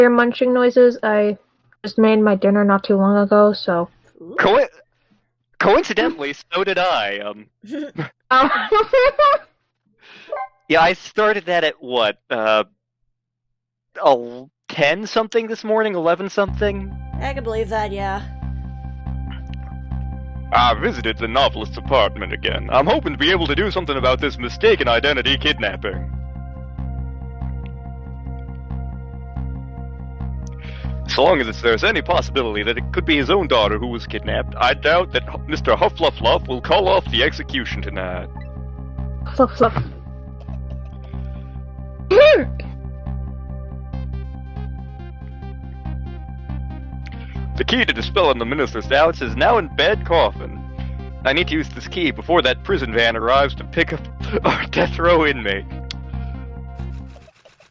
Your munching noises, I just made my dinner not too long ago, so... Coincidentally, so did I. Yeah, I started that at what, 10 something this morning, 11 something? I can believe that, yeah. I visited the novelist's apartment again. I'm hoping to be able to do something about this mistaken identity kidnapping. So long as there's any possibility that it could be his own daughter who was kidnapped, I doubt that Mr. Huffluffluff will call off the execution tonight. Fluff, fluff. The key to dispelling the minister's doubts is now in bed coffin. I need to use this key before that prison van arrives to pick up our death row inmate.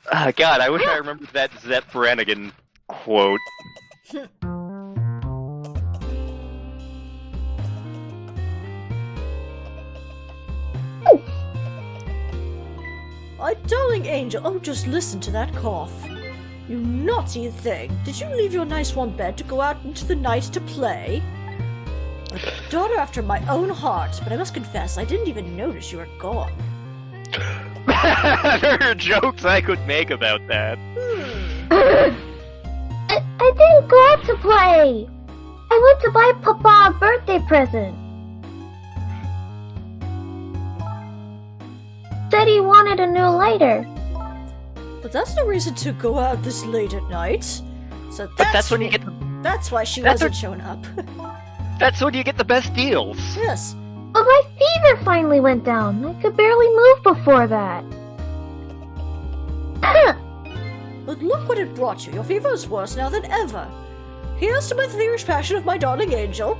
God, I wish I remembered that Zepp Brannigan quote. My darling angel, oh, just listen to that cough. You naughty thing. Did you leave your nice warm bed to go out into the night to play? A daughter after my own heart, but I must confess, I didn't even notice you were gone. There are jokes I could make about that. I didn't go out to play. I went to buy Papa a birthday present. Said he wanted a new lighter. But that's no reason to go out this late at night. So That's when you get that's why she wasn't showing up. That's when you get the best deals. Yes. But my fever finally went down. I could barely move before that. But look what it brought you. Your fever is worse now than ever. Here's to my feverish passion of my darling angel.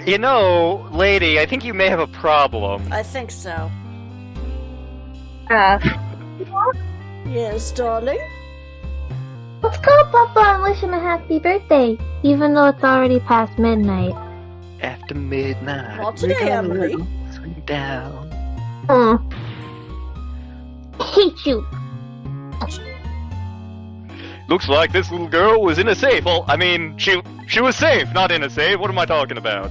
You know, lady, I think you may have a problem. I think so. Yes, darling? Let's call Papa and wish him a happy birthday, even though it's already past midnight. After midnight, Not today, Emily. Swing down. Hate you. Looks like this little girl was in a safe. Well, I mean, she was safe, not in a safe. What am I talking about?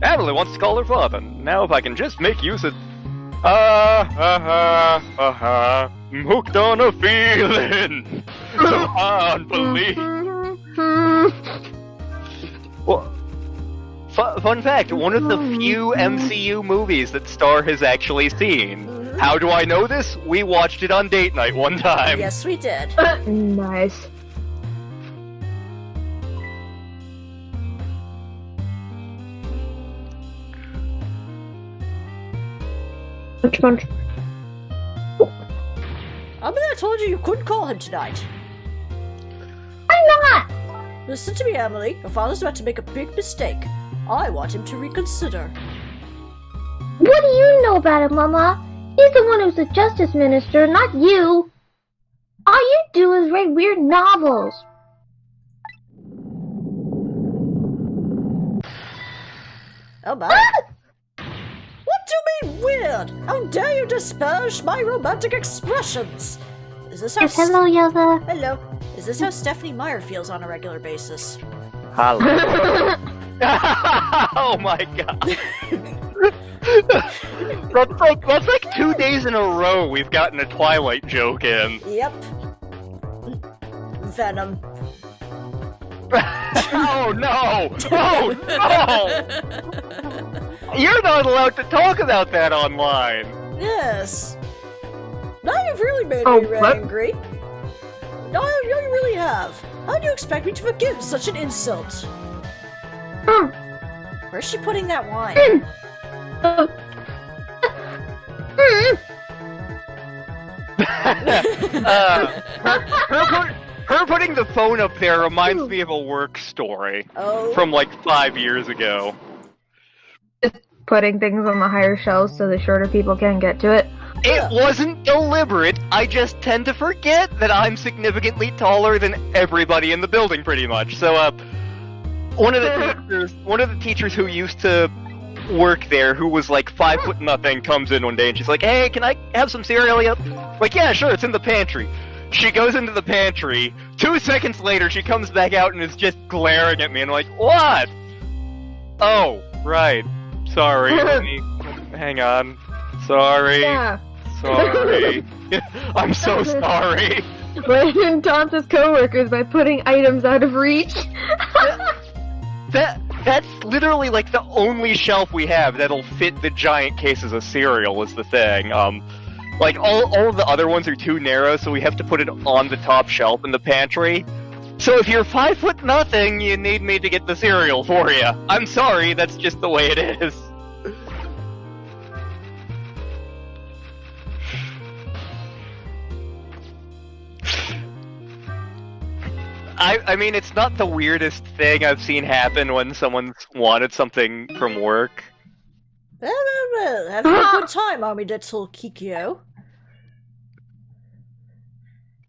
Emily wants to call her father. Now if I can just make use of... I'm hooked on a feeling. So unbelievable. Well, fun fact, one of the few MCU movies that Star has actually seen. How do I know this? We watched it on date night one time. Yes, we did. Nice. Munch. I mean, I told you you couldn't call him tonight. Why not? Listen to me, Emily. Your father's about to make a big mistake. I want him to reconsider. What do you know about him, Mama? He's the one who's the justice minister, not you. All you do is write weird novels. Oh my. What do you mean weird? How dare you disparage my romantic expressions? Is this how Yes, hello, Yoda. Hello. Is this how Stephanie Meyer feels on a regular basis? Hello. Oh my god. That's like 2 days in a row we've gotten a Twilight joke in. Yep. Venom. Oh no! Oh no! You're not allowed to talk about that online. Yes. Now you've really made Oh, me what? angry. No, you really have. How do you expect me to forgive such an insult? Where's she putting that wine? Her putting the phone up there reminds me of a work story Oh. from like 5 years ago. Putting things on the higher shelves so the shorter people can't get to it. It wasn't deliberate, I just tend to forget that I'm significantly taller than everybody in the building pretty much. So, one of the teachers who used to work there who was like 5'0" comes in one day and she's like, "Hey, can I have some cereal yet?" Like, "Yeah, sure, it's in the pantry." She goes into the pantry. 2 seconds later, she comes back out and is just glaring at me and I'm like, "What?" "Oh, right. Sorry. Let me... Hang on. Sorry. Yeah. Sorry. I'm so sorry." Brandon taunts his coworkers by putting items out of reach. That's literally like the only shelf we have that'll fit the giant cases of cereal is the thing. Like all of the other ones are too narrow, so we have to put it on the top shelf in the pantry. So if you're 5'0", you need me to get the cereal for you. I'm sorry, that's just the way it is. I mean, it's not the weirdest thing I've seen happen when someone's wanted something from work. Well, having a good time, Army Little Kikyo.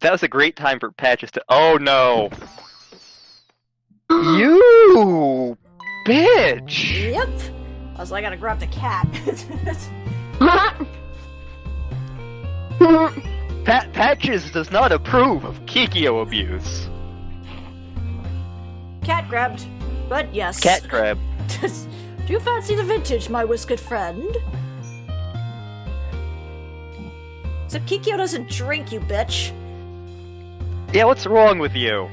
That was a great time for Patches to... Oh no! You bitch! Yep. I was like, I gotta grab the cat. Patches does not approve of Kikyo abuse. Cat grabbed, but yes. Cat grab. Do you fancy the vintage, my whiskered friend? So Kikyo doesn't drink, you bitch. Yeah, what's wrong with you?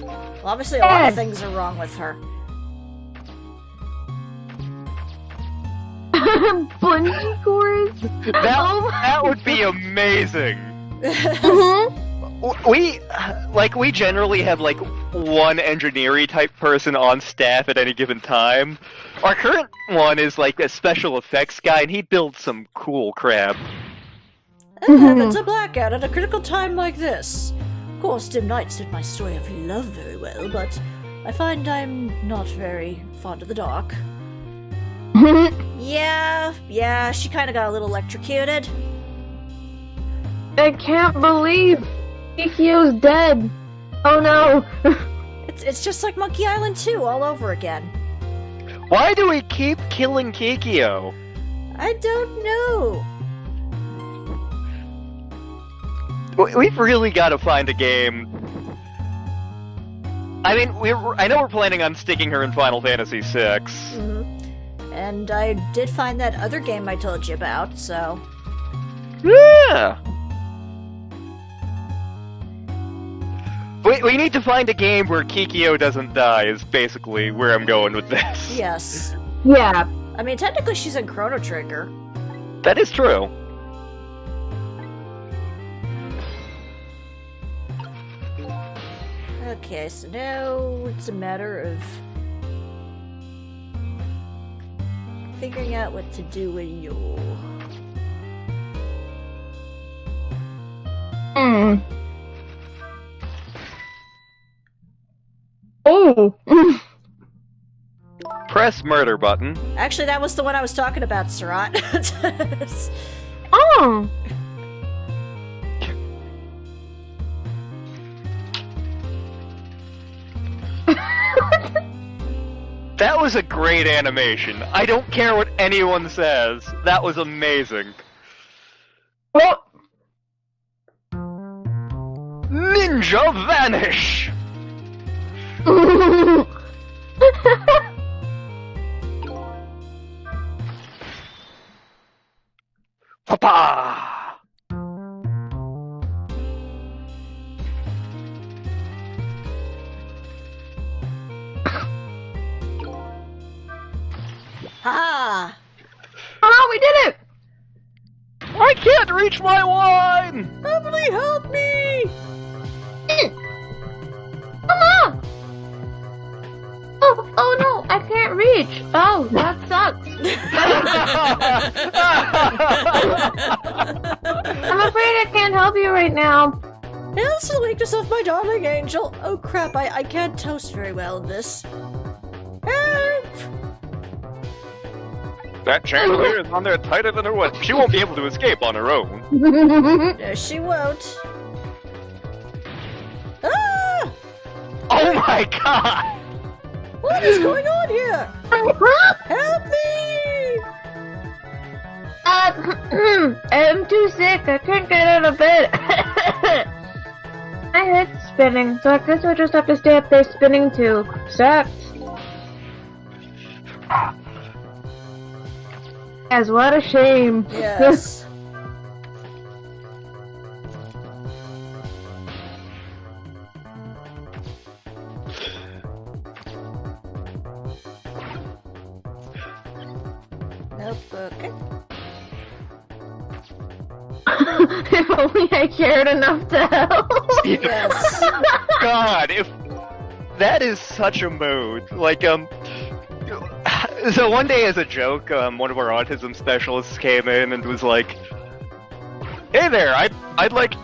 Well, obviously a lot of things are wrong with her. Bungee cords? That would be amazing! We generally have, like, one engineering type person on staff at any given time. Our current one is, like, a special effects guy, and he builds some cool crap. It's a blackout at a critical time like this. Of course, dim nights suit my story of love very well, but I find I'm not very fond of the dark. Yeah, she kinda got a little electrocuted. I can't believe Kikyo's dead. Oh no. It's just like Monkey Island 2 all over again. Why do we keep killing Kikyo? I don't know. We've really got to find a game. I mean, I know we're planning on sticking her in Final Fantasy VI. Mm-hmm. And I did find that other game I told you about, so... Yeah! We need to find a game where Kikyo doesn't die, is basically where I'm going with this. Yes. Yeah. I mean, technically she's in Chrono Trigger. That is true. Okay, so now it's a matter of figuring out what to do with you. Oh. Press murder button. Actually, that was the one I was talking about, Surat. Oh. That was a great animation. I don't care what anyone says. That was amazing. Oh. Ninja vanish! Papa! Ha! Oh, we did it! I can't reach my wine! Somebody help me! Mama! Oh no, I can't reach. Oh, that sucks. I'm afraid I can't help you right now. It's the weakness of my darling angel. Oh crap, I can't toast very well in this. Help! That chandelier is on there tighter than her what? She won't be able to escape on her own. No, she won't. Ah! Oh my god! What is going on here? Help me! I'm too sick. I can't get out of bed. My head's spinning, so I guess I'll just have to stay up there spinning too. Sucks. Guys, what a shame. Yes. Nope, okay. If only I cared enough to help. Yes. God, if that is such a mood. Like, so one day as a joke, one of our autism specialists came in and was like, "Hey there, I'd like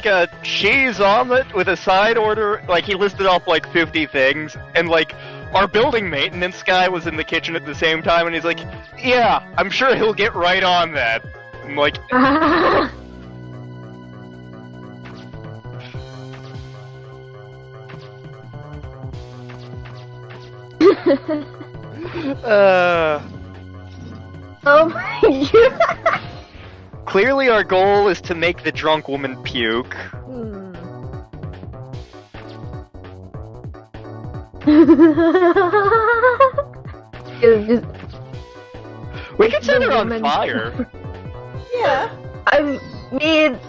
a cheese omelet with a side order." Like, he listed off like 50 things, and like our building maintenance guy was in the kitchen at the same time, and he's like, "Yeah, I'm sure he'll get right on that." I'm like, Oh my god. clearly our goal is to make the drunk woman puke. It's just, We could set her on fire. Yeah. I mean...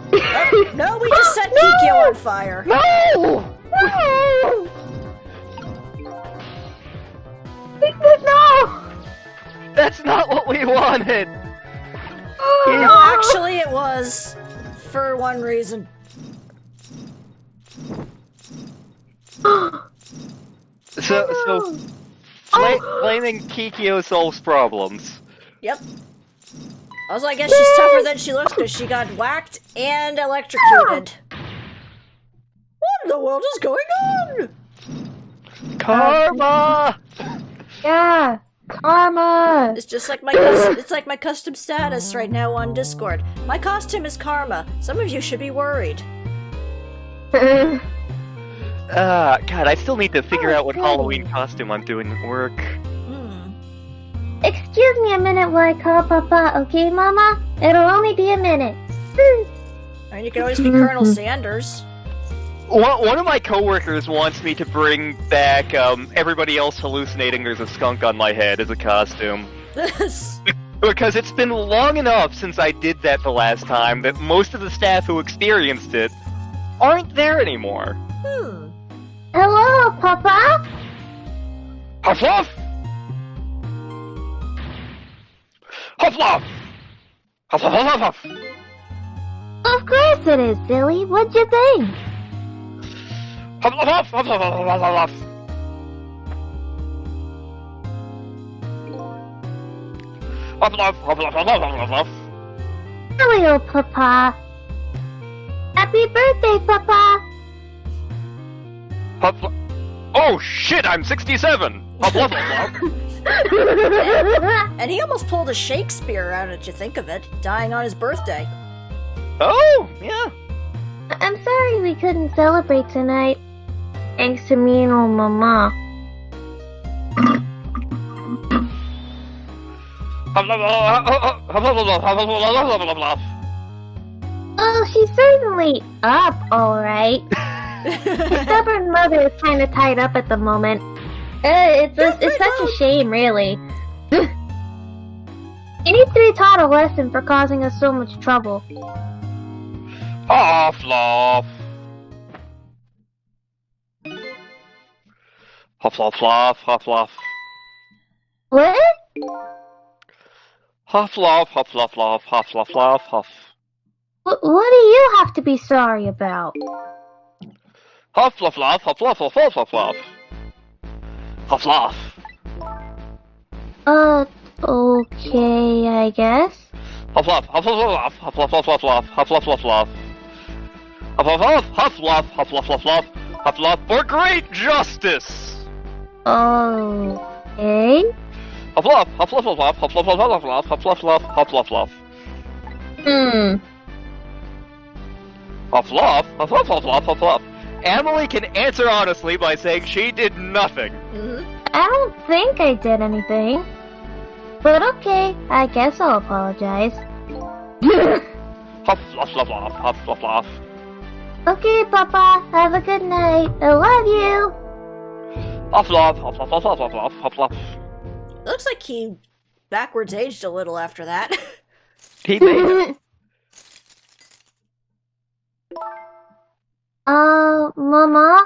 No, we just set Kikyo on fire. No! No! No! That's not what we wanted! No, actually it was. For one reason. So blaming Kikyo solves problems. Yep. Also, I guess she's tougher than she looks because she got whacked and electrocuted. What in the world is going on? Karma! Yeah, karma. It's just like it's like my custom status right now on Discord. My costume is karma. Some of you should be worried. God, I still need to figure out what good. Halloween costume I'm doing at work. Excuse me a minute while I call Papa, okay, Mama? It'll only be a minute. I mean, you can always be Colonel Sanders. One of my coworkers wants me to bring back everybody else hallucinating there's a skunk on my head as a costume. Because it's been long enough since I did that the last time that most of the staff who experienced it aren't there anymore. Hello, Papa? Huff Huff! Huff Huff! Huff Huff Huff Huff! Of course it is, silly. What'd you think? Huff Huff Huff Huff Huff Huff Huff! Huff Huff Huff Huff Huff Huff Huff! Hello, Papa. Happy birthday, Papa. Huff Huff. Oh shit! I'm 67. Huff Huff Huff Huff! And he almost pulled a Shakespeare out of it, you think of it, dying on his birthday. Oh yeah. I'm sorry we couldn't celebrate tonight. Thanks to me and old Mama. Oh, she's certainly up, alright. The stubborn mother is kind of tied up at the moment. It's such a shame, really. He needs to be taught a lesson for causing us so much trouble. Huff Huff. Huff Huff Huff Huff Huff. What? Huff Huff Huff Huff Huff Huff Huff Huff Huff. What do you have to be sorry about? Huff Huff Huff Huff Huff Huff Huff Huff Huff. Huff Huff. Okay, I guess. Huff Huff Huff Huff Huff Huff Huff Huff Huff Huff Huff Huff Huff. Huff Huff Huff Huff Huff Huff Huff Huff Huff Huff Huff for great justice. Okay. Huff Huff Huff Huff Huff Huff Huff Huff Huff Huff Huff Huff Huff Huff Huff Huff. Huff Huff Huff Huff Huff Huff Huff Huff. Emily can answer honestly by saying she did nothing. I don't think I did anything. But okay, I guess I'll apologize. Huff, fluff, fluff, fluff, huff, fluff, fluff. Okay, Papa, have a good night. I love you. Huff, fluff, huff, fluff, huff, fluff, fluff, huff, fluff. Looks like he backwards aged a little after that. He made it. Mama?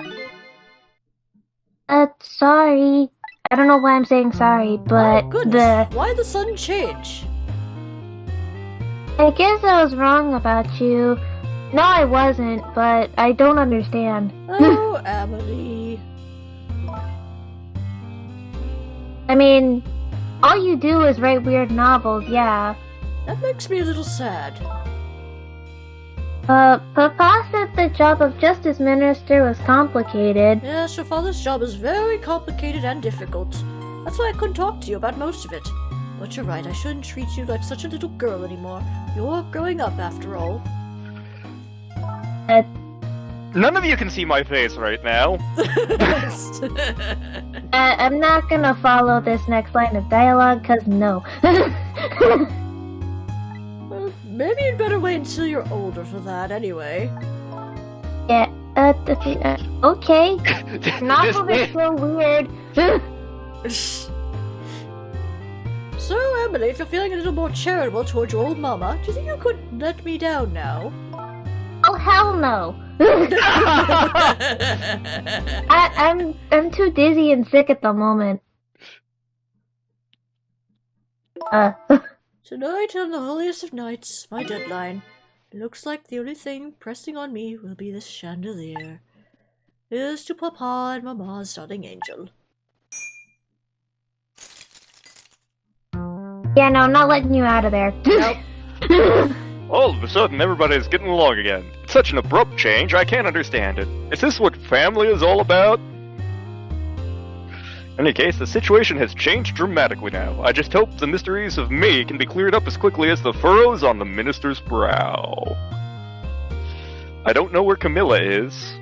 Sorry. I don't know why I'm saying sorry, but Oh, goodness. Why the sudden change? I guess I was wrong about you. No, I wasn't, but I don't understand. Oh, Emily. I mean, all you do is write weird novels, yeah. That makes me a little sad. Papa said the job of Justice Minister was complicated. Yes, your father's job is very complicated and difficult. That's why I couldn't talk to you about most of it. But you're right, I shouldn't treat you like such a little girl anymore. You're growing up, after all. None of you can see my face right now. I'm not gonna follow this next line of dialogue, cause no. Maybe you'd better wait until you're older for that, anyway. Yeah, okay. Novel This- is so weird. So, Emily, if you're feeling a little more charitable towards your old mama, do you think you could let me down now? Oh, hell no. I'm too dizzy and sick at the moment. Tonight on the holiest of nights, my deadline. It looks like the only thing pressing on me will be this chandelier. Here's to Papa and Mama's darling angel. Yeah, no, I'm not letting you out of there. Nope. All of a sudden, everybody's getting along again. It's such an abrupt change, I can't understand it. Is this what family is all about? In any case, the situation has changed dramatically now. I just hope the mysteries of me can be cleared up as quickly as the furrows on the minister's brow. I don't know where Kamilla is.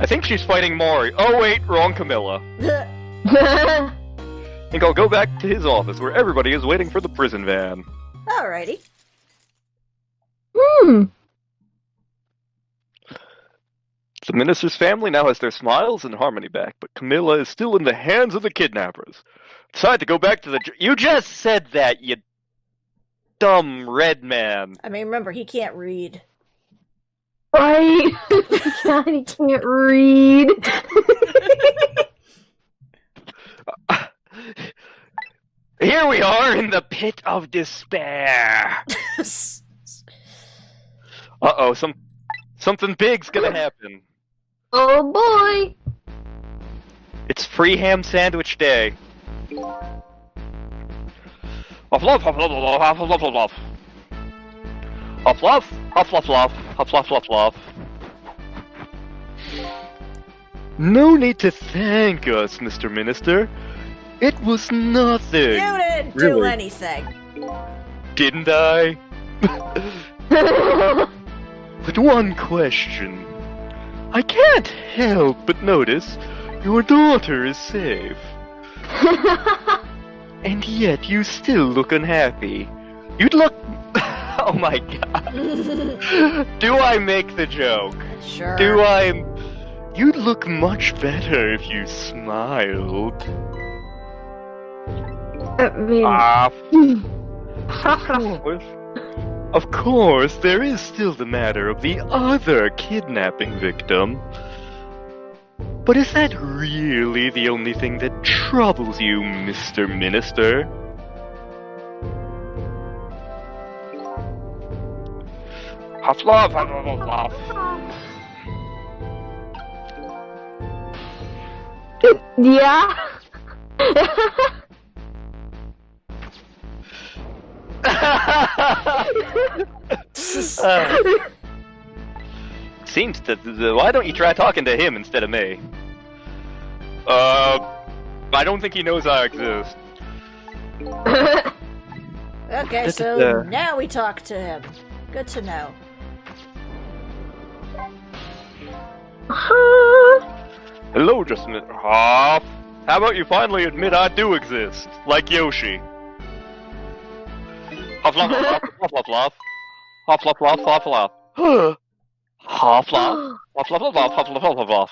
I think she's fighting Mari. Oh wait, wrong Kamilla. I think I'll go back to his office where everybody is waiting for the prison van. Alrighty. The minister's family now has their smiles and harmony back, but Kamilla is still in the hands of the kidnappers. Decide to go back to the... You just said that, you dumb red man. I mean, remember, he can't read. Right? God, he can't read. Here we are in the pit of despair. Uh-oh, something big's gonna happen. Oh boy. It's free ham sandwich day. Huff fluff, huff fluff, huff fluff, huff fluff. Huff fluff, huff fluff, fluff, huff fluff, fluff, fluff. No need to thank us, Mr. Minister. It was nothing. You didn't do Really? anything. Didn't I? But one question. I can't help but notice your daughter is safe. And yet you still look unhappy. You'd look... Oh my god. Do I make the joke? Sure. Do I... You'd look much better if you smiled. I mean, Of course, there is still the matter of the other kidnapping victim. But is that really the only thing that troubles you, Mr. Minister? Huff love, huff love, huff. yeah. Seems that. Why don't you try talking to him instead of me? I don't think he knows I exist. Okay, so now we talk to him. Good to know. Hello, just a minute. Huff. How about you finally admit I do exist, like Yoshi? Huffluff, huffluff, huffluff, huffluff, huffluff, huffluff, huffluff, huffluff, huffluff, huffluff.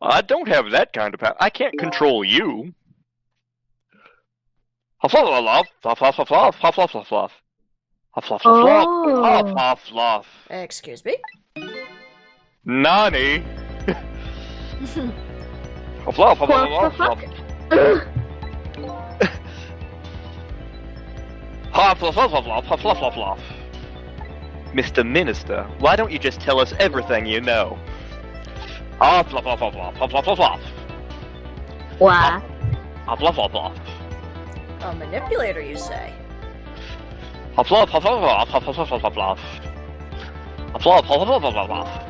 I don't have that kind of power. I can't control you. Huffluff, huffluff, huffluff, huffluff, huffluff, huffluff, huffluff, huffluff. Excuse me? Nani? Huffluff, huffluff, huffluff. Huffluff, huffluff, huffluff, huffluff. Mr. Minister, why don't you just tell us everything you know? Huffluff, huffluff, huffluff, huffluff. Why? Huffluff, huffluff. A manipulator, you say? Huffluff, huffluff, huffluff, huffluff. Huffluff, huffluff, huffluff.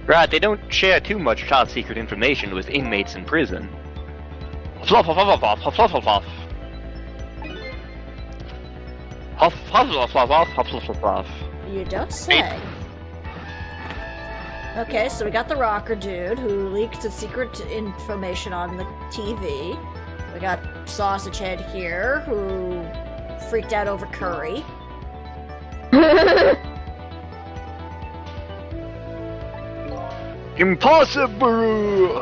Right, they don't share too much top-secret information with inmates in prison. Huffluff, huffluff, huffluff, huffluff. Huffluff, huffluff, huffluff, huffluff. You don't say. Okay, so we got the rocker dude who leaked the secret information on the TV. We got Sausage Head here who freaked out over curry. Impossible!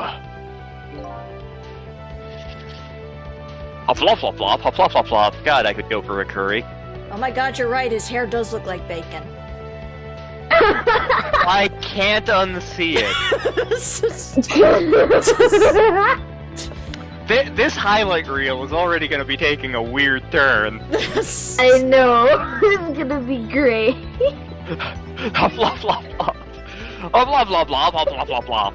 Huffluff, huffluff, huffluff, huffluff. God, I could go for a curry. Oh my god, you're right, his hair does look like bacon. I can't unsee it. This highlight reel is already going to be taking a weird turn. I know. This is gonna be great. Huffluff, fluff, fluff. Huffluff, fluff, fluff, huffluff, fluff, fluff.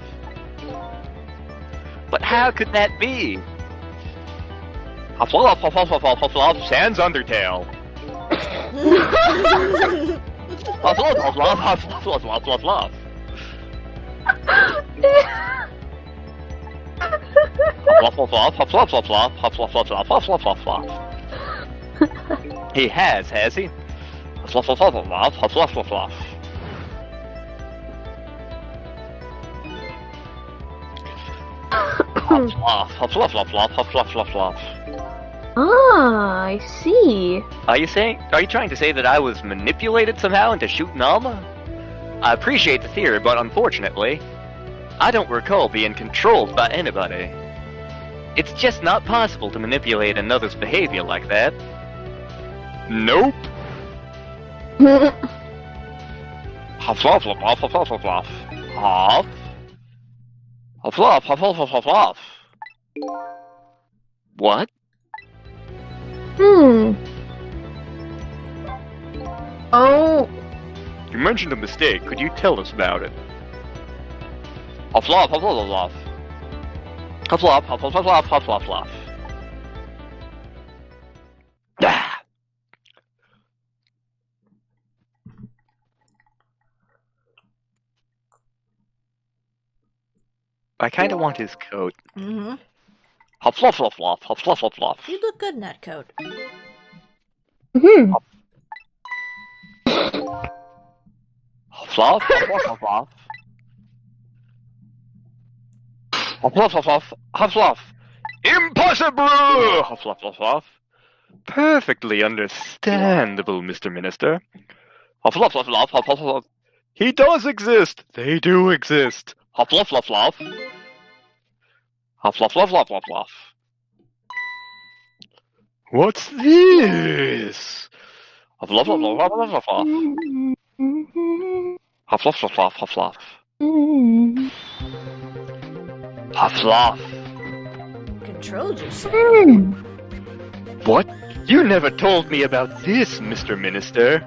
But how could that be? Huffluff, huffluff, huffluff, huffluff, sans Undertale. Huffluff, huffluff, huffluff, huffluff, huffluff. Huffluff, huffluff, huffluff, huffluff, huffluff, huffluff, huffluff, huffluff. He has he? Huffluff, huffluff, huffluff, huffluff, huffluff. Huffluff, huffluff, huffluff, huffluff, huffluff. Ah, I see. Are you trying to say that I was manipulated somehow into shooting Alma? I appreciate the theory, but unfortunately, I don't recall being controlled by anybody. It's just not possible to manipulate another's behavior like that. Nope. Huffluff, huffluff, huffluff, huffluff. Huff. Huffluff, huffluff, huffluff, huff. What? Oh. You mentioned a mistake. Could you tell us about it? Huffluff, huffluff, huffluff. Huffluff, huffluff, huffluff, huffluff, huffluff. Ah! I kinda want his coat. Mm-hmm. Huffluff, huffluff, huffluff, huffluff. You look good in that coat. Huffluff, huffluff, huffluff. Huffluff, huffluff, huffluff. Impossible! Huffluff, huffluff. Perfectly understandable, Mr. Minister. Huffluff, huffluff, huffluff, huffluff. He does exist! They do exist! Huffluff, huffluff. Huffluff, huffluff, huffluff. What's this? Huffluff, huffluff, huffluff, huffluff. Huffluff, huffluff, huffluff. Huffluff. Controlled yourself. What? You never told me about this, Mr. Minister.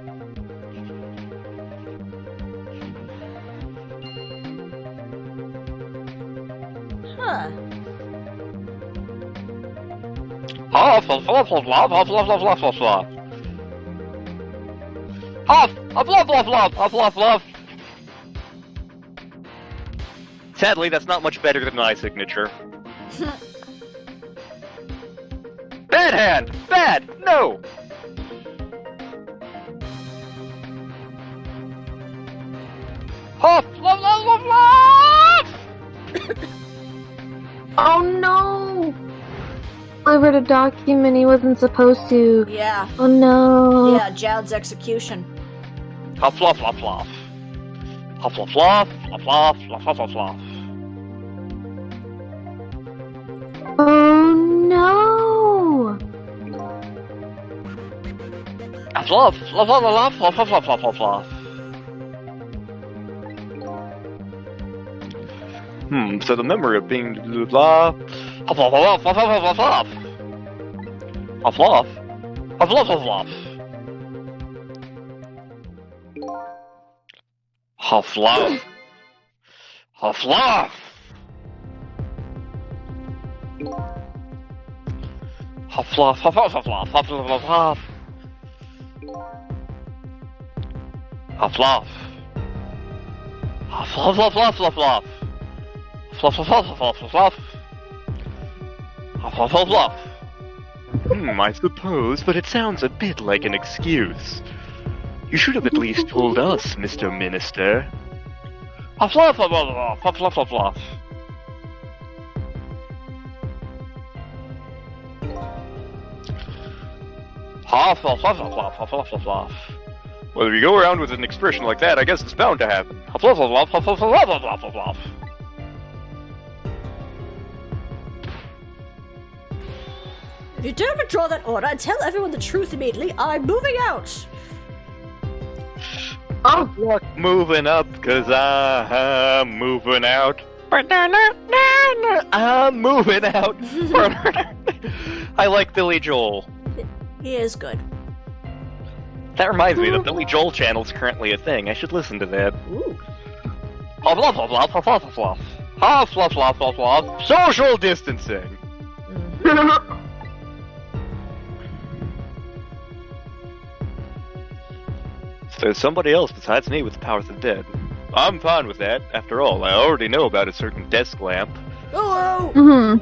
Huh. Huff, huff, huff, huff, huff, huff, huff, huff, huff, huff, huff. Huff, huff, huff, huff, huff, huff, huff, huff. Sadly, that's not much better than my signature. Bad hand! Bad! No! Huff! Love, love, love, love! Oh no! Delivered a document he wasn't supposed to. Yeah. Oh no. Yeah, Jowd's execution. Huff, fluff, fluff, fluff. Huff, fluff, fluff, fluff, fluff, fluff, fluff, fluff, fluff. Oh no! Huff, fluff, fluff, fluff, fluff, fluff, fluff, fluff, fluff, fluff. So the memory of being blah, huff, fluff, fluff, fluff, fluff, fluff, fluff. Huff, fluff, huff, fluff, fluff, fluff. Huff, fluff. Huff, fluff. Huff, fluff, huff, fluff, huff, fluff, huff, fluff, huff, huff. Huff, fluff. Huff, fluff, fluff, fluff, fluff, fluff. Fluff, fluff, fluff, fluff, fluff, fluff. Huff, fluff, fluff, fluff. I suppose, but it sounds a bit like an excuse. You should have at least told us, Mr. Minister. Huff, fluff, fluff, fluff, fluff, fluff, fluff, fluff. Huff, fluff, fluff, fluff, fluff, fluff, fluff, fluff, fluff. Well, if you go around with an expression like that, I guess it's bound to happen. Huff, fluff, fluff, fluff, fluff, fluff, fluff, fluff, fluff, fluff. If you dare withdraw that order and tell everyone the truth immediately, I'm moving out! I'm moving up, cause I'm moving out. I'm moving out. I like Billy Joel. He is good. That reminds me, the Billy Joel channel's currently a thing. I should listen to that. Ooh. Huff, fluff, fluff, fluff, fluff, fluff, fluff. Huff, fluff, fluff, fluff, fluff. Social distancing. So there's somebody else besides me with the powers of the dead. I'm fine with that. After all, I already know about a certain desk lamp. Hello!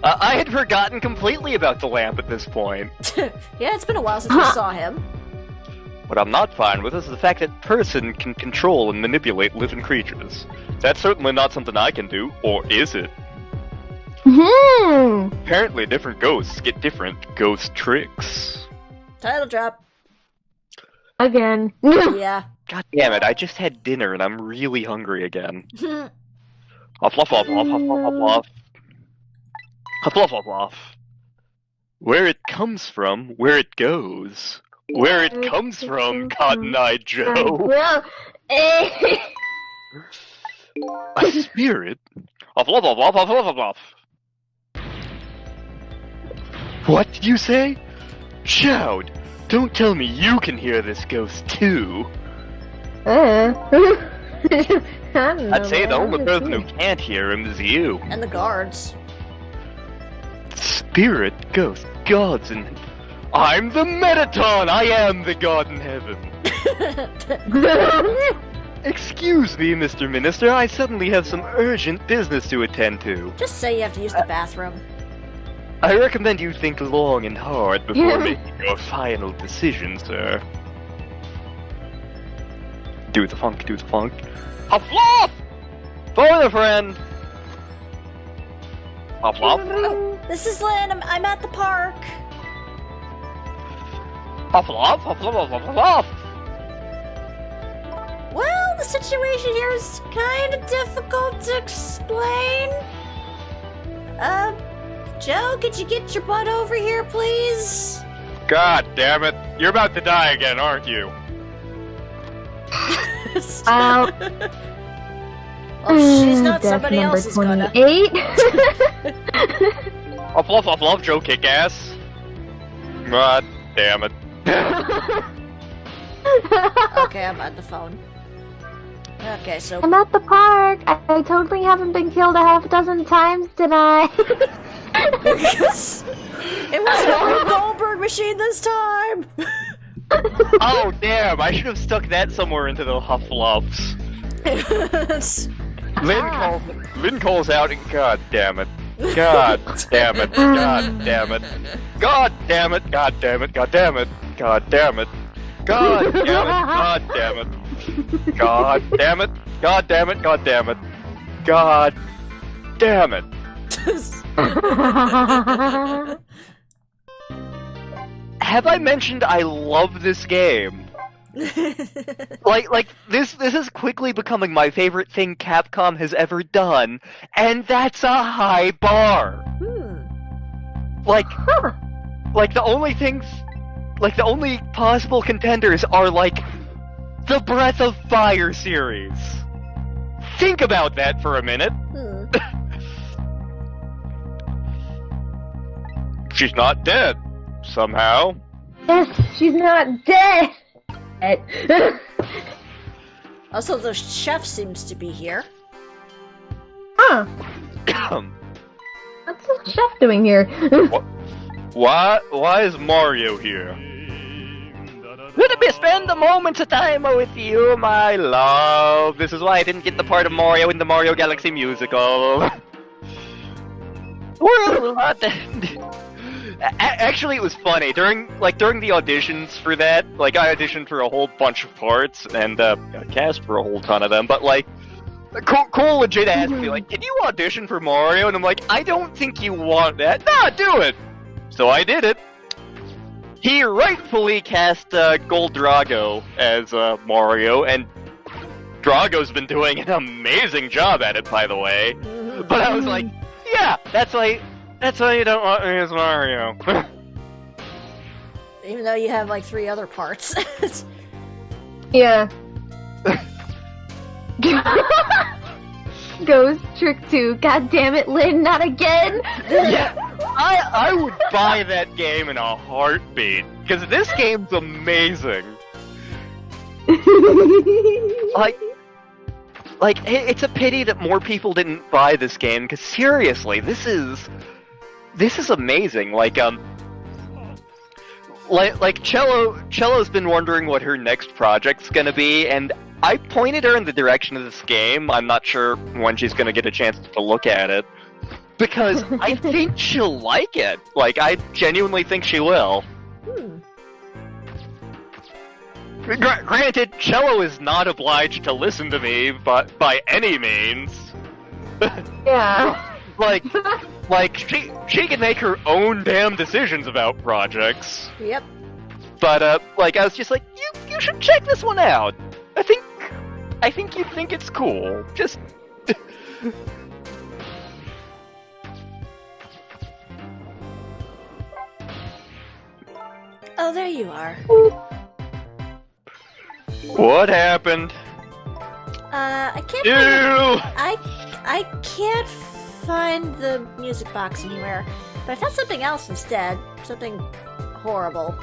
I had forgotten completely about the lamp at this point. Yeah, it's been a while since we saw him. What I'm not fine with is the fact that person can control and manipulate living creatures. That's certainly not something I can do, or is it? Apparently different ghosts get different ghost tricks. Title drop. Again. Yeah. God damn it, I just had dinner and I'm really hungry again. Huff, fluff, fluff, fluff, huff, fluff, fluff, fluff. Huff, fluff, fluff, fluff. Where it comes from, where it goes. Where it comes from, Cotton-Eye Joe. A spirit? Huff, fluff, fluff, fluff, huff, fluff, fluff, fluff. What did you say? Jowd, don't tell me you can hear this ghost too. I'd say the only person who can't hear him is you. And the guards. Spirit, ghost, gods, and I'm the Metaton! I am the god in heaven. Excuse me, Mr. Minister, I suddenly have some urgent business to attend to. Just say you have to use the bathroom. I recommend you think long and hard before making your final decision, sir. Do the funk, do the funk. A fluff! For the friend! A fluff? Oh, this is Lynn. I'm at the park. A fluff, a fluff, a fluff, a fluff! Well, the situation here is kind of difficult to explain. Joe, could you get your butt over here, please? God damn it. You're about to die again, aren't you? Oh, she's not somebody else is gonna. 28. A fluff, Joe kick-ass. God damn it. Okay, I'm on the phone. Okay, so... I'm at the park. I totally haven't been killed a half dozen times tonight. It wasn't a Goldberg machine this time! Oh damn, I should have stuck that somewhere into the Huffluffs. Lynn calls out and God damn it. God damn it. God damn it. God damn it. God damn it. God damn it. God damn it. God damn it. God damn it. God damn it. God damn it. God damn it. God damn it. Have I mentioned I love this game? Like this is quickly becoming my favorite thing Capcom has ever done, and that's a high bar. Like the only things, like the only possible contenders are like the Breath of Fire series. Think about that for a minute. She's not dead, somehow. Yes, she's not dead. Also, the chef seems to be here. Huh? What's the chef doing here? Why is Mario here? Let me spend a moment of time with you, my love. This is why I didn't get the part of Mario in the Mario Galaxy musical. Actually, it was funny during the auditions for that. Like, I auditioned for a whole bunch of parts and got cast for a whole ton of them. But like, Cole legit asked me like, "Can you audition for Mario?" And I'm like, "I don't think you want that." Nah, do it. So I did it. He rightfully cast Gold Drago as Mario, and Drago's been doing an amazing job at it, by the way. But I was like, yeah, that's why you don't want me as Mario. Even though you have like 3 other parts. Yeah. Ghost Trick 2. God damn it, Lynn, not again! Yeah, I would buy that game in a heartbeat, because this game's amazing. Like, it's a pity that more people didn't buy this game, because seriously, this is amazing. Like Cello's been wondering what her next project's gonna be, and I pointed her in the direction of this game. I'm not sure when she's gonna get a chance to look at it, because I think she'll like it. Like, I genuinely think she will. Granted, Cello is not obliged to listen to me, but by any means. Yeah. Like she can make her own damn decisions about projects. Yep. But like, I was just like, you should check this one out. I think you'd think it's cool. Just. Oh, there you are. What happened? I can't. Ew! I can't find the music box anywhere, but I found something else instead. Something horrible.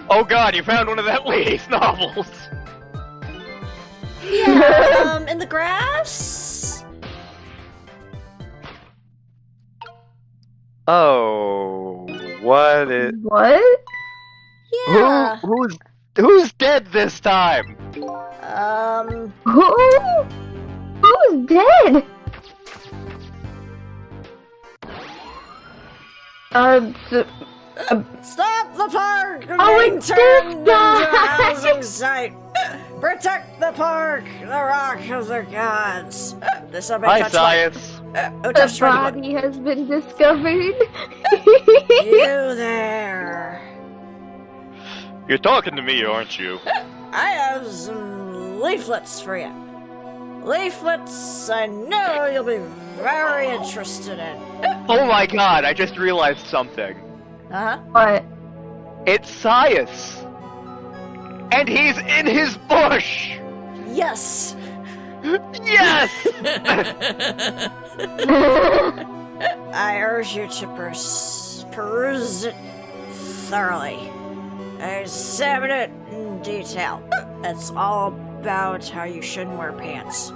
Oh god, you found one of that lady's novels! Yeah, in the grass? Oh, what is... What? Yeah. Who's dead this time? Who's dead? Stop the park! Oh, it's this guy! Housing site! Protect the park! The rock of the gods! This Hi, Science! The body has been discovered. You there! You're talking to me, aren't you? I have some leaflets for you. Leaflets I know you'll be very interested in. Oh my god, I just realized something. Uh-huh. What? It's Science! And he's in his bush! Yes! Yes! I urge you to peruse it thoroughly. Examine it in detail. It's all about how you shouldn't wear pants.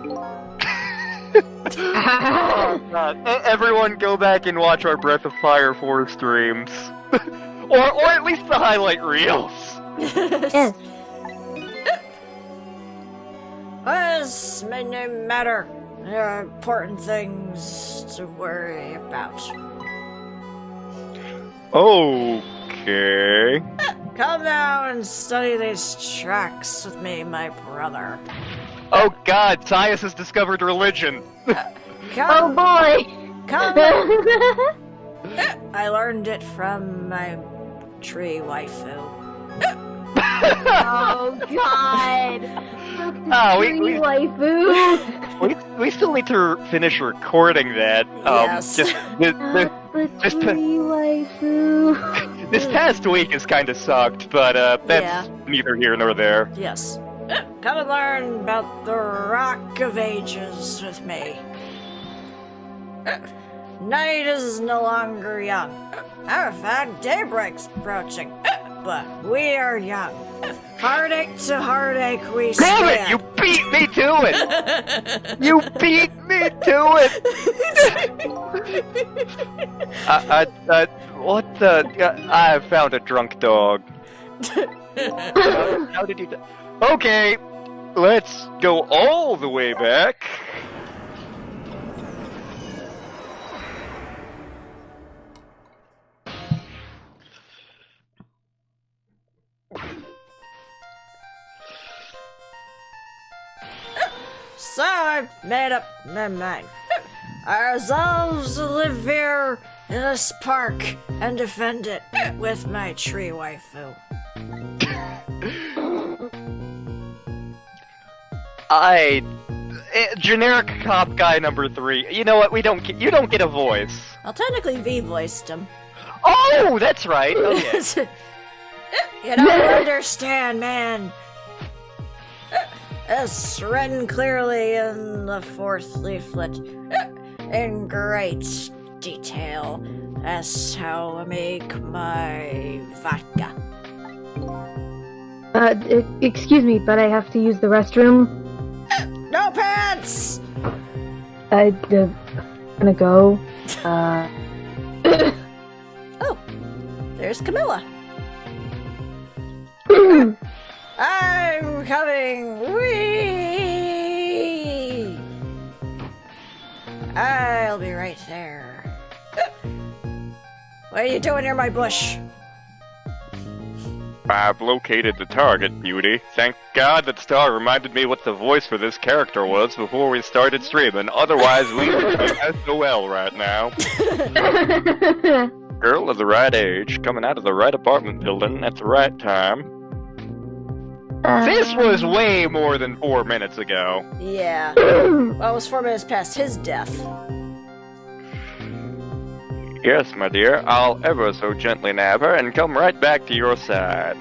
Oh, God. Everyone go back and watch our Breath of Fire 4 streams. or at least the highlight reels. Yes. This may not matter. There are important things to worry about. Okay. Come down and study these tracks with me, my brother. Oh god, Science has discovered religion. Oh boy! Come. I learned it from my tree waifu. Oh God! Oh, Tree waifu. we still need to finish recording that. Yes. Just The Just tree waifu. this past week has kind of sucked, but that's neither here nor there. Yes. Come and learn about the Rock of Ages with me. Night is no longer young. Matter of fact, daybreak's approaching. But we are young. Heartache to heartache we Damn it! stand. You beat me to it! You beat me to it! What the? I found a drunk dog. How did you do? Okay, let's go all the way back. So I've made up my mind. I resolve to live here in this park and defend it with my tree waifu. Generic cop guy number 3. You know what? You don't get a voice. Well, technically V voiced him. Oh, that's right. Okay. You don't understand, man. It's written clearly in the 4th leaflet, in great detail, as how I make my vodka. Excuse me, but I have to use the restroom. No pants! I'm gonna go. Oh, there's Kamilla. I'm coming! Whee! I'll be right there. What are you doing near my bush? I've located the target, Beauty. Thank God that Star reminded me what the voice for this character was before we started streaming. Otherwise, we would be SOL right now. Girl of the right age, coming out of the right apartment building at the right time. This was way more than 4 minutes ago. Yeah. Well, it was 4 minutes past his death. Yes, my dear, I'll ever so gently nab her and come right back to your side.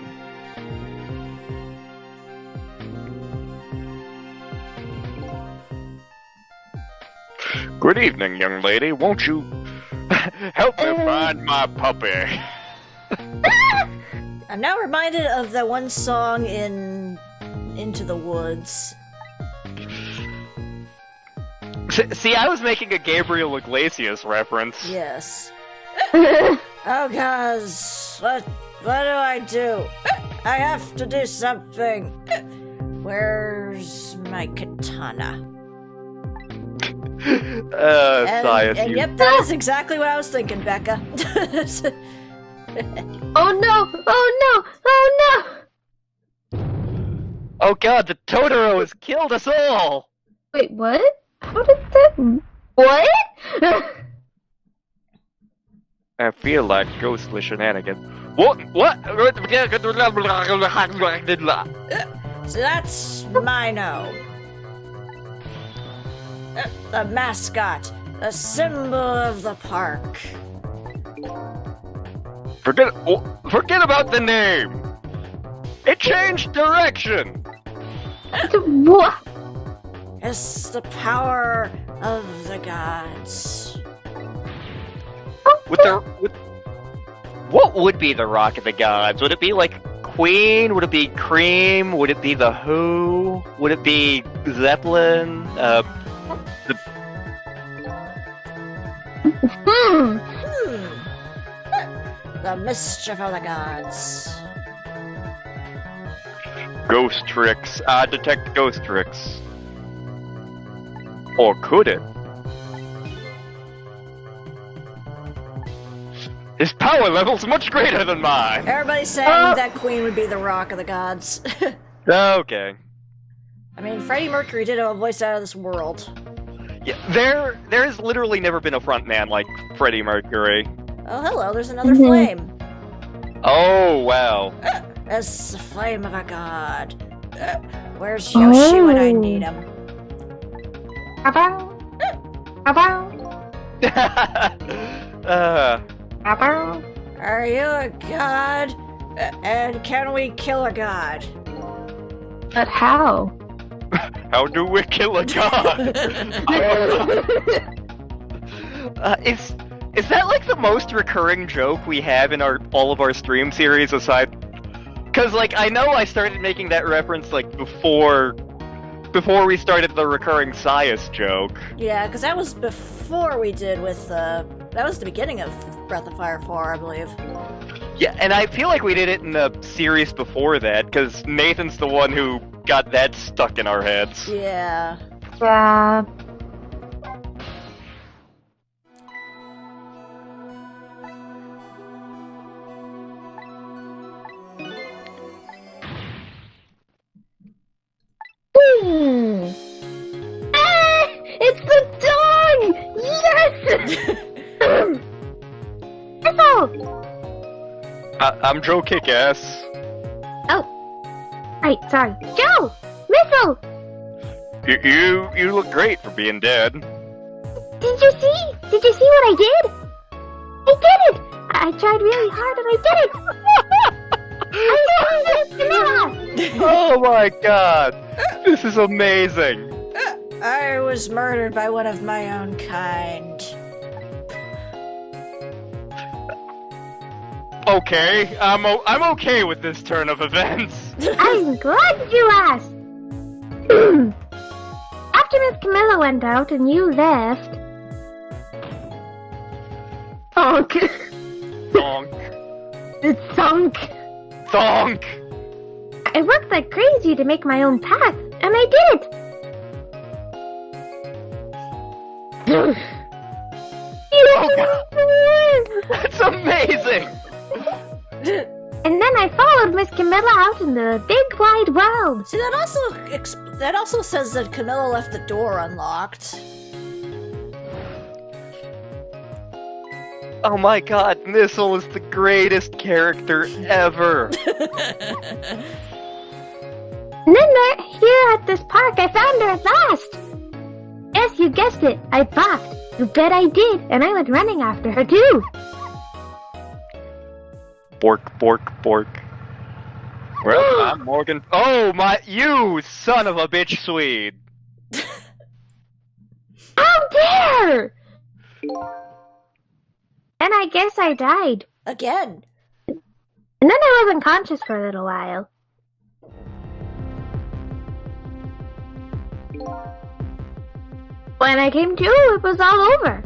Good evening, young lady. Won't you help me find my puppy? I'm now reminded of that one song in Into the Woods. See, I was making a Gabriel Iglesias reference. Yes. Oh, guys. What do I do? I have to do something. Where's my katana? Sias, And you... yep, that is exactly what I was thinking, Becca. Oh no! Oh no! Oh no! Oh god, the Totoro has killed us all! Wait, what? How did that? What? I feel like ghostly shenanigans. What? So that's Mino. The mascot. The symbol of the park. Forget about the name! It changed direction! What? It's the power of the gods. What would be the Rock of the Gods? Would it be like Queen? Would it be Cream? Would it be The Who? Would it be Zeppelin? The mischief of the gods. Ghost tricks. Detect ghost tricks. Or could it? His power level's much greater than mine! Everybody's saying that Queen would be the rock of the gods. Okay. I mean, Freddie Mercury did have a voice out of this world. Yeah, there has literally never been a frontman like Freddie Mercury. Oh, hello, there's another flame. Oh, wow. It's the flame of a god. Where's Yoshi when I need him? Are you a god? And can we kill a god? But how? How do we kill a god? Is that like the most recurring joke we have in all of our stream series aside? Because like I know I started making that reference like before we started the recurring Sias joke. Yeah, because that was before we did with that was the beginning of Breath of Fire 4, I believe. Yeah, and I feel like we did it in the series before that, because Nathan's the one who got that stuck in our heads. Yeah. Yeah. It's the dog! Yes! Missile! I'm Joe Kickass. Oh. Right, sorry. Joe! Missile! You look great for being dead. Did you see? Did you see what I did? I did it! I tried really hard and I did it! I saved Kamilla! Oh my god! This is amazing! I was murdered by one of my own kind. Okay, I'm okay with this turn of events. I'm glad you asked! After Miss Kamilla went out and you left... Thonk! Thonk. It's thonk! Thonk! I worked like crazy to make my own path, and I did it! Oh god! That's amazing! And then I followed Miss Kamilla out in the big wide world. See, that also says that Kamilla left the door unlocked. Oh my god, Missile is the greatest character ever! And then here at this park, I found her at last. Yes, you guessed it. I barked. You bet I did, and I went running after her too. Bork, bork, bork. Well, I'm Morgan. Oh my, you son of a bitch Swede! How dare! And I guess I died. Again. And then I was unconscious for a little while. When I came to, it was all over.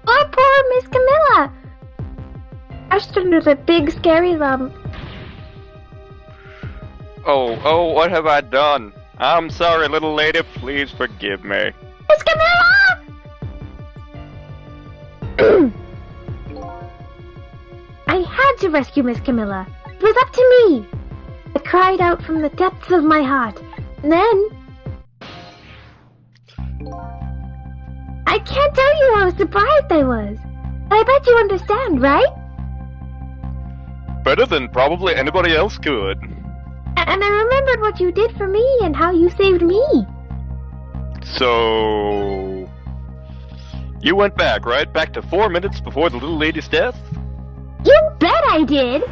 Oh, poor Miss Kamilla! Crushed under the big scary lump. Oh, what have I done? I'm sorry, little lady, please forgive me. Miss Kamilla! I had to rescue Miss Kamilla. It was up to me. I cried out from the depths of my heart. And then... I can't tell you how surprised I was. But I bet you understand, right? Better than probably anybody else could. And I remembered what you did for me and how you saved me. So... You went back, right? Back to 4 minutes before the little lady's death? You bet I did!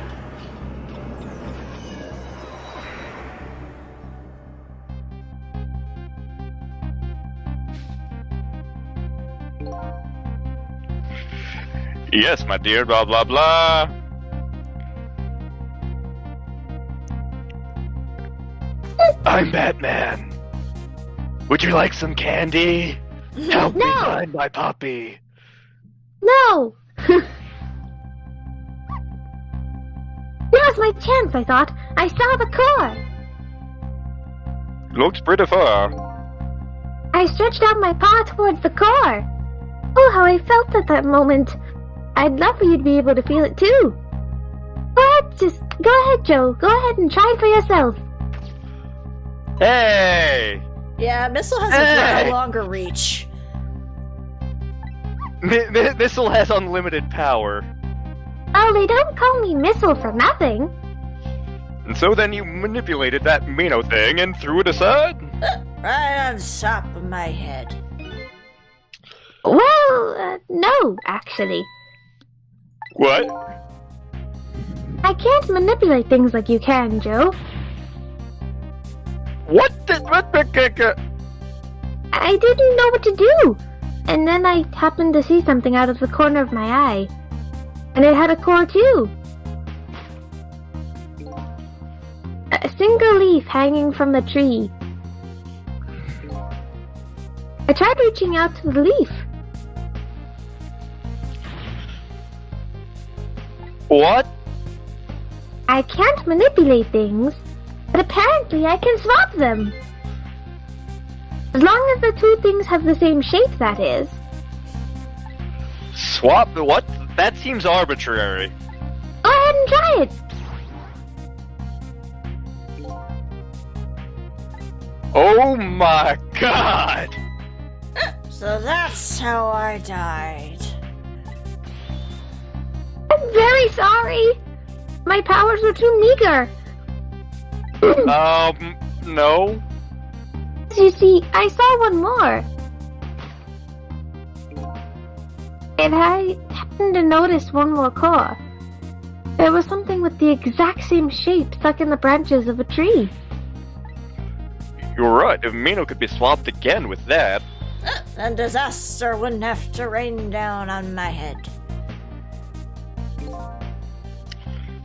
Yes, my dear, blah blah blah. I'm Batman. Would you like some candy? Help me No. find my puppy. No! Now's my chance, I thought. I saw the core. Looks pretty far. I stretched out my paw towards the core. Oh, how I felt at that moment. I'd love for you to be able to feel it too. Go ahead, Joe. Go ahead and try for yourself. Hey! Yeah, Missile has a longer reach. Missile has unlimited power. Oh, they don't call me Missile for nothing. And so then you manipulated that Mino thing and threw it aside? Right on top of my head. Well, no, actually. What? I can't manipulate things like you can, Joe. What the... I didn't know what to do. And then I happened to see something out of the corner of my eye. And it had a core too. A single leaf hanging from the tree. I tried reaching out to the leaf. What? I can't manipulate things, but apparently I can swap them. As long as the two things have the same shape, that is. Swap? What? That seems arbitrary. Go ahead and try it. Oh my god! So that's how I died. I'm very sorry. My powers were too meager. No. You see, I saw one more. And I happened to notice one more core. There was something with the exact same shape stuck in the branches of a tree. You're right, if Mino could be swapped again with that. Then disaster wouldn't have to rain down on my head.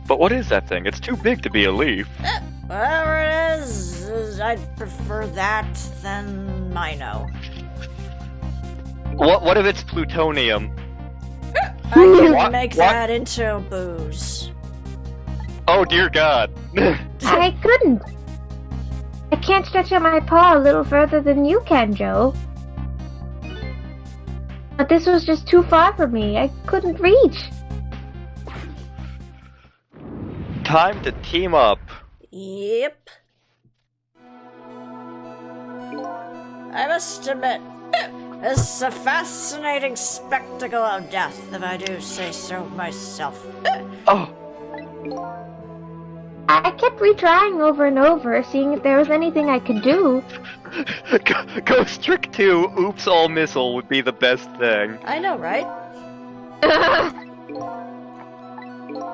But what is that thing? It's too big to be a leaf. Whatever it is, I'd prefer that than Mino. What if it's plutonium? I can What? make What? that into booze. Oh dear god. I couldn't. I can't stretch out my paw a little further than you can, Joe. But this was just too far for me. I couldn't reach. Time to team up. Yep. I must admit, it's a fascinating spectacle of death, if I do say so myself. Oh. I kept retrying over and over, seeing if there was anything I could do. Ghost Trick 2, Oops All Missile would be the best thing. I know, right?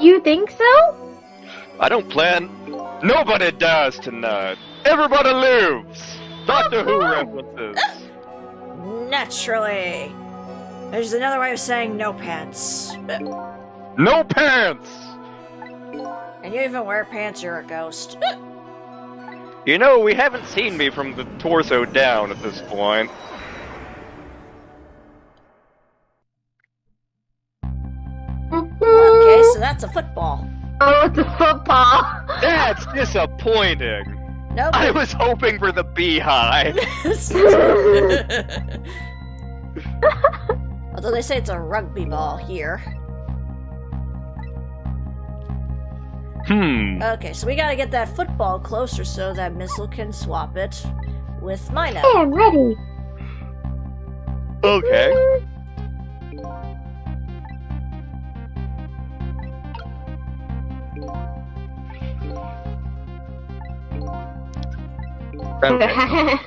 You think so? I don't plan. Nobody dies tonight. Everybody lives. Doctor Who references. Naturally. There's another way of saying no pants. No pants. And you even wear pants, you're a ghost. You know, we haven't seen me from the torso down at this point. Okay, so that's a football. Oh, it's a football. That's disappointing. Nope. I was hoping for the beehive. Although they say it's a rugby ball here. Okay, so we gotta get that football closer so that Missile can swap it with Mino. Hey, I'm ready. Okay. Okay.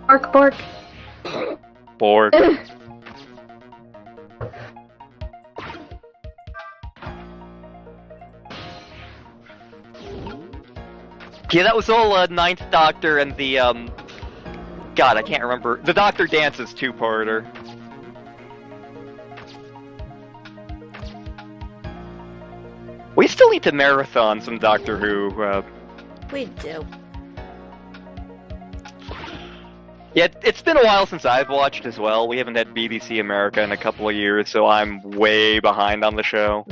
Bark, bark. Bored. Yeah, that was all Ninth Doctor and the God, I can't remember. The Doctor Dances two-parter. We still need to marathon some Doctor Who. We do. Yeah, it's been a while since I've watched as well. We haven't had BBC America in a couple of years, so I'm way behind on the show.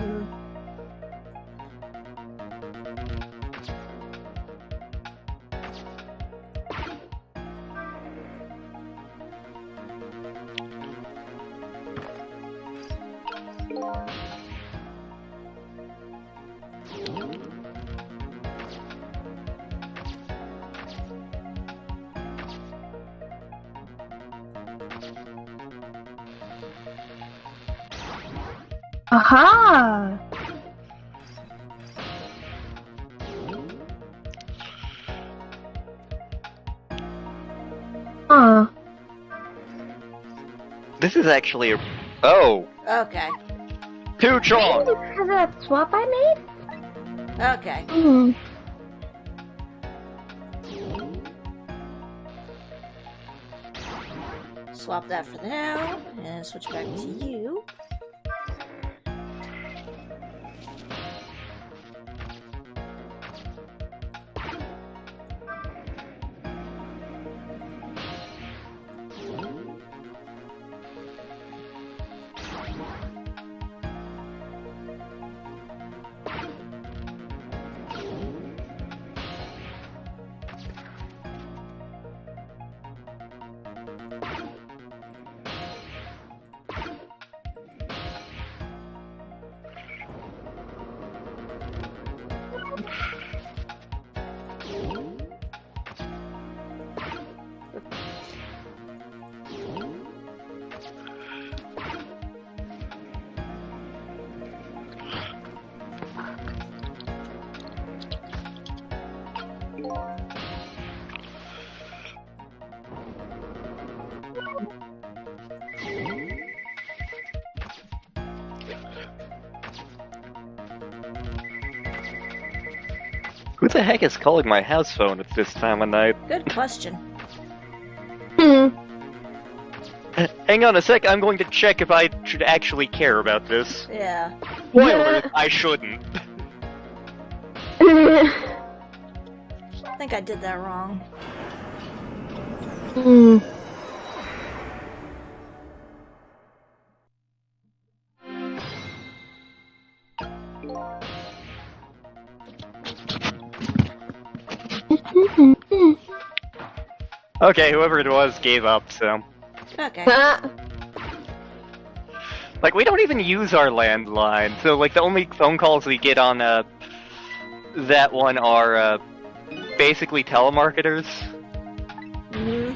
Aha! Huh. This is actually a... Oh! Okay. Too strong! Because of that swap I made? Okay. Hmm. Swap that for now, and switch back to you. Who the heck is calling my house phone at this time of night? Good question. Hmm. Hang on a sec, I'm going to check if I should actually care about this. Yeah. Spoilers, I shouldn't. I think I did that wrong. Hmm. Okay, whoever it was gave up, so... Okay. Like, we don't even use our landline, so, like, the only phone calls we get on, that one are, basically telemarketers. Mm-hmm.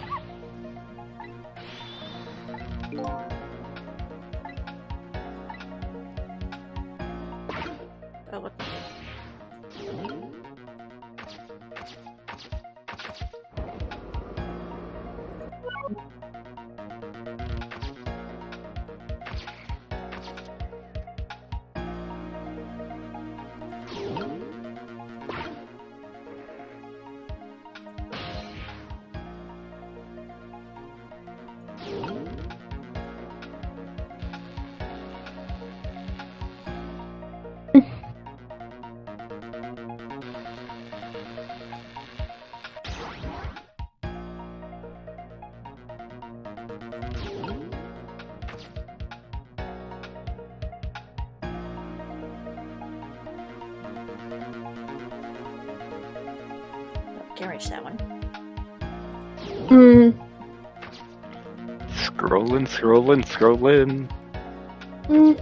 Oh, what? Can't reach that one. Hmm. Scrolling, scrolling, scrolling. Hmm.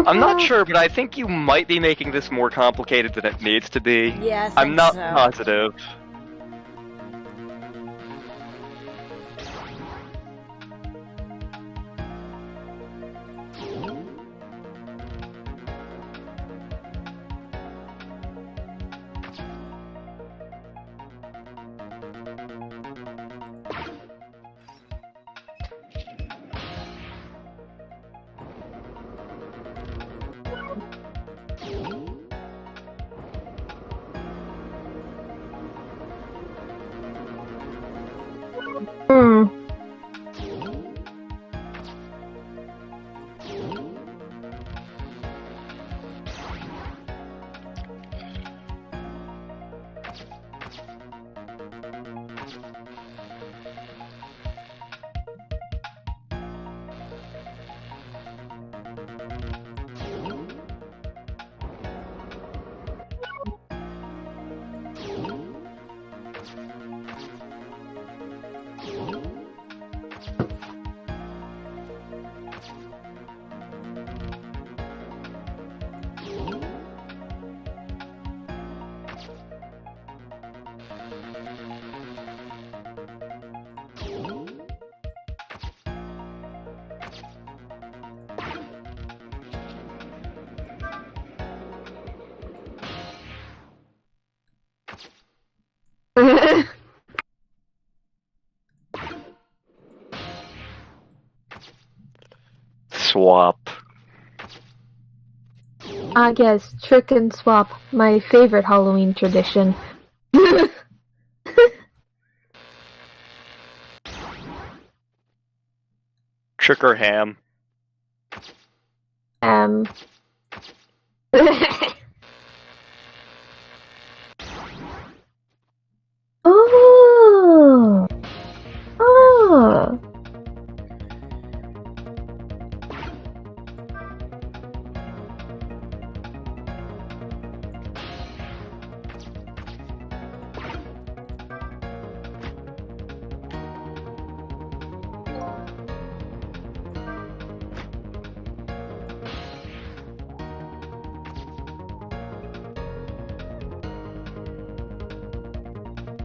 I'm not sure, but I think you might be making this more complicated than it needs to be. Yeah, I think I'm not so. positive. Hmm. Swap. I guess trick and swap, my favorite Halloween tradition. Trick or ham. Um. Oh. Oh.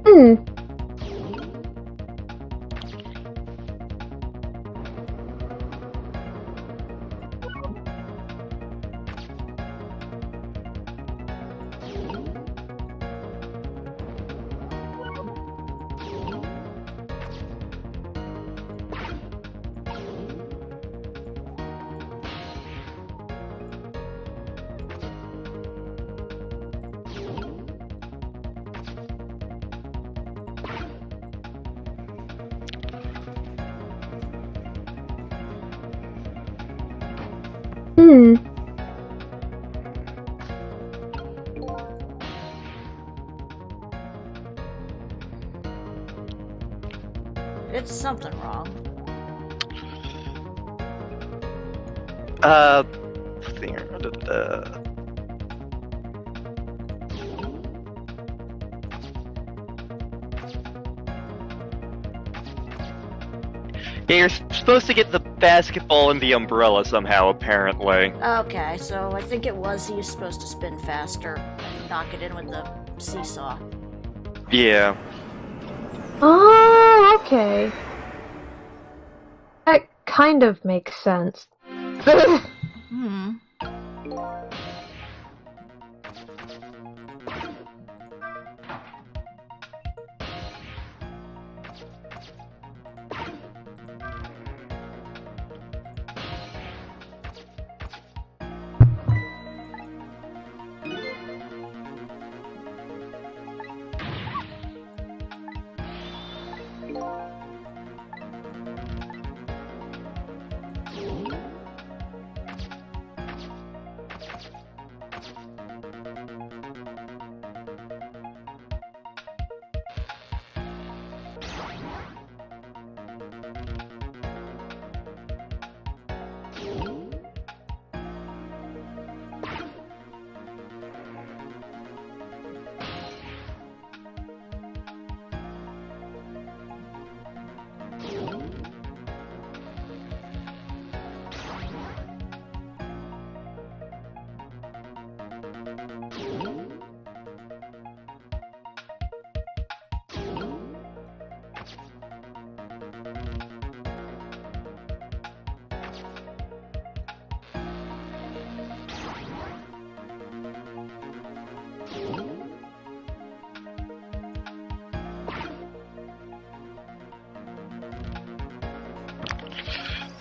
Hmm. Hmm. It's something wrong. Yeah, you're supposed to get the basketball and the umbrella somehow, apparently. Okay, so I think it was he's supposed to spin faster and knock it in with the seesaw. Yeah. Oh, okay. That kind of makes sense. Hmm.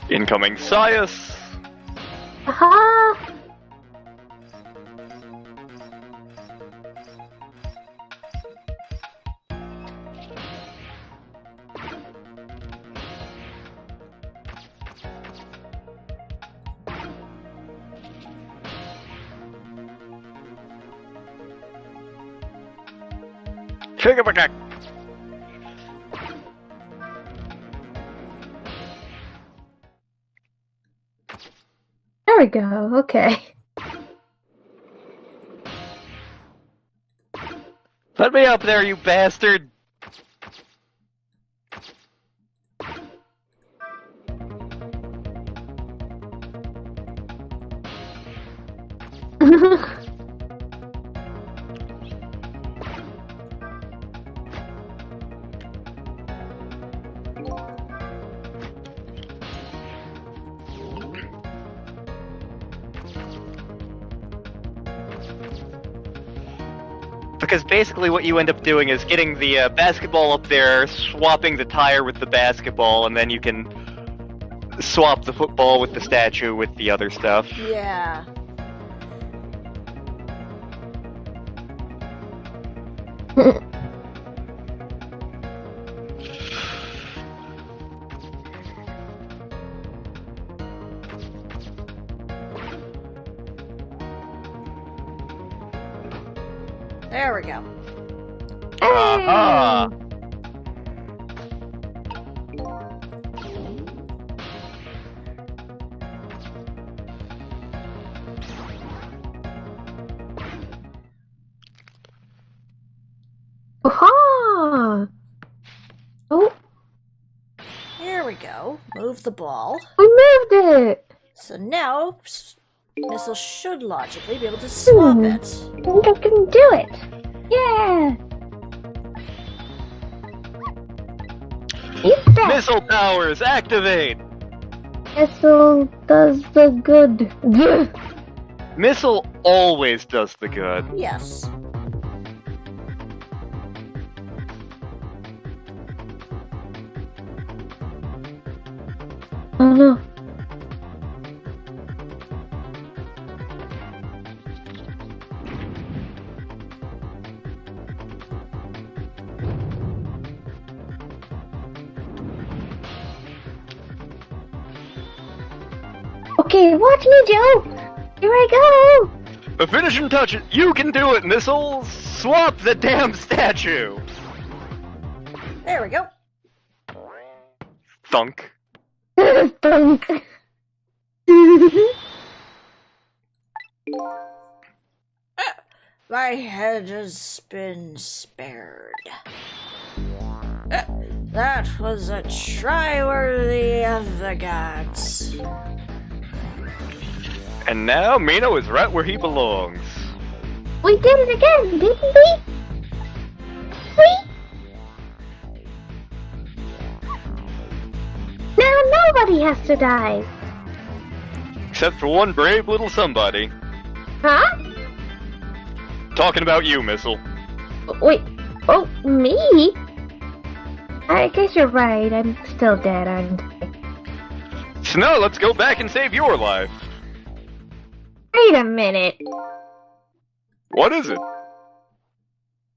Incoming Sias! Aha! Trigger protect! There we go. Okay. Let me up there, you bastard! Because basically what you end up doing is getting the basketball up there, swapping the tire with the basketball, and then you can swap the football with the statue with the other stuff. Yeah. There we go. Ah! Aha! Oh, Here we go. Move the ball. we moved it! So now, Missile should logically be able to swap it. I think I can do it. Yeah. Eat that. Missile powers, activate! Missile does the good. Missile always does the good. Yes. Oh no. Okay, watch me, Joe. Here I go. The finishing touch, you can do it, Missile! Swap the damn statue! There we go. Thunk. Thunk. My head has been spared. That was a try worthy of the gods. And now Mino is right where he belongs. We did it again, didn't we? Now nobody has to die. Except for one brave little somebody. Huh? Talking about you, Missile. Wait. Oh, me? I guess you're right. I'm still dead, aren't I? So now let's go back and save your life. Wait a minute. What is it?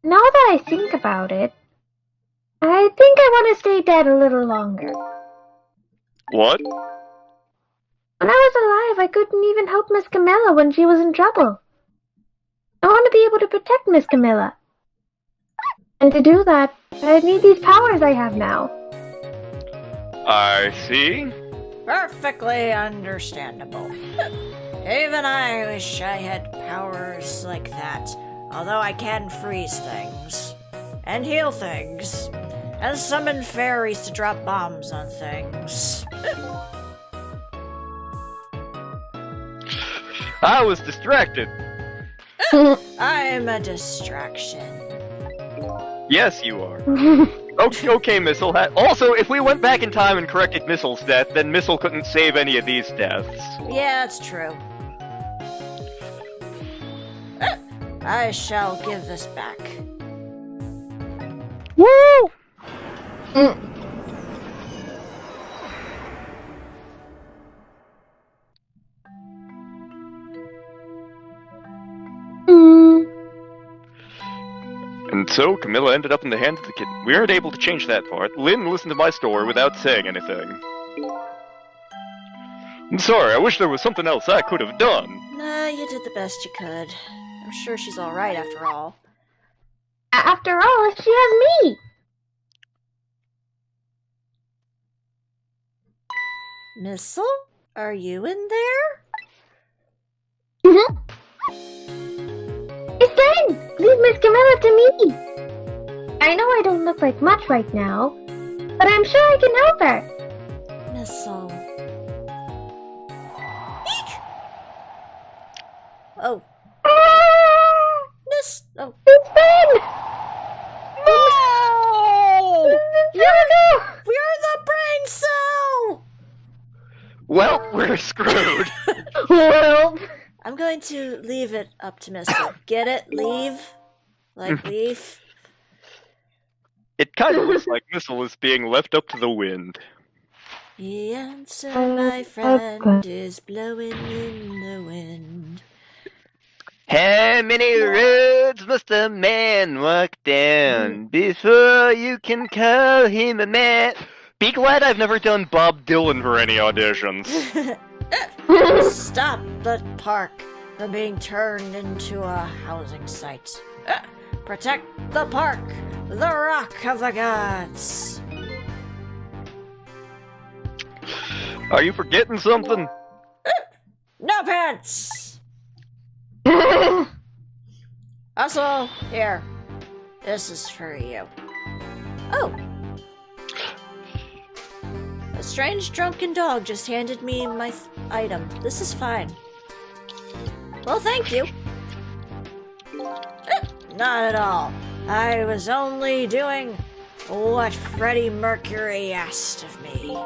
Now that I think about it, I think I want to stay dead a little longer. What? When I was alive, I couldn't even help Miss Kamilla when she was in trouble. I want to be able to protect Miss Kamilla. And to do that, I need these powers I have now. I see. Perfectly understandable. Even I wish I had powers like that. Although I can freeze things. And heal things. And summon fairies to drop bombs on things. I was distracted. I'm a distraction. Yes, you are. Okay, Missile. Also, if we went back in time and corrected Missile's death, then Missile couldn't save any of these deaths. Yeah, it's true. I shall give this back. Woo! And so, Kamilla ended up in the hands of the kid. We aren't able to change that part. Lynn listened to my story without saying anything. I'm sorry, I wish there was something else I could have done. Nah, you did the best you could. I'm sure she's alright after all. After all, she has me. Missile? Are you in there? It's Lynne! Leave Miss Kamilla to me. I know I don't look like much right now, but I'm sure I can help her. Missile. Eek! Oh. Miss. Oh. It's Lynne! No! No! We're the brain cell! Well, we're screwed. Well, I'm going to leave it up to Missile. Get it? Leave? Like leaf? It kind of looks like Missile is being left up to the wind. The answer, my friend, is blowing in the wind. How many roads must a man walk down before you can call him a man? Be glad I've never done Bob Dylan for any auditions. Stop the park from being turned into a housing site. Protect the park, the rock of the gods. Are you forgetting something? No pants! Also, here. This is for you. Oh! A strange drunken dog just handed me my item. This is fine. Well, thank you. Not at all. I was only doing what Freddie Mercury asked of me.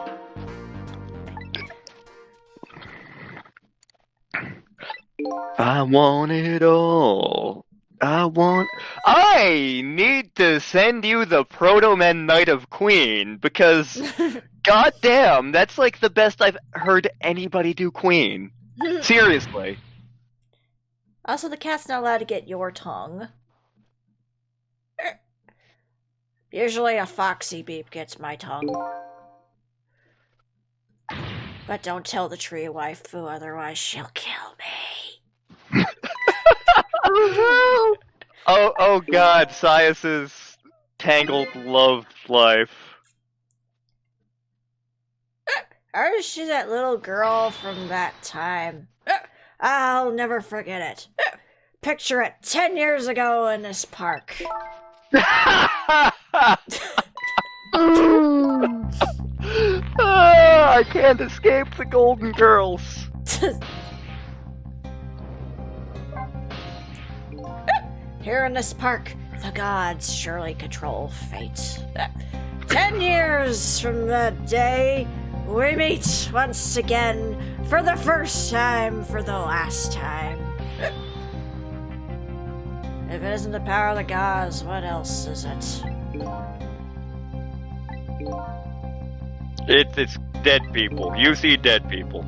I want it all. I need to send you the Proto-Man Knight of Queen, because goddamn, that's like the best I've heard anybody do Queen. Seriously. Also, the cat's not allowed to get your tongue. Usually a foxy beep gets my tongue. But don't tell the tree waifu, otherwise she'll kill me. Oh god, Sias's tangled love life. Or is she that little girl from that time? I'll never forget it. Picture it 10 years ago in this park. I can't escape the Golden Girls. Here in this park, the gods surely control fate. 10 years from that day, we meet once again for the first time, for the last time. If it isn't the power of the gods, what else is it? It's dead people. You see dead people.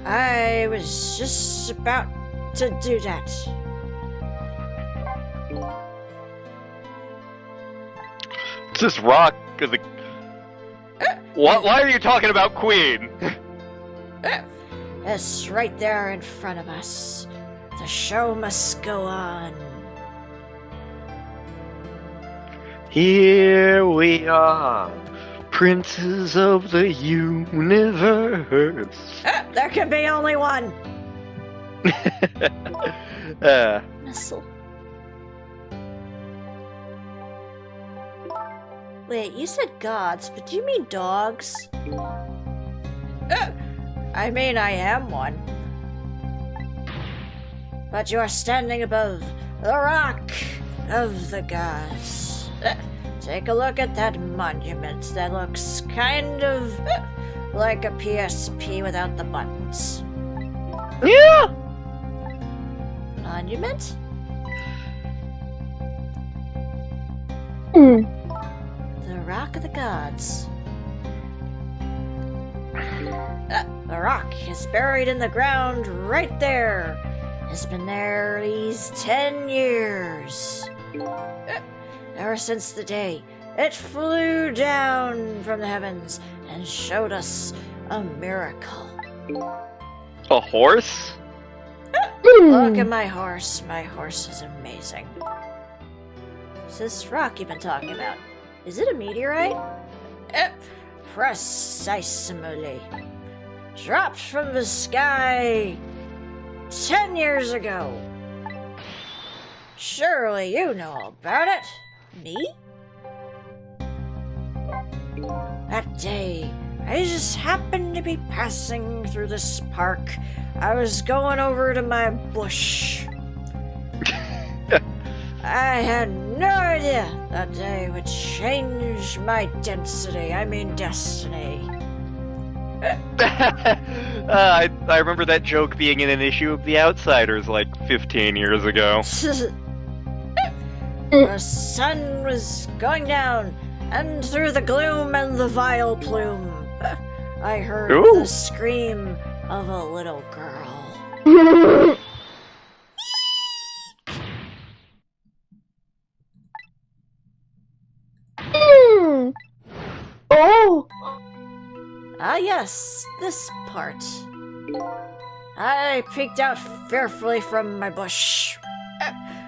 I was just about to do that. It's this rock. Why are you talking about Queen? It's right there in front of us. The show must go on. Here we are, princes of the universe. There can be only one. Missile. Wait, you said gods, but do you mean dogs? I mean, I am one. But you are standing above the rock of the gods. Take a look at that monument that looks kind of like a PSP without the buttons. Yeah! Monument? The Rock of the Gods. The rock is buried in the ground right there. It's been there these 10 years. Ever since the day it flew down from the heavens and showed us a miracle. A horse? Look at my horse. My horse is amazing. What's this rock you've been talking about? Is it a meteorite? Precisely. Dropped from the sky 10 years ago. Surely you know all about it. Me? That day, I just happened to be passing through this park. I was going over to my bush. I had no idea that day would change my density. I mean destiny. I remember that joke being in an issue of The Outsiders like 15 years ago. The sun was going down, and through the gloom and the vile plume, I heard the scream of a little girl. Oh! Ah yes, this part. I peeked out fearfully from my bush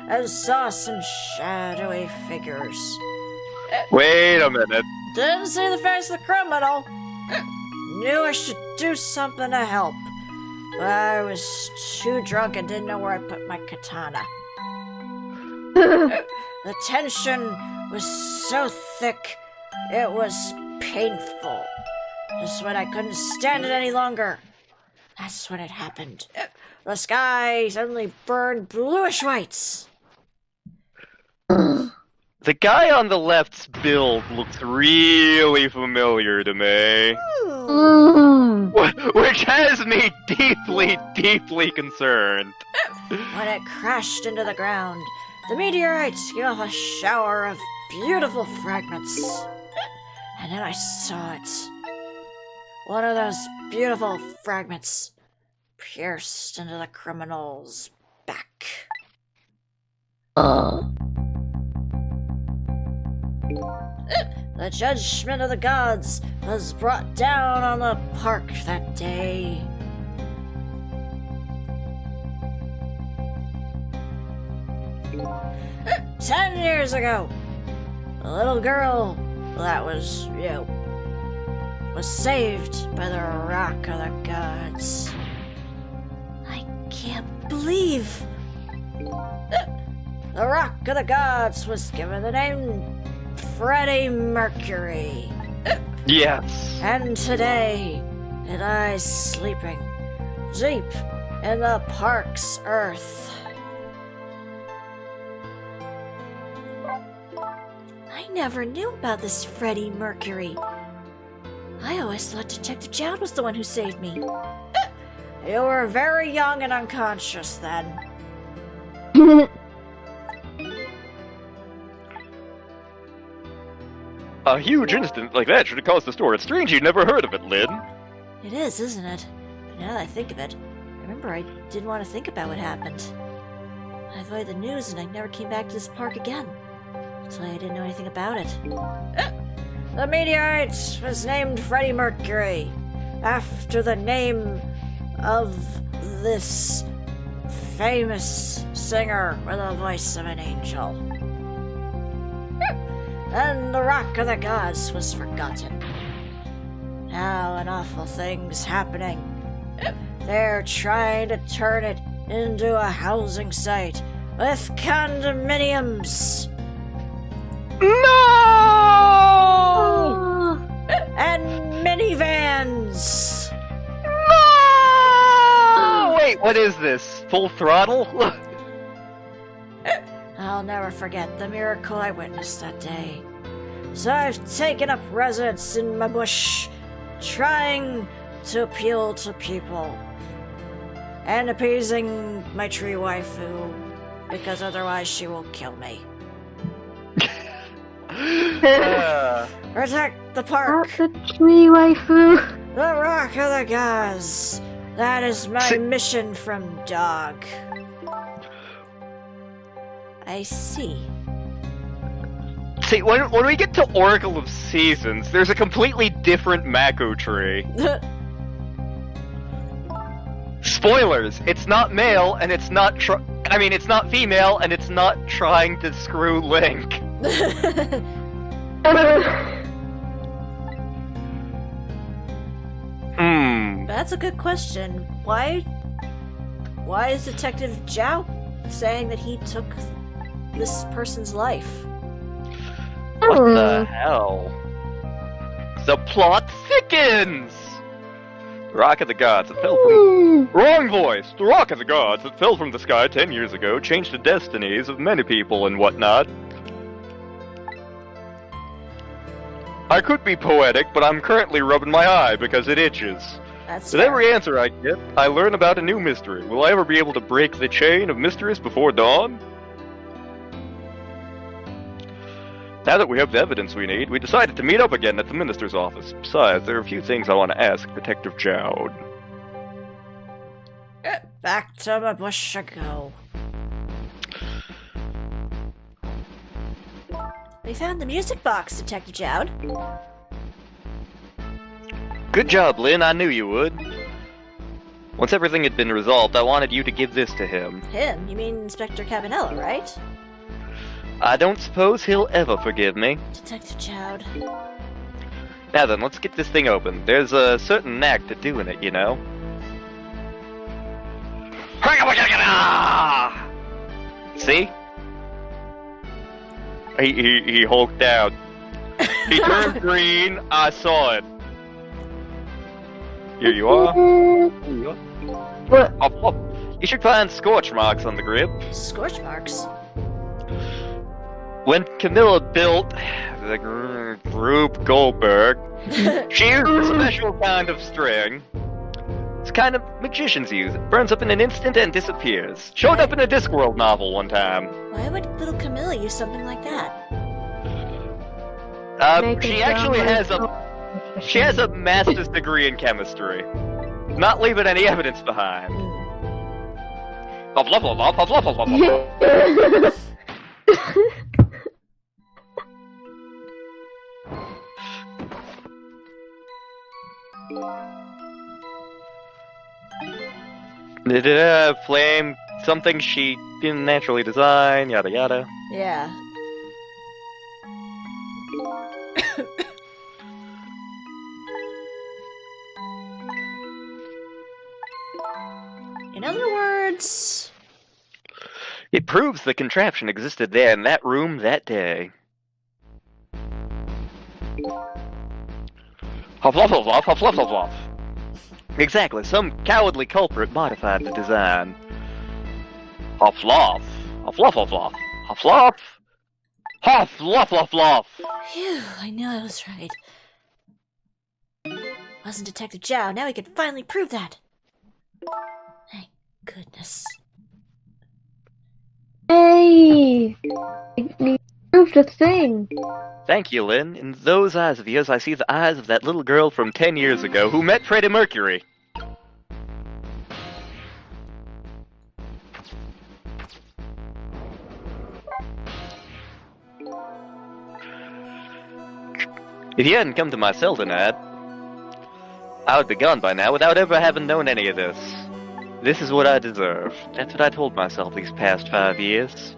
and saw some shadowy figures. Wait a minute. Didn't see the face of the criminal. Knew I should do something to help, but I was too drunk and didn't know where I put my katana. The tension was so thick, it was painful. Just when I couldn't stand it any longer, that's when it happened. The sky suddenly burned bluish whites. The guy on the left's build looks really familiar to me. Which has me deeply, deeply concerned. When it crashed into the ground, the meteorite gave off a shower of beautiful fragments. And then I saw it. One of those beautiful fragments pierced into the criminal's back. The judgment of the gods was brought down on the park that day. 10 years ago, a little girl that was, was saved by the Rock of the Gods. I can't believe the Rock of the Gods was given the name Freddie Mercury. Yes. And today, it lies sleeping deep in the park's earth. I never knew about this Freddie Mercury. I always thought Detective Jowd was the one who saved me. You were very young and unconscious then. A huge incident like that should have caused the store. It's strange you never heard of it, Lynn. It is, isn't it? But now that I think of it, remember I didn't want to think about what happened. I avoided the news and I never came back to this park again. That's why I didn't know anything about it. The meteorite was named Freddie Mercury, after the name of this famous singer with the voice of an angel. And the Rock of the Gods was forgotten. Now an awful thing's happening. They're trying to turn it into a housing site with condominiums. No! And minivans. No! Wait, what is this? Full throttle? I'll never forget the miracle I witnessed that day. So I've taken up residence in my bush, trying to appeal to people, and appeasing my tree waifu, because otherwise she will kill me. Protect the park! Not the tree waifu. The Rock of the Gods! That is my mission from Dog. I see. See, when we get to Oracle of Seasons, there's a completely different Mako tree. Spoilers! It's not male, and it's not it's not female, and it's not trying to screw Link. That's a good question. Why is Detective Jowd saying that he took this person's life? What the hell? The plot thickens! The Rock of the Gods that fell from... Wrong voice! The Rock of the Gods that fell from the sky 10 years ago changed the destinies of many people and whatnot. I could be poetic, but I'm currently rubbing my eye because it itches. That's With fair. every answer I get, I learn about a new mystery. Will I ever be able to break the chain of mysteries before dawn? Now that we have the evidence we need, we decided to meet up again at the minister's office. Besides, there are a few things I want to ask Detective Jowd. Back to the bush I go. We found the music box, Detective Jowd. Good job, Lynn. I knew you would. Once everything had been resolved, I wanted you to give this to him. Him? You mean Inspector Kamilla, right? I don't suppose he'll ever forgive me. Detective Jowd. Now then, let's get this thing open. There's a certain knack to doing it, you know? See? He hulked out. He turned green, I saw it. Here you are. Here you are. What? Oh, you should find scorch marks on the grip. Scorch marks? When Kamilla built the group Goldberg, she used a special kind of string. It's kind of magicians use. It burns up in an instant and disappears. Showed up in a Discworld novel one time. Why would little Kamilla use something like that? She actually has a master's degree in chemistry. Not leaving any evidence behind. Flame, something she didn't naturally design, yada yada. Yeah. In other words... It proves the contraption existed there in that room that day. Exactly, some cowardly culprit modified the design. Huffluff. Phew, I knew I was right. Wasn't Detective Jowd, now we can finally prove that! Thank goodness. Hey! You proved a thing. Thank you, Lynn. In those eyes of yours, I see the eyes of that little girl from 10 years ago who met Freddie Mercury. If you hadn't come to my cell tonight, I would be gone by now without ever having known any of this. This is what I deserve. That's what I told myself these past 5 years.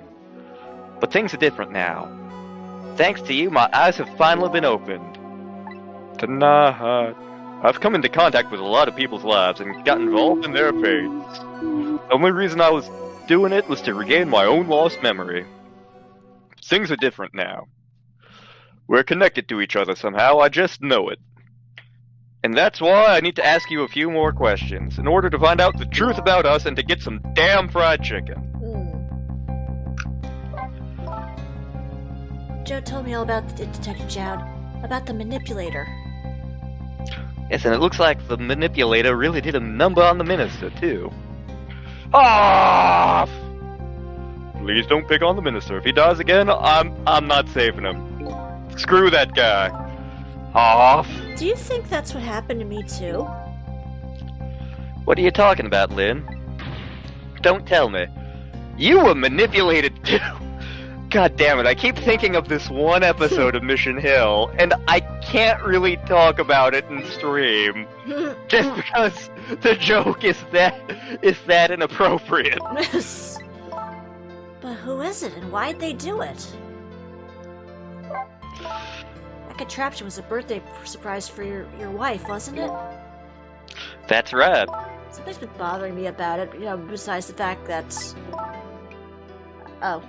But things are different now. Thanks to you, my eyes have finally been opened. Tonight, I've come into contact with a lot of people's lives and got involved in their fates. The only reason I was doing it was to regain my own lost memory. Things are different now. We're connected to each other somehow, I just know it. And that's why I need to ask you a few more questions, in order to find out the truth about us and to get some damn fried chicken. Joe told me all about the Detective Jowd, about the manipulator. Yes, and it looks like the manipulator really did a number on the minister, too. Off! Please don't pick on the minister. If he dies again, I'm not saving him. Screw that guy. Off! Do you think that's what happened to me too? What are you talking about, Lynn? Don't tell me. You were manipulated too! God damn it, I keep thinking of this one episode of Mission Hill, and I can't really talk about it in stream. Just because the joke is that inappropriate. But who is it, and why'd they do it? That contraption was a birthday surprise for your wife, wasn't it? That's right. Something's been bothering me about it, besides the fact that... Oh.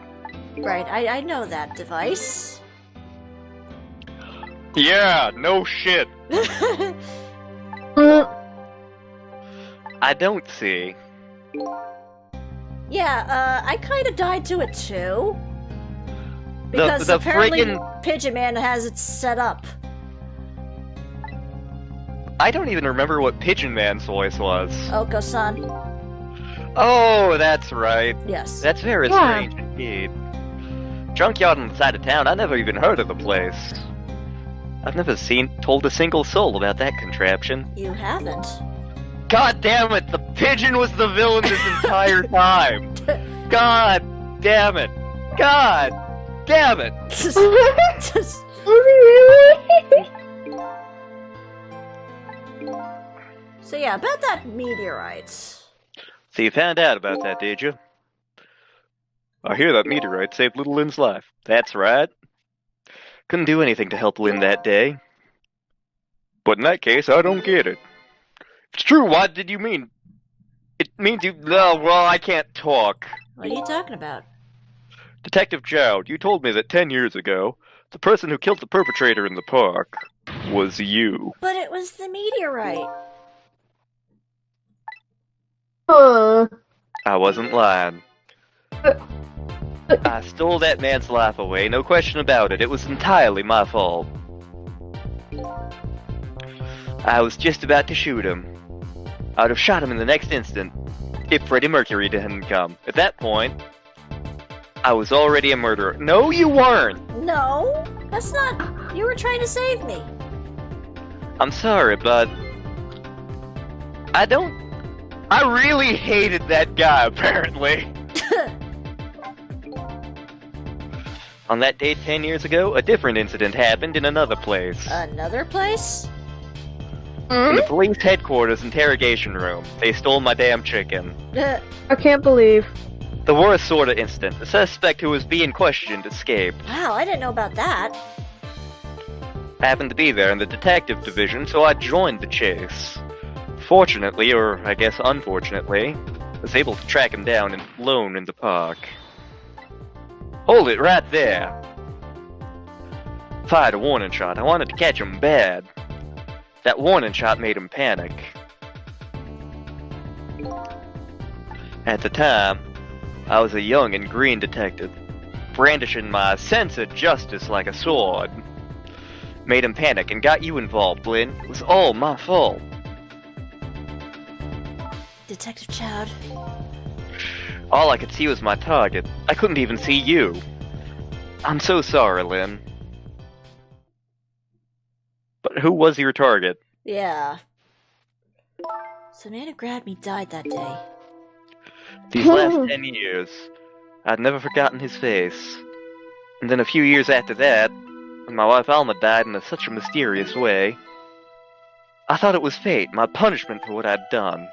Right, I know that device. Yeah, no shit. I don't see. Yeah, I kinda died to it too. Because the apparently friggin- Pigeon Man has it set up. I don't even remember what Pigeon Man's voice was. Oko-san. Oh, that's right. Yes. That's very strange indeed. Junkyard on the side of town, I never even heard of the place. I've never told a single soul about that contraption. You haven't. God damn it, the pigeon was the villain this entire time! God damn it! God damn it! So yeah, about that meteorite. So you found out about that, did you? I hear that meteorite saved little Lynn's life. That's right. Couldn't do anything to help Lynn that day. But in that case, I don't get it. If it's true, what did you mean? It means you... Oh, well, I can't talk. What are you talking about? Detective Jowd, you told me that 10 years ago, the person who killed the perpetrator in the park was you. But it was the meteorite. I wasn't lying. I stole that man's life away, no question about it. It was entirely my fault. I was just about to shoot him. I would have shot him in the next instant, if Freddie Mercury didn't come. At that point, I was already a murderer. No, you weren't! No, that's not... You were trying to save me. I'm sorry, but... I really hated that guy, apparently. On that day 10 years ago, a different incident happened in another place. Another place? In the police headquarters interrogation room. They stole my damn chicken. I can't believe. The worst sort of incident. The suspect who was being questioned escaped. Wow, I didn't know about that. I happened to be there in the detective division, so I joined the chase. Fortunately, or I guess unfortunately, I was able to track him down alone in the park. Hold it right there. Fired a warning shot. I wanted to catch him bad. That warning shot made him panic. At the time, I was a young and green detective, brandishing my sense of justice like a sword. Made him panic and got you involved, Lynn. It was all my fault. Detective Jowd. All I could see was my target. I couldn't even see you. I'm so sorry, Lynn. But who was your target? Yeah. So man who grabbed me died that day. These last 10 years, I'd never forgotten his face. And then a few years after that, when my wife Alma died in such a mysterious way, I thought it was fate, my punishment for what I'd done.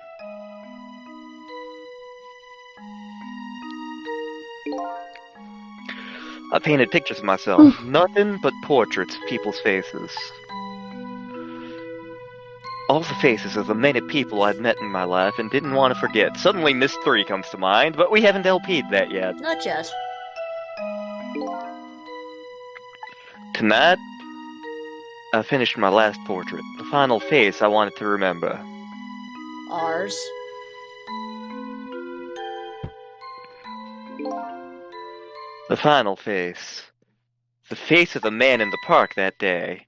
I painted pictures of myself, nothing but portraits of people's faces. All the faces of the many people I'd met in my life and didn't want to forget. Suddenly Miss 3 comes to mind, but we haven't LP'd that yet. Not yet. Tonight, I finished my last portrait, the final face I wanted to remember. Ours. The final face. The face of the man in the park that day.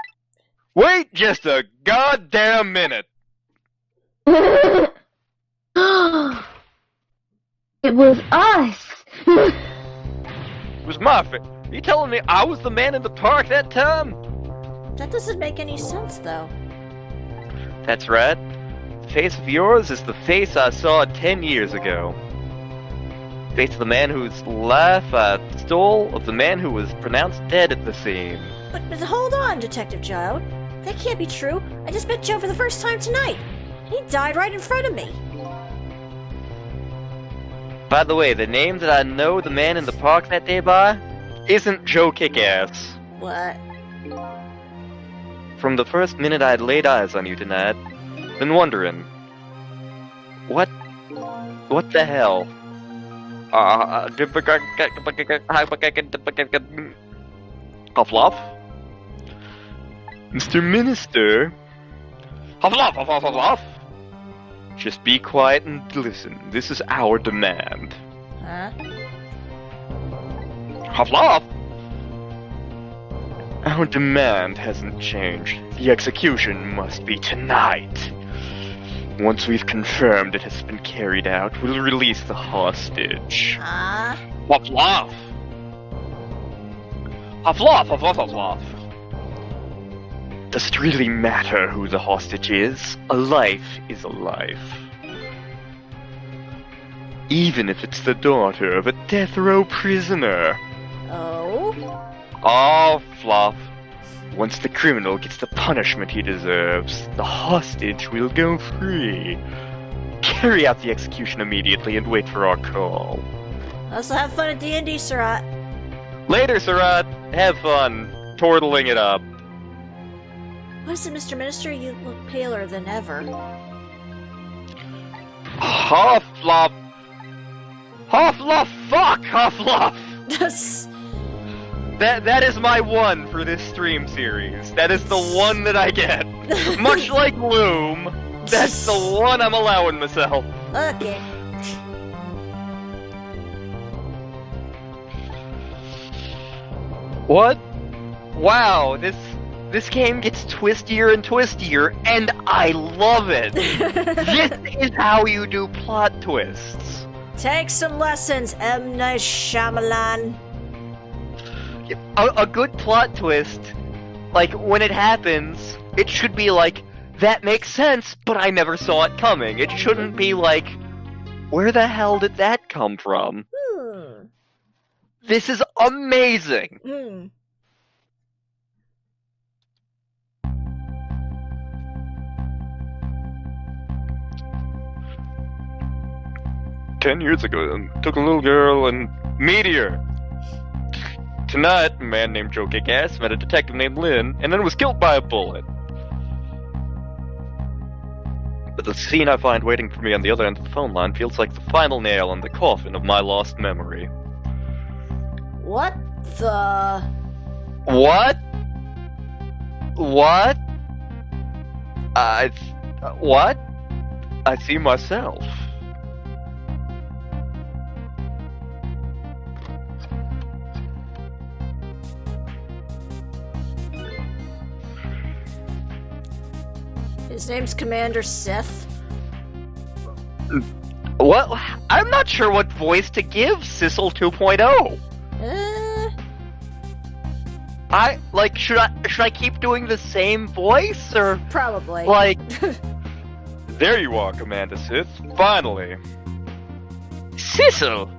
Wait just a goddamn minute! It was us! It was my face. Are you telling me I was the man in the park that time? That doesn't make any sense, though. That's right. The face of yours is the face I saw 10 years ago. Face of the man whose life I stole, of the man who was pronounced dead at the scene. But hold on, Detective Jowd. That can't be true. I just met Joe for the first time tonight. He died right in front of me. By the way, the name that I know the man in the park that day by isn't Joe Kickass. What? From the first minute I had laid eyes on you tonight, been wondering, what the hell? Hufflepuff? Mr. Minister? Hufflepuff! Just be quiet and listen. This is our demand. Huh? Hufflepuff? Our demand hasn't changed. The execution must be tonight. Once we've confirmed it has been carried out, we'll release the hostage. Huh? Hufflepuff! Hufflepuff! Does it really matter who the hostage is? A life is a life. Even if it's the daughter of a death row prisoner. Oh? Oh, Fluff. Once the criminal gets the punishment he deserves, the hostage will go free. Carry out the execution immediately and wait for our call. Also have fun at D&D, Surat. Later, Surat. Have fun. Tortling it up. What is it, Mr. Minister? You look paler than ever. Hufflepuff! Hufflepuff! Fuck Hufflepuff! That is my one for this stream series. That is the one that I get. Much like Loom, that's the one I'm allowing myself. Okay. What? Wow, this game gets twistier and twistier, and I love it! This is how you do plot twists. Take some lessons, M. Night Shyamalan. A good plot twist, like, when it happens, it should be like, that makes sense, but I never saw it coming. It shouldn't be like, where the hell did that come from? This is amazing! 10 years ago, took a little girl and Meteor. Tonight, a man named Joe Kickass met a detective named Lynne, and then was killed by a bullet. But the scene I find waiting for me on the other end of the phone line feels like the final nail in the coffin of my lost memory. What the... What? What? What? I see myself. His name's Commander Sith. What? I'm not sure what voice to give Sissel 2.0. Should I keep doing the same voice, or Probably. like? There you are, Commander Sith. Finally. Sissel,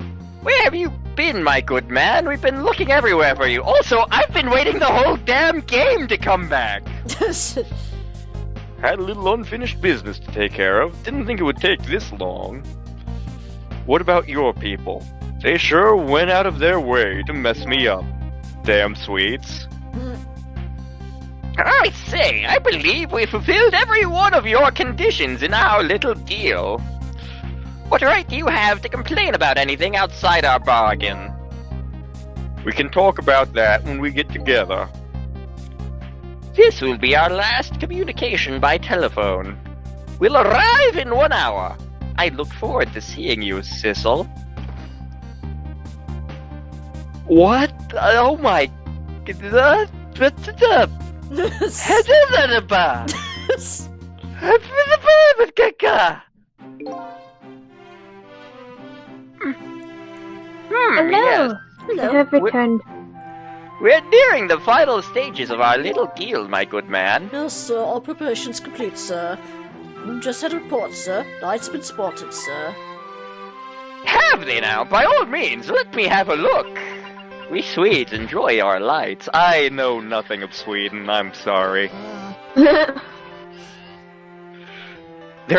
where have you been, my good man? We've been looking everywhere for you. Also, I've been waiting the whole damn game to come back. Had a little unfinished business to take care of. Didn't think it would take this long. What about your people? They sure went out of their way to mess me up. Damn Swedes. I say, I believe we fulfilled every one of your conditions in our little deal. What right do you have to complain about anything outside our bargain? We can talk about that when we get together. This will be our last communication by telephone. We'll arrive in 1 hour. I look forward to seeing you, Sissel. What? Oh my... Hello. Yes. I have returned. We're nearing the final stages of our little deal, my good man. Yes, sir. All preparations complete, sir. Just had a report, sir. Light's been spotted, sir. Have they now? By all means, let me have a look. We Swedes enjoy our lights. I know nothing of Sweden, I'm sorry. There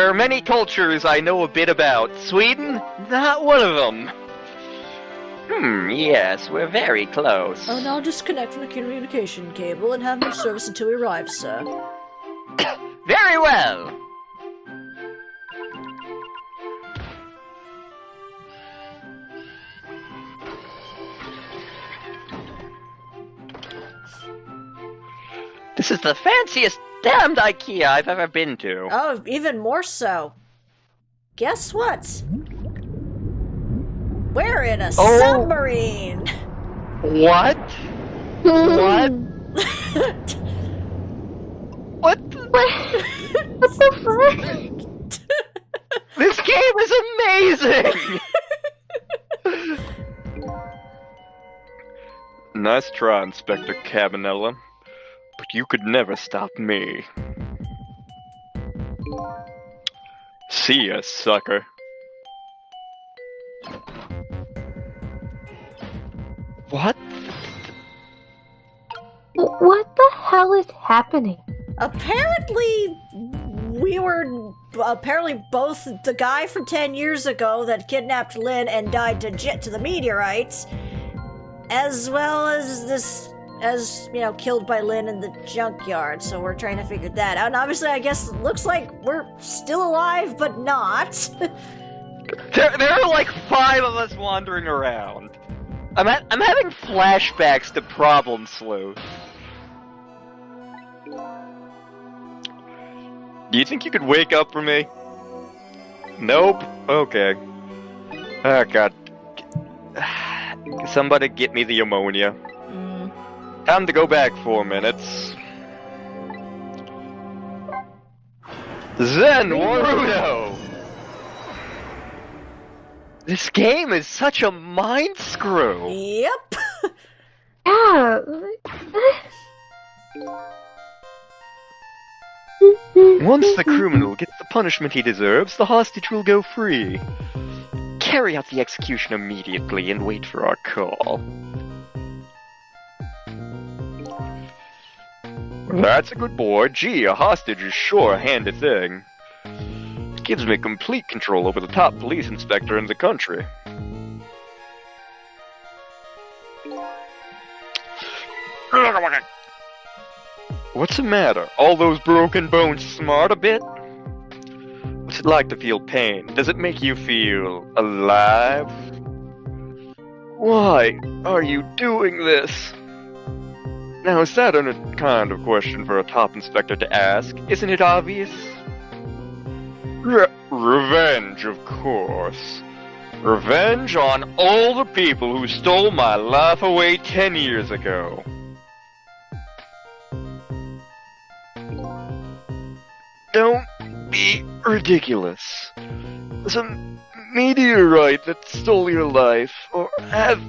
are many cultures I know a bit about. Sweden? Not one of them. Yes, we're very close. Oh, now disconnect from the communication cable and have no service until we arrive, sir. Very well. This is the fanciest damned IKEA I've ever been to. Oh, even more so. Guess what? We're in a submarine! What? What? What? What the fuck? This game is amazing! Nice try, Inspector Kamilla. But you could never stop me. See ya, sucker. What? What the hell is happening? Apparently, we were both the guy from 10 years ago that kidnapped Lynne and died to the meteorites, as well as killed by Lynne in the junkyard, so we're trying to figure that out. And obviously, I guess it looks like we're still alive, but not. There are like 5 of us wandering around. I'm having flashbacks to Problem Sleuth. Do you think you could wake up for me? Nope. Okay. Oh god. Somebody get me the ammonia. Time to go back 4 minutes. Zen Warudo! This game is such a mind screw! Yep. Yeah. Once the criminal gets the punishment he deserves, the hostage will go free. Carry out the execution immediately and wait for our call. That's a good boy. Gee, a hostage is sure a handy thing. It gives me complete control over the top police inspector in the country. What's the matter? All those broken bones smart a bit? What's it like to feel pain? Does it make you feel alive? Why are you doing this? Now, is that a kind of question for a top inspector to ask? Isn't it obvious? Revenge, of course. Revenge on all the people who stole my life away 10 years ago. Don't be ridiculous. There's a meteorite that stole your life, or have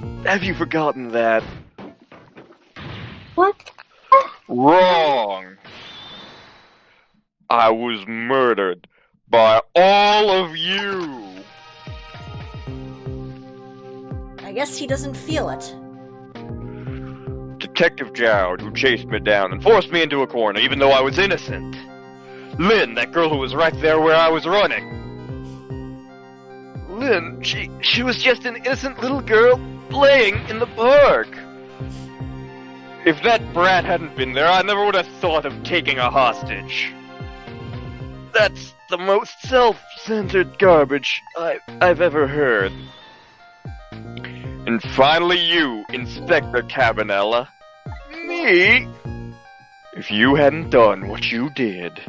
you forgotten that? What? Wrong. I was murdered by all of you. I guess he doesn't feel it. Detective Jowd, who chased me down and forced me into a corner even though I was innocent. Lynne, that girl who was right there where I was running. Lynne, she was just an innocent little girl playing in the park. If that brat hadn't been there, I never would have thought of taking a hostage. That's the most self-centered garbage I've ever heard. And finally you, Inspector Kamilla. Me? If you hadn't done what you did,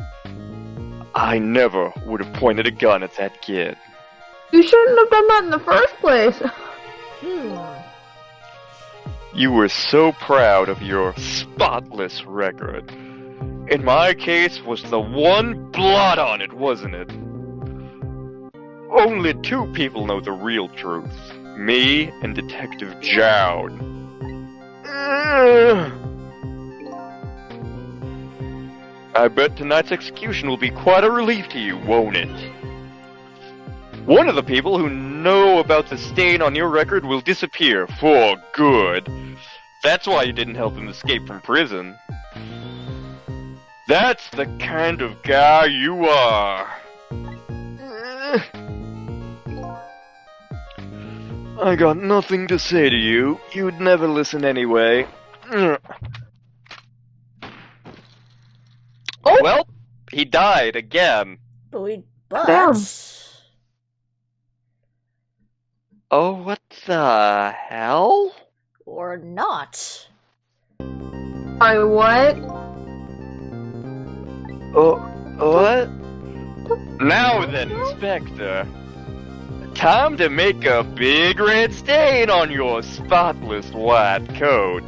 I never would have pointed a gun at that kid. You shouldn't have done that in the first place. You were so proud of your spotless record. In my case, was the one blot on it, wasn't it? Only 2 people know the real truth. Me and Detective Jowd. I bet tonight's execution will be quite a relief to you, won't it? One of the people who know about the stain on your record will disappear for good. That's why you didn't help him escape from prison. That's the kind of guy you are. I got nothing to say to you. You'd never listen anyway. Oh! Well, he died again. But Damn. Oh, what the hell? or not. I what? Oh, what? Now then, Inspector. Time to make a big red stain on your spotless white coat.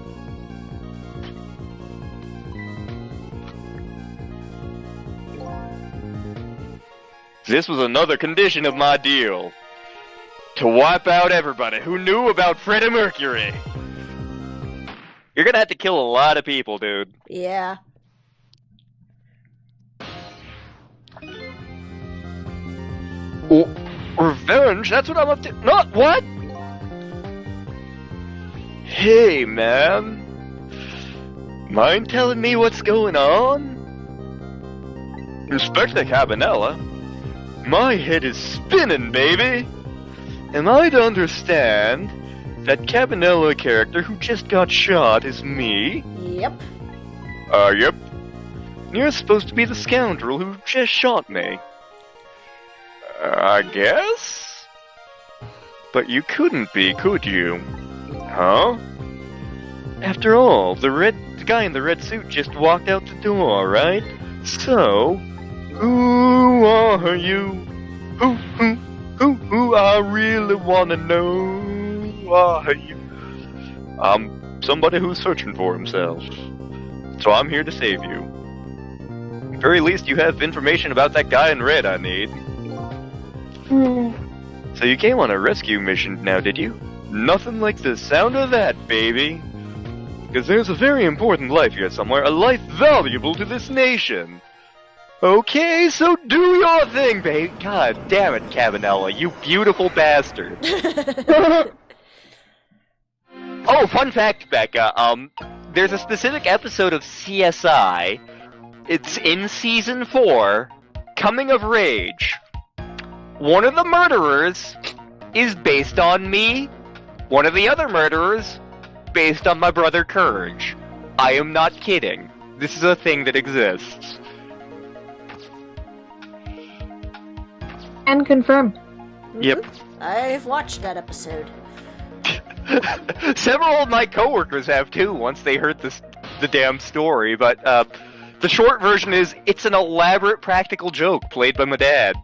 This was another condition of my deal. To wipe out everybody who knew about Freddie Mercury. You're gonna have to kill a lot of people, dude. Yeah. Oh, revenge? That's what I'm up to. Not what? Hey, man. Mind telling me what's going on? Inspector Cabanella? My head is spinning, baby! Am I to understand that Cabanella character who just got shot is me? Yep. Yep. You're supposed to be the scoundrel who just shot me. I guess? But you couldn't be, could you? Huh? After all, the guy in the red suit just walked out the door, right? So, who are you? Who I really wanna know? Who are you? I'm somebody who's searching for himself. So I'm here to save you. At the very least, you have information about that guy in red I need. So you came on a rescue mission now, did you? Nothing like the sound of that, baby. Because there's a very important life here somewhere, a life valuable to this nation. Okay, so do your thing, babe. God damn it, Cabanella, you beautiful bastard. Oh, fun fact, Becca. There's a specific episode of CSI. It's in season 4, Coming of Rage. One of the murderers is based on me. One of the other murderers based on my brother Courage. I am not kidding. This is a thing that exists. And confirmed. Yep. I've watched that episode. Several of my coworkers have too, once they heard the damn story, but the short version is, it's an elaborate practical joke played by my dad.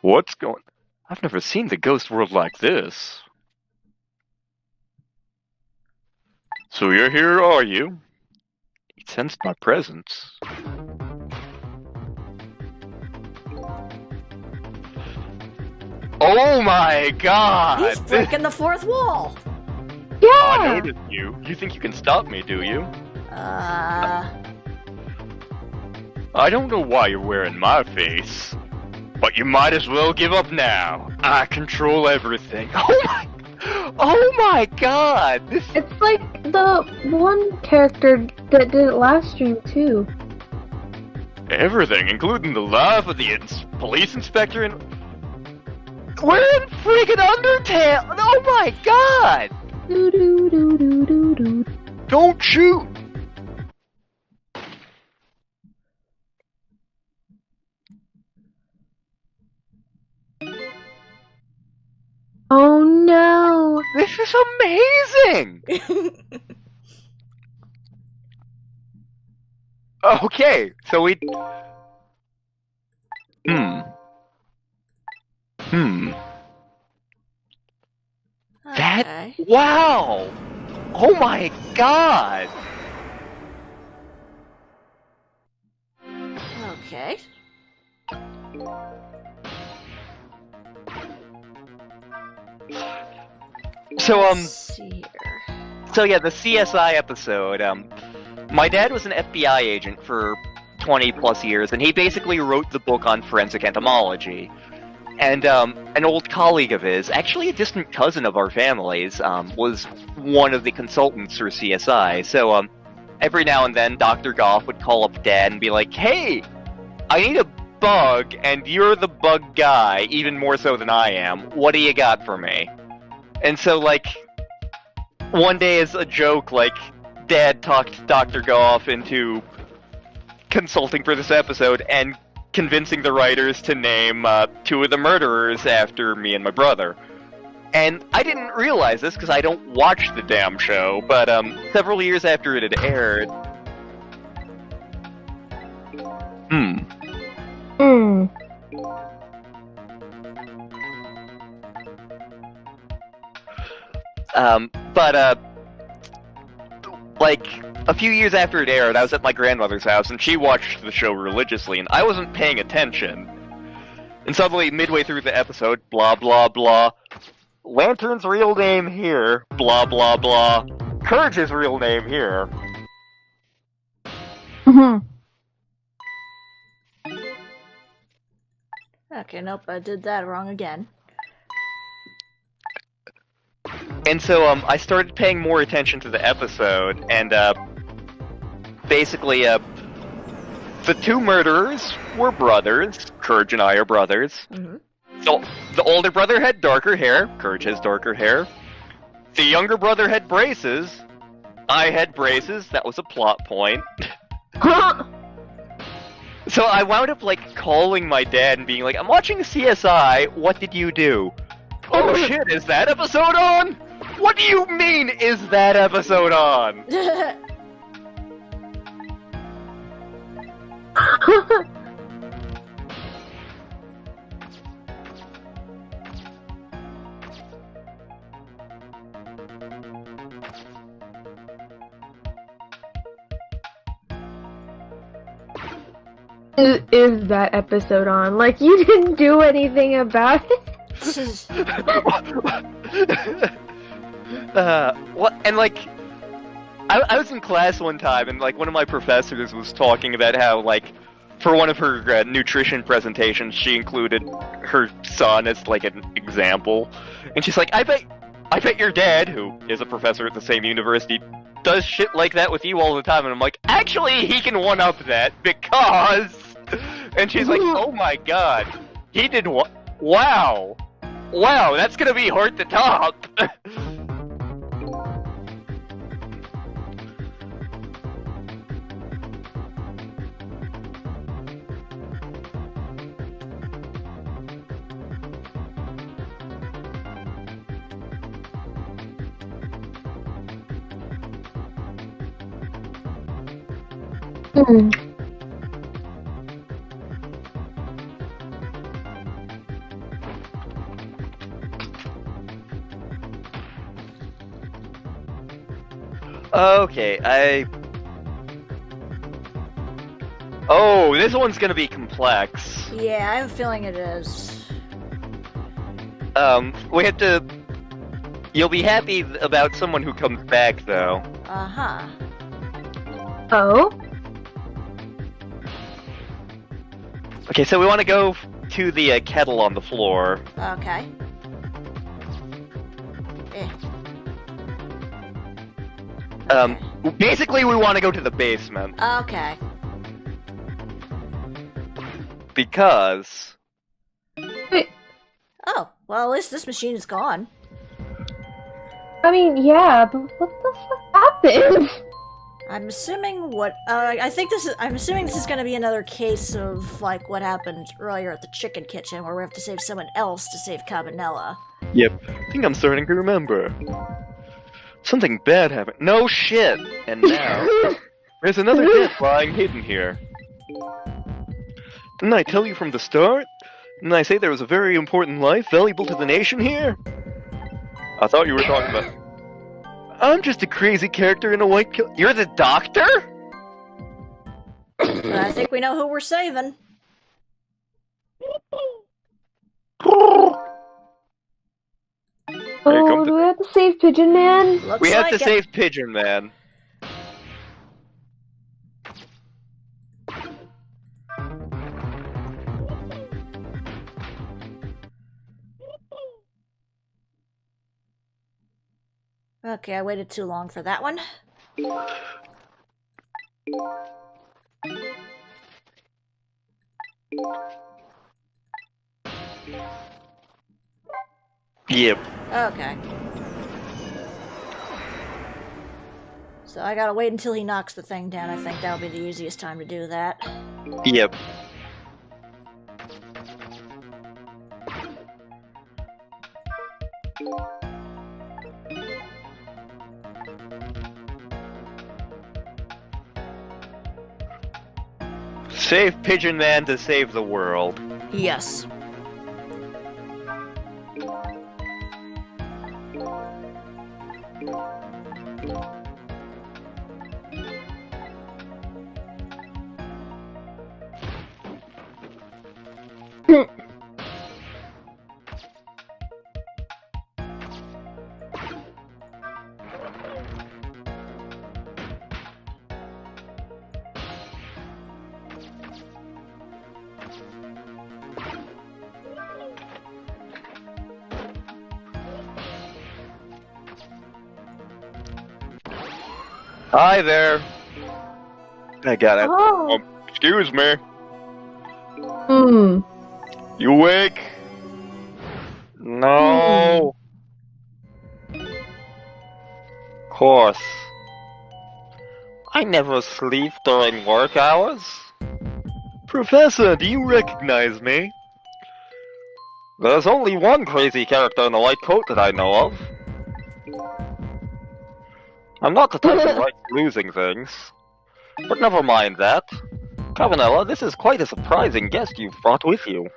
What's going... I've never seen the ghost world like this. So you're here, are you? He sensed my presence. Oh my god! He's breaking the fourth wall. Yeah! I noticed you. You think you can stop me, do you? I don't know why you're wearing my face, but you might as well give up now. I control everything. Oh my god! This... It's like the one character that did it last stream, too. Everything, including the life of the police inspector and... We're in freaking Undertale! Oh my god! Don't shoot! Oh no! This is amazing! Okay, so we... That... Okay. Wow! Oh my god! Okay. So, Let's see here. so yeah, the CSI episode, My dad was an FBI agent for 20 plus years, and he basically wrote the book on forensic entomology. And an old colleague of his, actually a distant cousin of our family's, was one of the consultants for CSI. So every now and then, Dr. Goff would call up Dad and be like, "Hey, I need a bug, and you're the bug guy, even more so than I am. What do you got for me?" And so, like, one day as a joke, like, Dad talked Dr. Goff into consulting for this episode and convincing the writers to name 2 of the murderers after me and my brother. And I didn't realize this because I don't watch the damn show, but several years after it had aired... like, a few years after it aired, I was at my grandmother's house, and she watched the show religiously, and I wasn't paying attention. And suddenly, midway through the episode, blah blah blah, Lantern's real name here, blah blah blah, Courage's real name here. Okay, nope, I did that wrong again. And so, I started paying more attention to the episode, and, basically, the 2 murderers were brothers. Courage and I are brothers. So, the older brother had darker hair. Courage has darker hair. The younger brother had braces. I had braces. That was a plot point. So I wound up, like, calling my dad and being like, "I'm watching CSI, what did you do?" "Oh shit, is that episode on?" "What do you mean, is that episode on?" Is that episode on? Like, you didn't do anything about it? What? And, like, I was in class one time, and, like, one of my professors was talking about how, like, for one of her nutrition presentations, she included her son as, like, an example. And she's like, I bet your dad, who is a professor at the same university, does shit like that with you all the time. And I'm like, actually, he can one-up that, because... And she's like, oh my god, he did what? Wow! Wow, that's gonna be hard to top! Okay, Oh, this one's gonna be complex. Yeah, I have a feeling it is. We have to... You'll be happy about someone who comes back, though. Uh-huh. Oh? Okay, so we want to go to the kettle on the floor. Okay. Basically we want to go to the basement. Okay. Because... Wait, Oh, well, at least this machine is gone. I mean, yeah, but what the fuck happened? I'm assuming I'm assuming this is gonna be another case of, like, what happened earlier at the chicken kitchen, where we have to save someone else to save Kamilla. Yep, I think I'm starting to remember. Something bad happened. No shit! And now, there's another death lying hidden here. Didn't I tell you from the start? Didn't I say there was a very important life valuable to the nation here? I thought you were talking about... I'm just a crazy character in a white kilt. You're the doctor? I think we know who we're saving. Oh, do we have to save Pigeon Man? Looks We have like to it. save Pigeon Man. Okay, I waited too long for that one. Yep. Okay. So I gotta wait until he knocks the thing down. I think that'll be the easiest time to do that. Yep. Save Pigeon Man to save the world. Yes. Hi there. I got it. Oh. Excuse me. Hmm. You awake? No. Course. I never sleep during work hours. Professor, do you recognize me? There's only one crazy character in a white coat that I know of. I'm not the type who likes losing things. But never mind that. Kamilla, this is quite a surprising guest you've brought with you.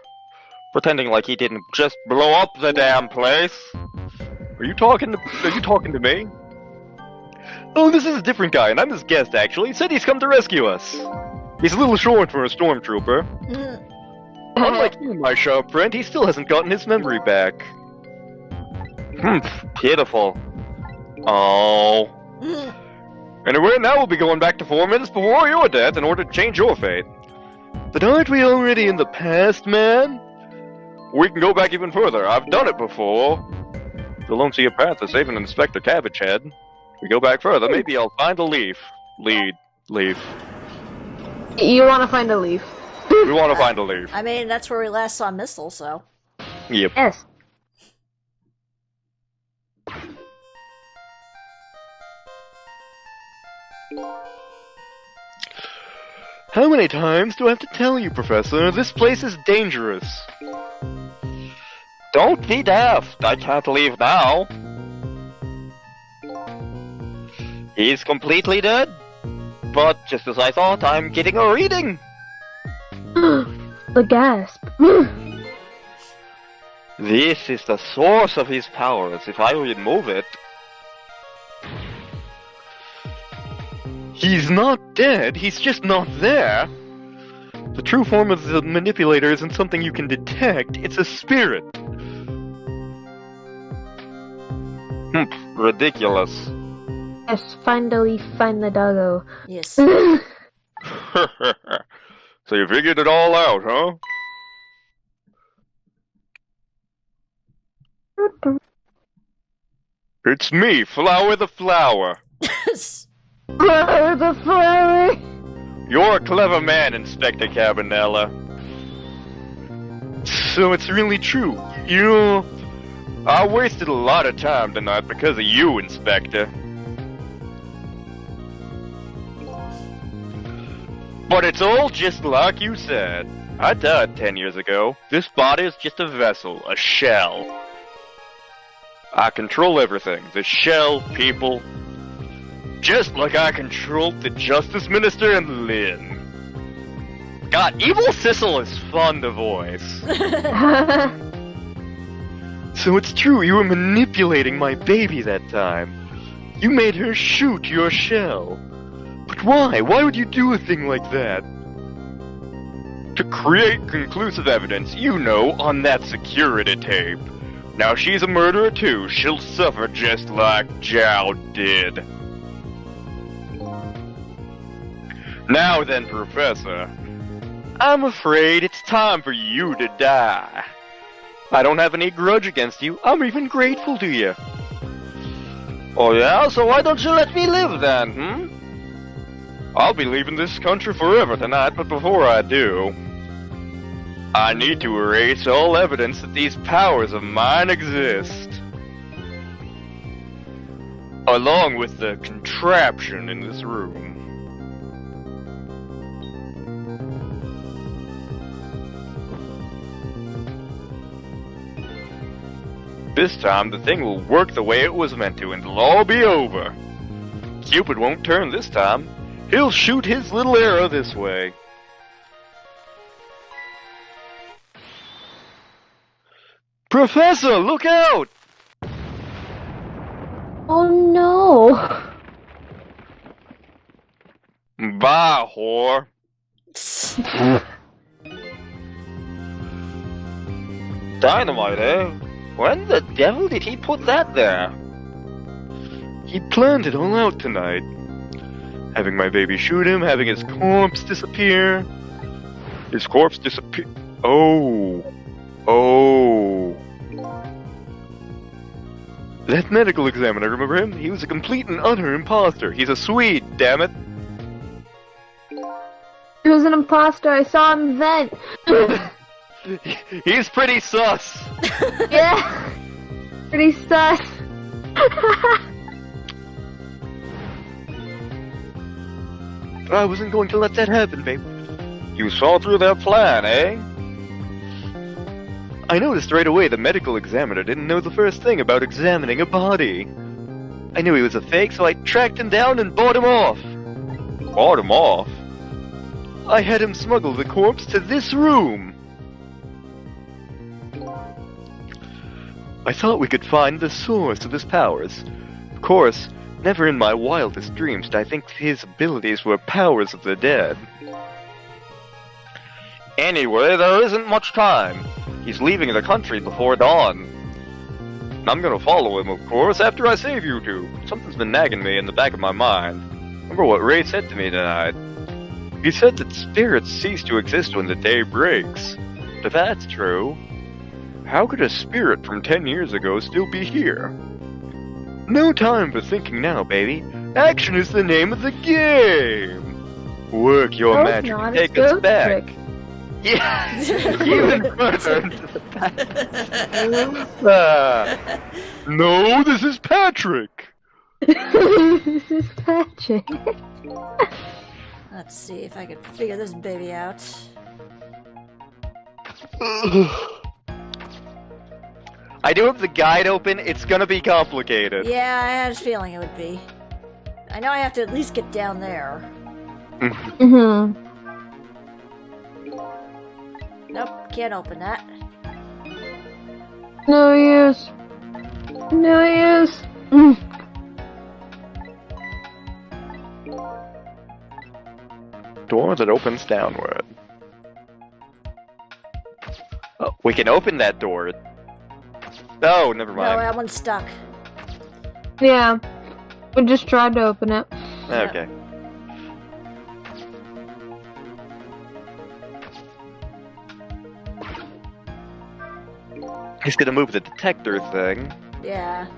Pretending like he didn't just blow up the damn place. Are you talking to me? Oh, this is a different guy, and I'm his guest, actually. He said he's come to rescue us. He's a little short for a stormtrooper. Unlike you, my sharp friend, he still hasn't gotten his memory back. Pitiful. Oh. Anyway, now we'll be going back to 4 minutes before your death in order to change your fate. But aren't we already in the past, man? We can go back even further. I've done it before. Still don't see a path to save an Inspector Cabbage Head. If we go back further, maybe I'll find a leaf. Leaf. You want to find a leaf? We want to find a leaf. I mean, that's where we last saw Missile, so. Yep. Yes. How many times do I have to tell you, Professor? This place is dangerous. Don't be daft. I can't leave now. He's completely dead. But just as I thought, I'm getting a reading. The gasp. This is the source of his powers. If I remove it... He's not dead, he's just not there. The true form of the manipulator isn't something you can detect, it's a spirit. Ridiculous. Yes, find the leaf, find the doggo. Yes. So you figured it all out, huh? It's me, Flower the Flower. Flower the flower. You're a clever man, Inspector Cabanella. So it's really true. I wasted a lot of time tonight because of you, Inspector. But it's all just like you said. I died 10 years ago. This body is just a vessel, a shell. I control everything. The shell, people. Just like I controlled the Justice Minister and Lynne. God, Evil Sissel is fun to voice. So it's true, you were manipulating my baby that time. You made her shoot your shell. But why? Why would you do a thing like that? To create conclusive evidence, you know, on that security tape. Now she's a murderer too. She'll suffer just like Jowd did. Now then, Professor, I'm afraid it's time for you to die. I don't have any grudge against you, I'm even grateful to you. Oh yeah? So why don't you let me live then, I'll be leaving this country forever tonight, but before I do, I need to erase all evidence that these powers of mine exist. Along with the contraption in this room. This time, the thing will work the way it was meant to, and it'll all be over. Cupid won't turn this time. He'll shoot his little arrow this way. Professor, look out! Oh no! Bye, whore. Dynamite, eh? When the devil did he put that there? He planned it all out tonight. Having my baby shoot him, having his corpse disappear. His corpse disappear. Oh. Oh. That medical examiner, remember him? He was a complete and utter imposter. He's a Swede, damn it. He was an imposter. I saw him vent. He's pretty sus. Yeah. Pretty sus. I wasn't going to let that happen, babe. You saw through their plan, eh? I noticed right away the medical examiner didn't know the first thing about examining a body. I knew he was a fake, so I tracked him down and bought him off. Bought him off? I had him smuggle the corpse to this room. I thought we could find the source of his powers. Of course, never in my wildest dreams did I think his abilities were powers of the dead. Anyway, there isn't much time. He's leaving the country before dawn. I'm gonna follow him, of course, after I save you two. Something's been nagging me in the back of my mind. Remember what Ray said to me tonight? He said that spirits cease to exist when the day breaks. But if that's true, how could a spirit from 10 years ago still be here? No time for thinking now, baby. Action is the name of the game. Work your magic and take us back. Trick. Yeah, even further into the past. No, this is Patrick. This is Patrick. Let's see if I can figure this baby out. I do have the guide open. It's gonna be complicated. Yeah, I had a feeling it would be. I know I have to at least get down there. Mm-hmm. Nope, can't open that. No use. No use. Door that opens downward. Oh, we can open that door. Oh, never No, mind. that one's stuck. Yeah. We just tried to open it. Okay. He's gonna move the detector thing. Yeah.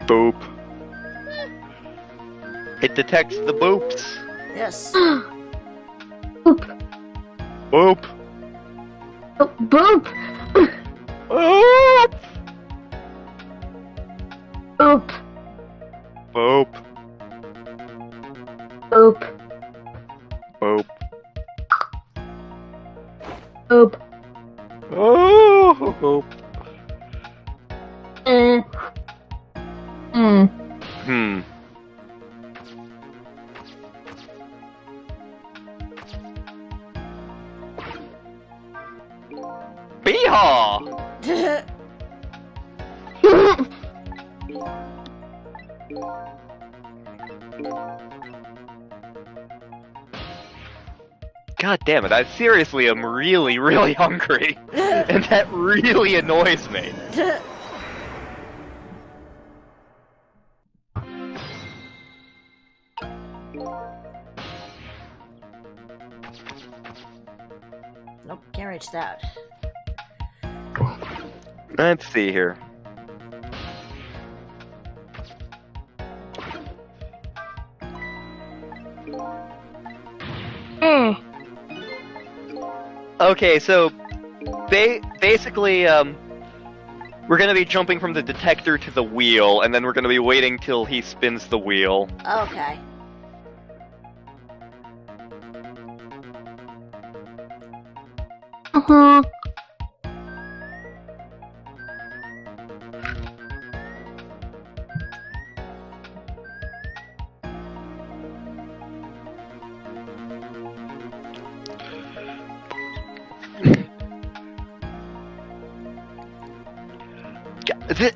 Boop. It detects the boops. Yes. Boop. Boop. Oh, boop. Boop. Boop. Boop. Boop. Boop. Boop. Oh. Boop. Hmm. Beehaw! God damn it, I seriously am really, really hungry. And that really annoys me. Nope, can't reach that. Let's see here. Okay, so basically, we're gonna be jumping from the detector to the wheel, and then we're gonna be waiting till he spins the wheel. Okay. Uh-huh.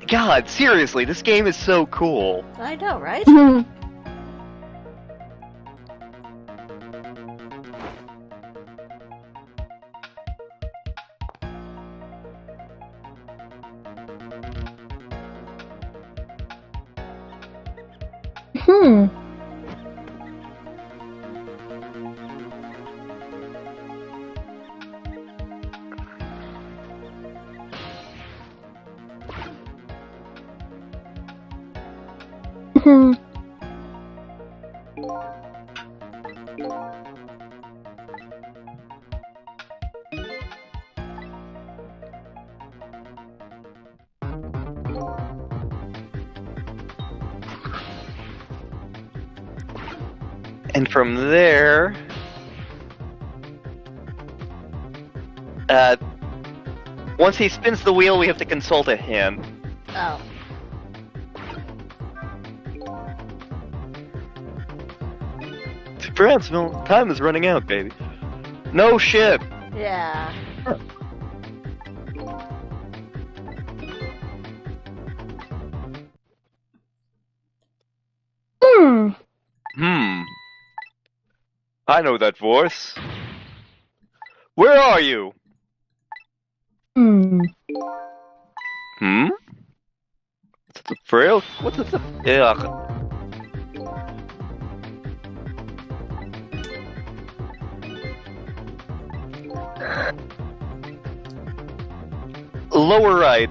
God, seriously, this game is so cool. I know, right? Hmm. Hmm. And from there, once he spins the wheel, we have to consult a hint. Oh. Perhaps time is running out, baby. No shit. Yeah. Hmm. I know that voice. Where are you? Hmm. What's the frail? What's the? Ugh. Lower right.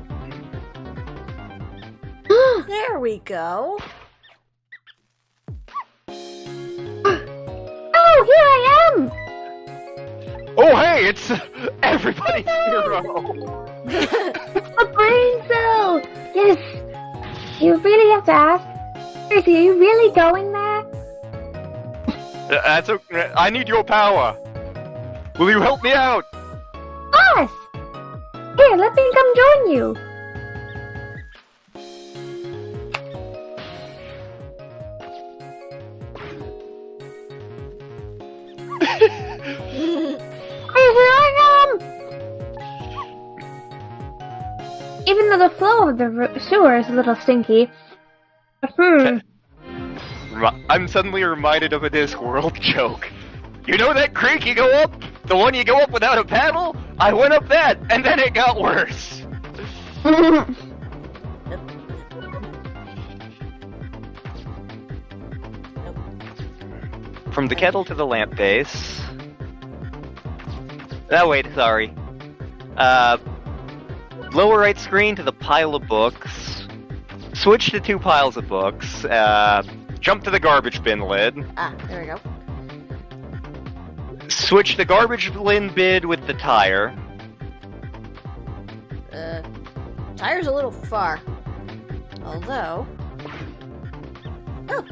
There we go. Oh, here I am! Oh, hey, it's everybody's hero. It's the brain cell! Yes! You really have to ask. Seriously, are you really going there? That's okay. I need your power. Will you help me out? Yes! Here, let me come join you. Here I am! Even though the flow of the sewer is a little stinky. I'm suddenly reminded of a Discworld joke. You know that creek you go up? The one you go up without a paddle? I went up that, and then it got worse. From the kettle to the lamp base. Oh, wait, sorry. Lower right screen to the pile of books. Switch to 2 piles of books. Jump to the garbage bin lid. Ah, there we go. Switch the garbage bin lid with the tire. Tire's a little far. Although... Oh!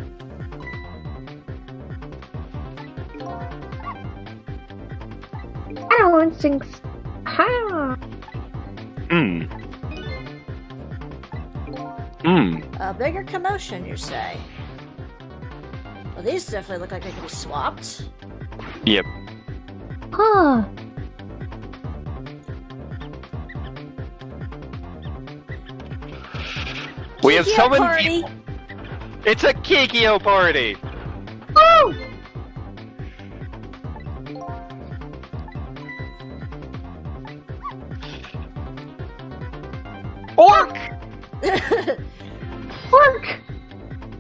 Animal instincts. Ha! A bigger commotion, you say? Well, these definitely look like they can be swapped. Yep. Huh. We have Kikyo summoned party. people. It's a Kikyo party. Oh! Orc! Bork!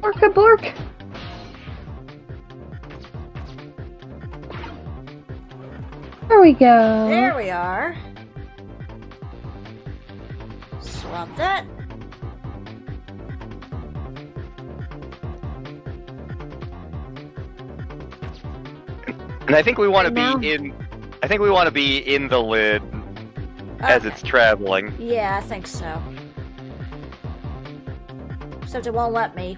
Bork-a-bork! we go. There we are. Swap that. And I think we want to Now- be in. I think we want to be in the lid as it's traveling. Yeah, I think so. Except it won't let me.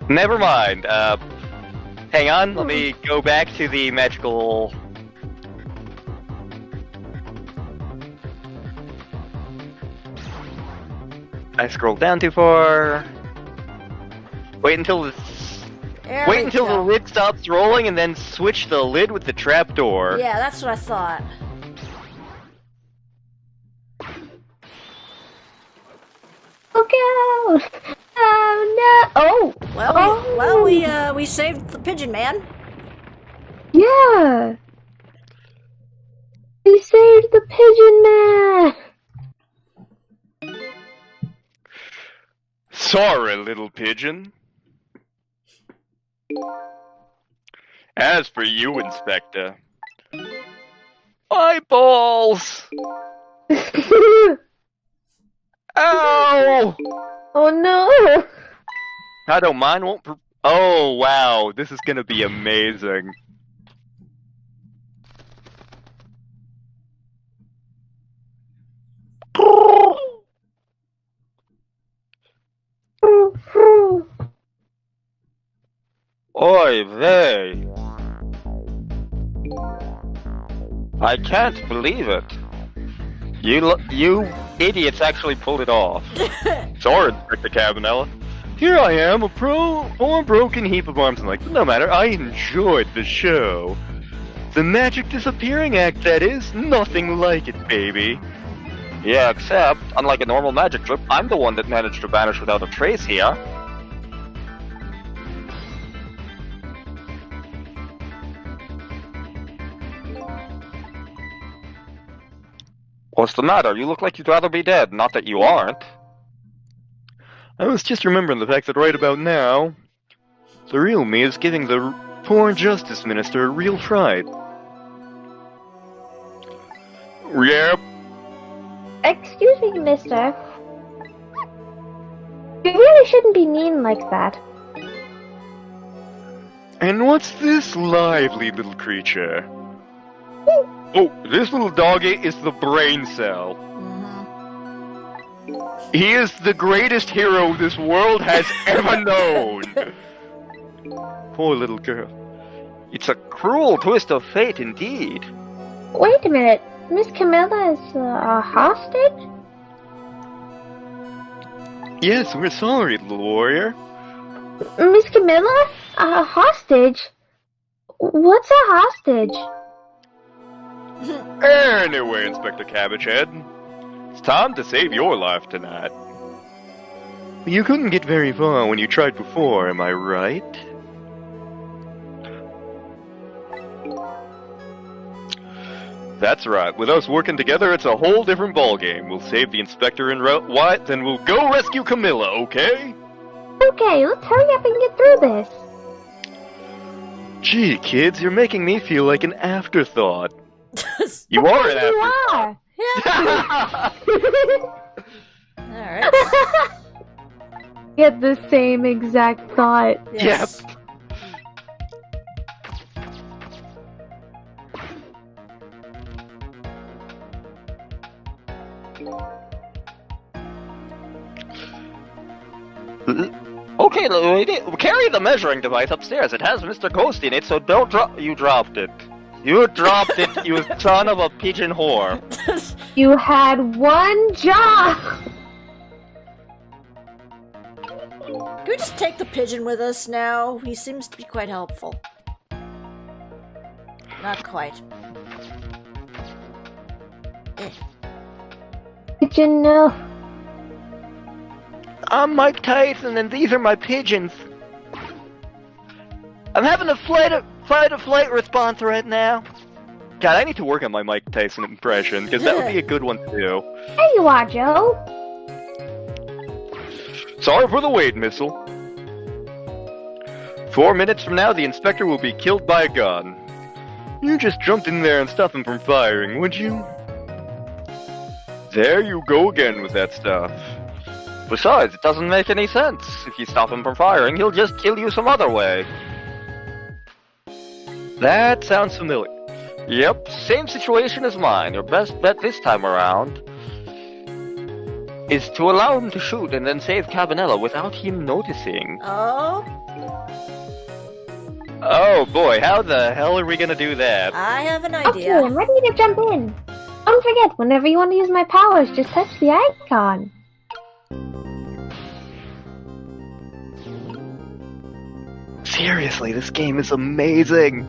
Never mind. Hang on. Let me go back to the magical. I scrolled down too far. Wait until the There we the go. lid stops rolling, and then switch the lid with the trapdoor. Yeah, that's what I thought. Oh, go. Oh, no. Oh. Well, we saved the pigeon man. Yeah. We saved the pigeon man. Sorry, little pigeon. As for you, Inspector. Eyeballs! Ow! Oh no. I don't mind, won't oh, wow, this is gonna be amazing. Oy vey. I can't believe it. You idiots actually pulled it off. Sorry, Inspector Kamilla. Here I am, a poor broken heap of arms and legs. No matter, I enjoyed the show. The magic disappearing act, that is. Nothing like it, baby. Yeah, except, unlike a normal magic trip, I'm the one that managed to vanish without a trace here. What's the matter? You look like you'd rather be dead. Not that you aren't. I was just remembering the fact that right about now, the real me is giving the poor Justice Minister a real fright. Yep. Excuse me, mister. You really shouldn't be mean like that. And what's this lively little creature? Oh, this little doggy is the brain cell. He is the greatest hero this world has ever known. Poor little girl. It's a cruel twist of fate indeed. Wait a minute. Miss Kamilla is a hostage? Yes, we're sorry, little warrior. Miss Kamilla? A hostage? What's a hostage? Anyway, Inspector Cabbagehead, it's time to save your life tonight. You couldn't get very far when you tried before, am I right? That's right. With us working together, it's a whole different ballgame. We'll save the Inspector and White, then we'll go rescue Kamilla, okay? Okay, let's hurry up and get through this. Gee, kids, you're making me feel like an afterthought. You are an You afterthought. are. Alright. Get the same exact thought. Yes. Yep. Okay, lady, carry the measuring device upstairs. It has Mr. Ghost in it, so don't drop. You dropped it. You dropped it, you son of a pigeon whore. You had one job. Can we just take the pigeon with us now? He seems to be quite helpful. Not quite. Did you know? I'm Mike Tyson, and these are my pigeons. I'm having a flight response right now. God, I need to work on my Mike Tyson impression, because that would be a good one to do. There you are, Joe. Sorry for the wait, Missile. 4 minutes from now, the Inspector will be killed by a gun. You just jumped in there and stopped him from firing, would you? There you go again with that stuff. Besides, it doesn't make any sense. If you stop him from firing, he'll just kill you some other way. That sounds familiar. Yep, same situation as mine. Your best bet this time around is to allow him to shoot and then save Kamilla without him noticing. Oh? Oh boy, how the hell are we gonna do that? I have an Okay, idea. I'm ready to jump in. Don't forget, whenever you want to use my powers, just touch the icon. Seriously, this game is amazing!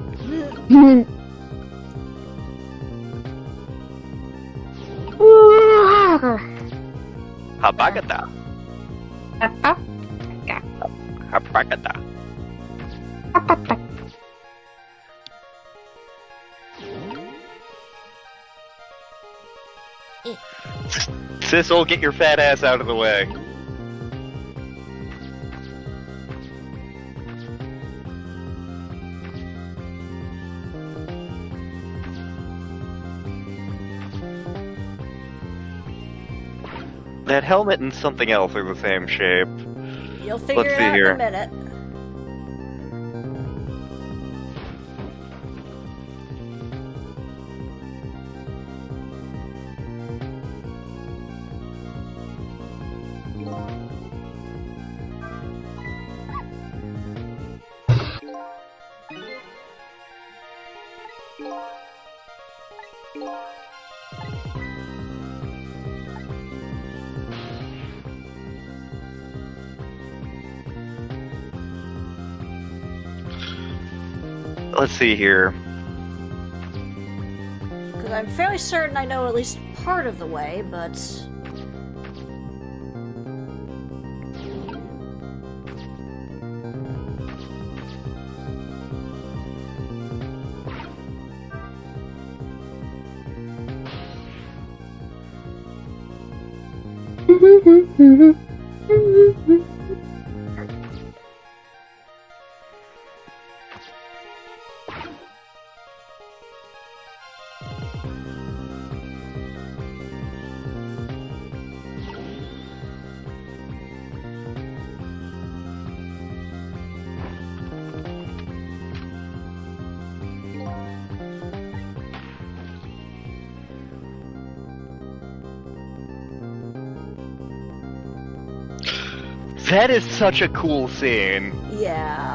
Habagata. Habagata. Sissel, get your fat ass out of the way. That helmet and something else are the same shape. You'll figure Let's it see out here. in a minute. Let's see here. Because I'm fairly certain I know at least part of the way, but... That is such a cool scene. Yeah.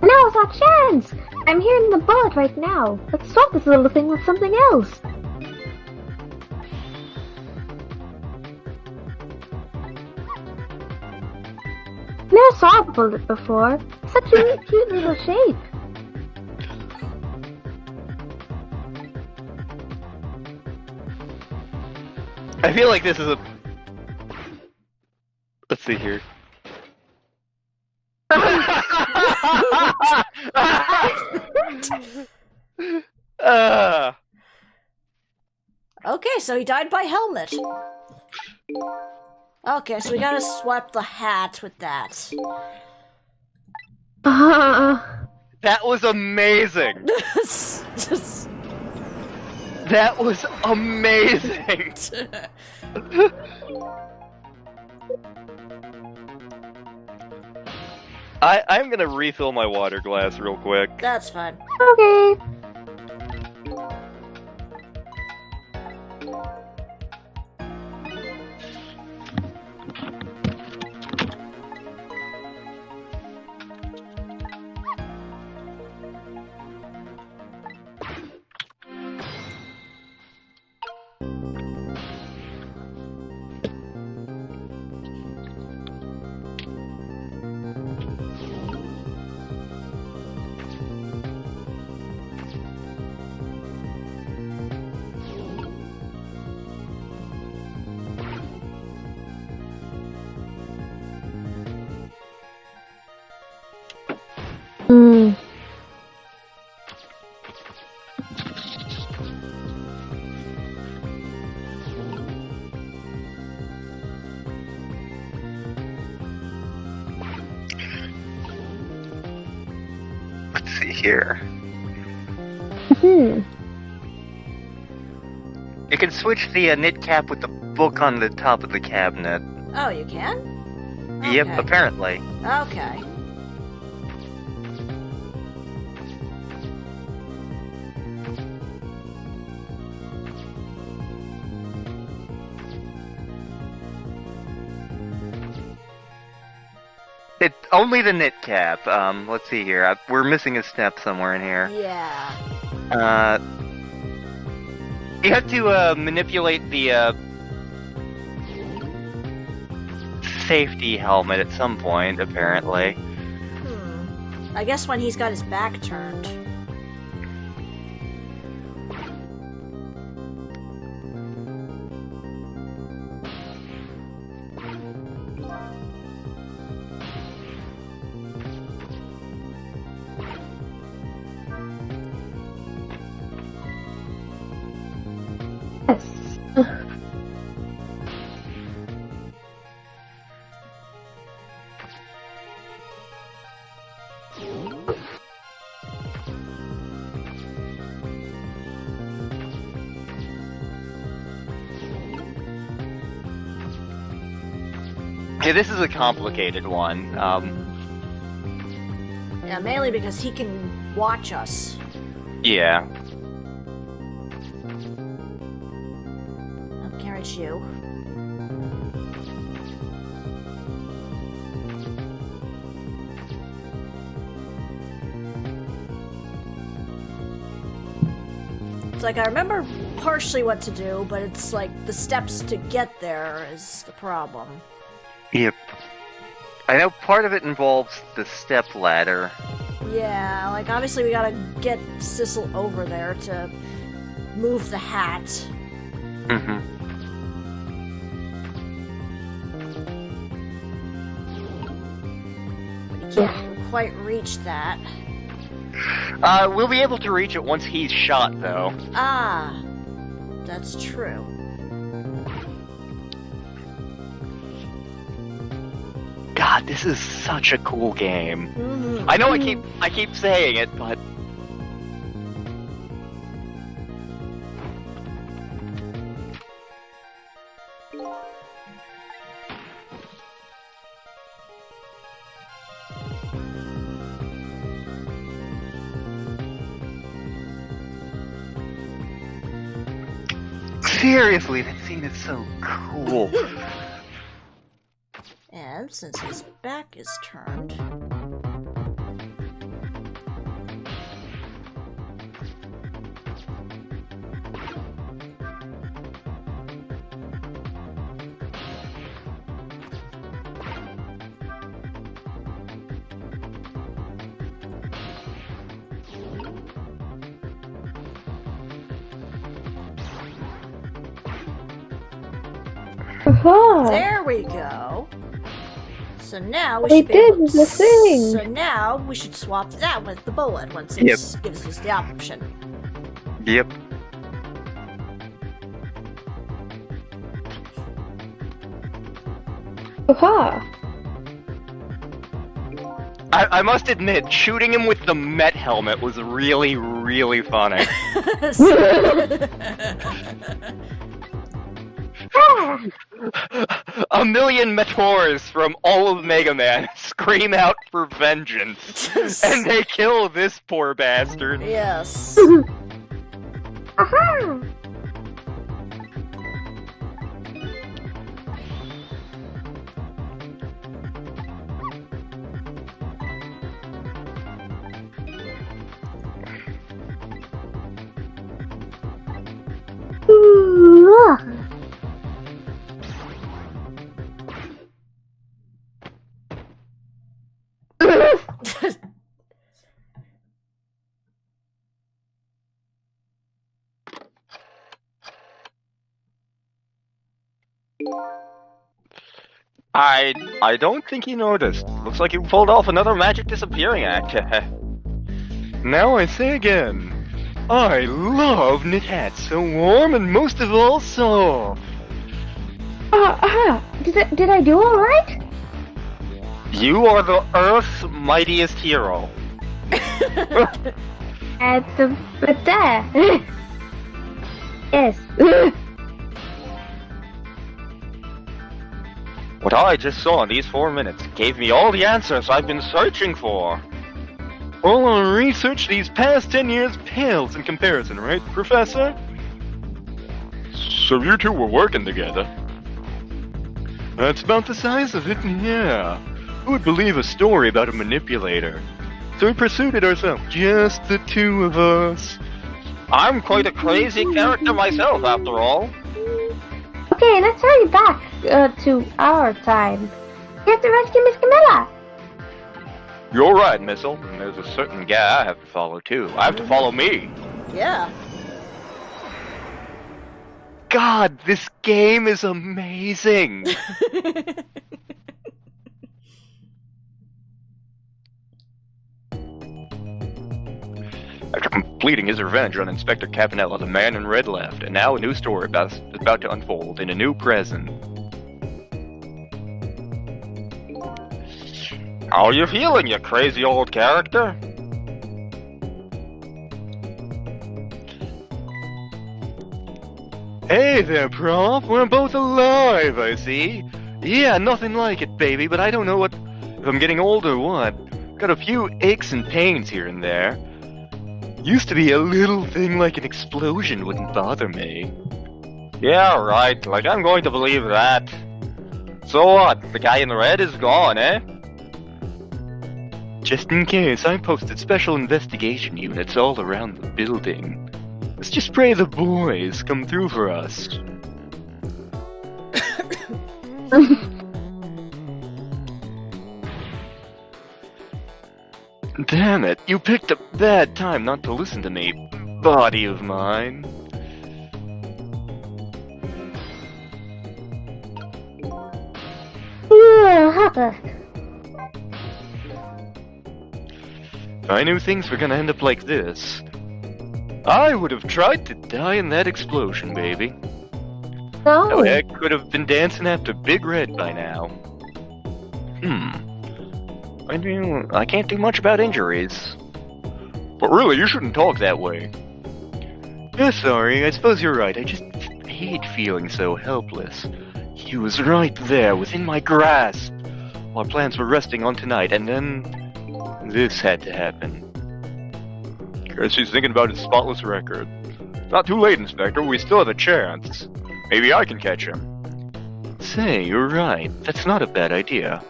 Now's our chance! I'm hearing the bullet right now. Let's swap this little thing with something else. Never saw a bullet before. Such a cute little shape. I feel like this is a... Let's see here. Okay, so he died by helmet. Okay, so we gotta swap the hat with that. That was amazing! That was amazing! I'm gonna refill my water glass real quick. That's fine. Okay. Let's see here. Hmm. You can switch the knit cap with the book on the top of the cabinet. Oh, you can? Yep, Okay. apparently. Okay. It only the knit cap. Let's see here. We're missing a step somewhere in here. Yeah. You have to manipulate the safety helmet at some point, apparently. I guess when he's got his back turned. Yes. Yeah, this is a complicated one. Yeah, mainly because he can watch us. Yeah. I can't reach you. It's like I remember partially what to do, but it's like the steps to get there is the problem. Yep. I know part of it involves the step ladder. Yeah, like obviously we gotta get Sissel over there to move the hat. Mm-hmm. You can't quite reach that. We'll be able to reach it once he's shot, though. Ah, that's true. God, this is such a cool game. Mhm. I know I keep saying it, but seriously, that scene is so cool. And since his back is turned... Aha! There we go. So now we They should be able did the thing. So now we should swap that with the bullet once it Yep. gives us the option. Yep. Aha! I must admit, shooting him with the Met helmet was really, really funny. Ah! A million Metors from all of Mega Man scream out for vengeance, and they kill this poor bastard. Yes. Aha! Ooh, ah. I don't think he noticed. Looks like you pulled off another magic disappearing act. Now I say again, I love knit hats, so warm and most of all soft. Did I do all right? You are the Earth's mightiest hero. But there. Yes. What I just saw in these 4 minutes gave me all the answers I've been searching for. All our research these past 10 years pales in comparison, right, Professor? So you two were working together? That's about the size of it, yeah. Who would believe a story about a manipulator? So we pursued it ourselves, just the two of us. I'm quite a crazy character myself, after all. Okay, let's hurry back to our time. We have to rescue Miss Kamilla. You're right, Missile. And there's a certain guy I have to follow, too. I have to follow me. Yeah. God, this game is amazing! After completing his revenge on Inspector Campanella, the man in red left, and now a new story about to unfold in a new present. How are you feeling, you crazy old character? Hey there, Prof. We're both alive, I see. Yeah, nothing like it, baby, but I don't know if I'm getting old or what. Got a few aches and pains here and there. Used to be a little thing like an explosion wouldn't bother me. Yeah, right, like I'm going to believe that. So what, the guy in the red is gone, eh? Just in case, I posted special investigation units all around the building. Let's just pray the boys come through for us. Damn it, you picked a bad time not to listen to me, body of mine. I knew things were gonna end up like this. I would have tried to die in that explosion, baby. No. Oh, heck, could have been dancing after Big Red by now. I can't do much about injuries. But really, you shouldn't talk that way. Yeah, sorry, I suppose you're right. I just hate feeling so helpless. He was right there, within my grasp. Our plans were resting on tonight, and then this had to happen. Guess he's thinking about his spotless record. Not too late, Inspector. We still have a chance. Maybe I can catch him. Say, you're right. That's not a bad idea.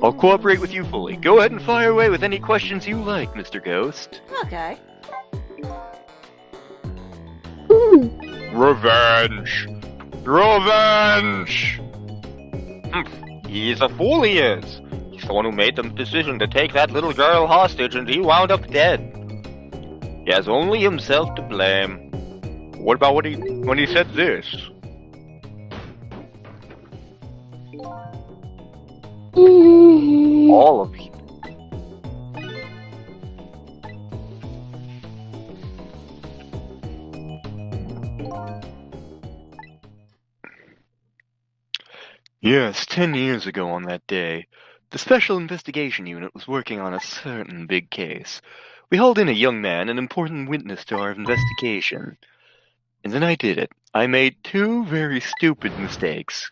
I'll cooperate with you fully. Go ahead and fire away with any questions you like, Mr. Ghost. Okay. Revenge! Revenge! He's a fool, he is. He's the one who made the decision to take that little girl hostage, and he wound up dead. He has only himself to blame. What about when he said this? All of you. Yes, 10 years ago on that day, the Special Investigation Unit was working on a certain big case. We hauled in a young man, an important witness to our investigation. And then I did it. I made two very stupid mistakes.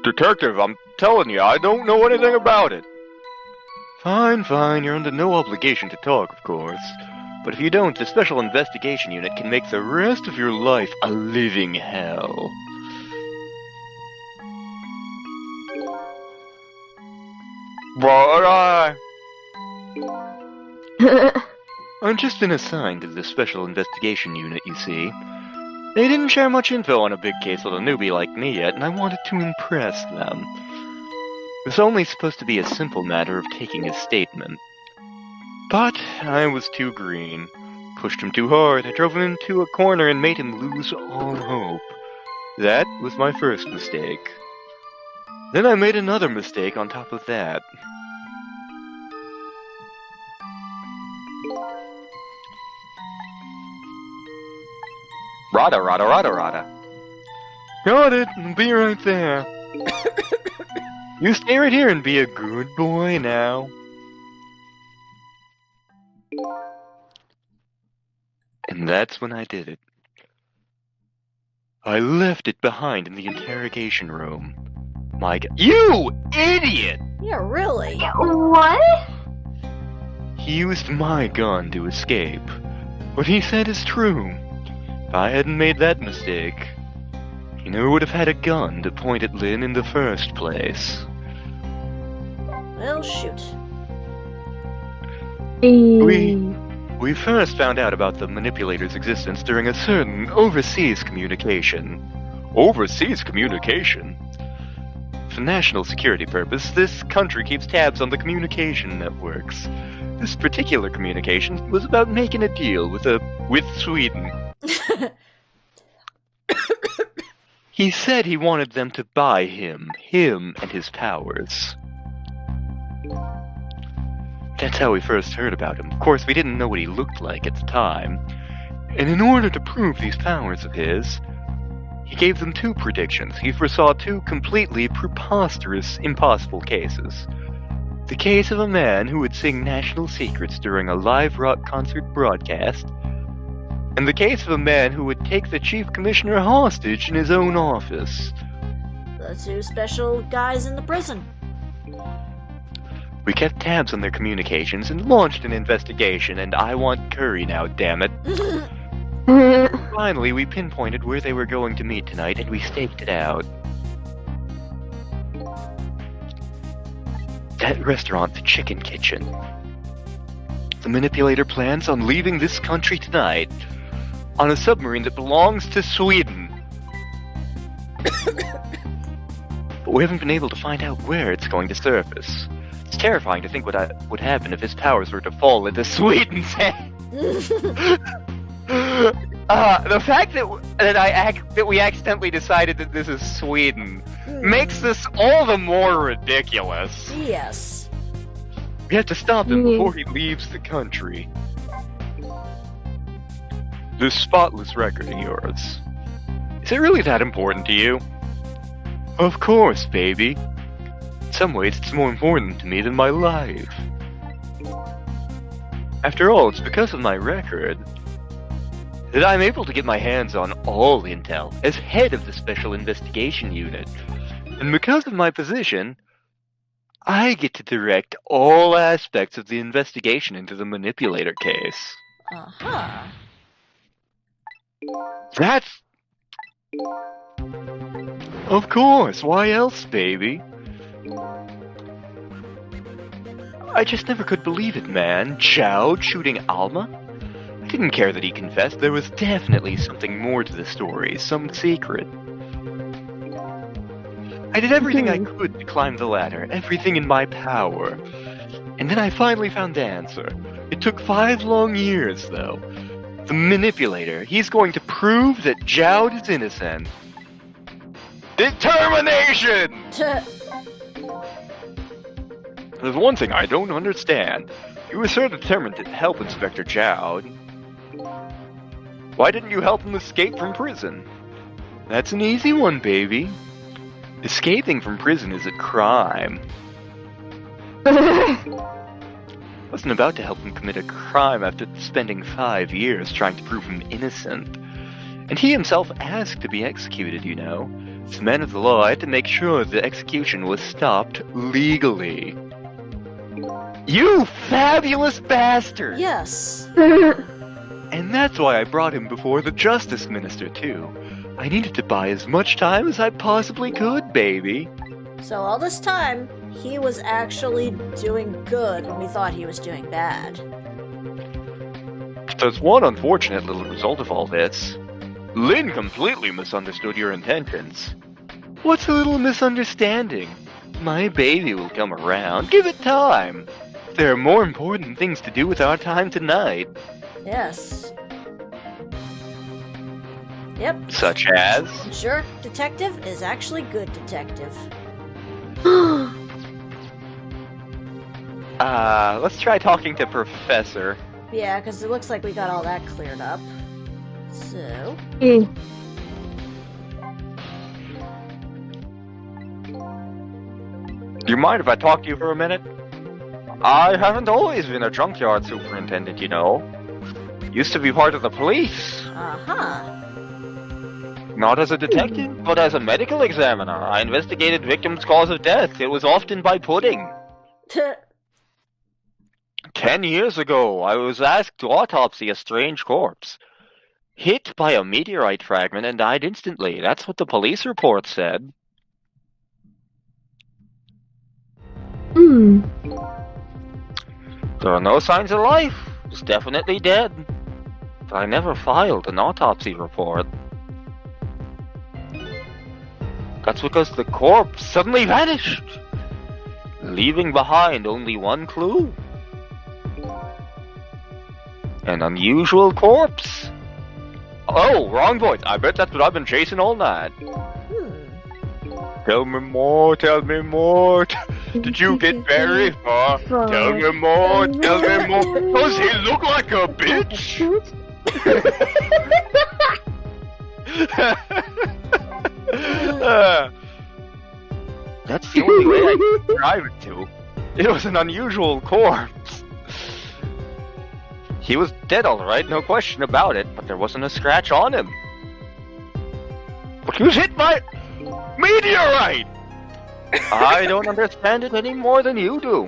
Detective, I'm telling you, I don't know anything about it. Fine, fine, you're under no obligation to talk, of course. But if you don't, the Special Investigation Unit can make the rest of your life a living hell. But I'm just been assigned to the Special Investigation Unit, you see. They didn't share much info on a big case with a newbie like me yet, and I wanted to impress them. It was only supposed to be a simple matter of taking his statement. But I was too green. Pushed him too hard, I drove him into a corner and made him lose all hope. That was my first mistake. Then I made another mistake on top of that. Rada. Got it, I'll be right there. You stay right here and be a good boy now. And that's when I did it. I left it behind in the interrogation room. You idiot! Yeah, really. What? He used my gun to escape. What he said is true. If I hadn't made that mistake, he never would have had a gun to point at Lynn in the first place. Well, shoot. We first found out about the manipulator's existence during a certain overseas communication. Overseas communication? For national security purpose, this country keeps tabs on the communication networks. This particular communication was about making a deal with Sweden. He said he wanted them to buy him and his powers. That's how we first heard about him. Of course, we didn't know what he looked like at the time. And in order to prove these powers of his, he gave them two predictions. He foresaw two completely preposterous, impossible cases. The case of a man who would sing national secrets during a live rock concert broadcast, and the case of a man who would take the chief commissioner hostage in his own office. The two special guys in the prison. We kept tabs on their communications and launched an investigation, and I want curry now, damn it. Finally, we pinpointed where they were going to meet tonight, and we staked it out. That restaurant, the Chicken Kitchen. The manipulator plans on leaving this country tonight on a submarine that belongs to Sweden. But we haven't been able to find out where it's going to surface. It's terrifying to think what would happen if his powers were to fall into Sweden's hands. The fact that we accidentally decided that this is Sweden makes this all the more ridiculous. Yes. We have to stop him before he leaves the country. This spotless record of yours, is it really that important to you? Of course, baby. In some ways, it's more important to me than my life. After all, it's because of my record that I'm able to get my hands on all intel as head of the Special Investigation Unit. And because of my position, I get to direct all aspects of the investigation into the manipulator case. Uh-huh. That's... Of course, why else, baby? I just never could believe it, man. Jowd shooting Alma? I didn't care that he confessed. There was definitely something more to the story, some secret. I did everything I could to climb the ladder, everything in my power. And then I finally found the answer. It took 5 long years, though. The manipulator, he's going to prove that Jowd is innocent. Determination! There's one thing I don't understand. You were so determined to help Inspector Jowd. Why didn't you help him escape from prison? That's an easy one, baby. Escaping from prison is a crime. Wasn't about to help him commit a crime after spending 5 years trying to prove him innocent. And he himself asked to be executed, you know. As man of the law, I had to make sure the execution was stopped legally. You fabulous bastard! Yes. And that's why I brought him before the Justice Minister, too. I needed to buy as much time as I possibly could, baby. So all this time, he was actually doing good when we thought he was doing bad. There's one unfortunate little result of all this. Lynne completely misunderstood your intentions. What's a little misunderstanding? My baby will come around. Give it time. There are more important things to do with our time tonight. Yes. Yep. Such as? Sure, detective is actually good detective. Let's try talking to Professor. Yeah, because it looks like we got all that cleared up. So... Do you mind if I talk to you for a minute? I haven't always been a junkyard superintendent, you know. Used to be part of the police. Uh-huh. Not as a detective, but as a medical examiner. I investigated victims' cause of death. It was often by pudding. 10 years ago, I was asked to autopsy a strange corpse. Hit by a meteorite fragment and died instantly. That's what the police report said. Hmm. There are no signs of life. It's definitely dead. But I never filed an autopsy report. That's because the corpse suddenly vanished, leaving behind only one clue. An unusual corpse. Oh, wrong voice. I bet that's what I've been chasing all night. Tell me more, tell me more. Did you get very far? Tell me more, tell me more. Does he look like a bitch? That's the only way I can describe it to. It was an unusual corpse. He was dead alright, no question about it, but there wasn't a scratch on him. But he was hit by meteorite! I don't understand it any more than you do.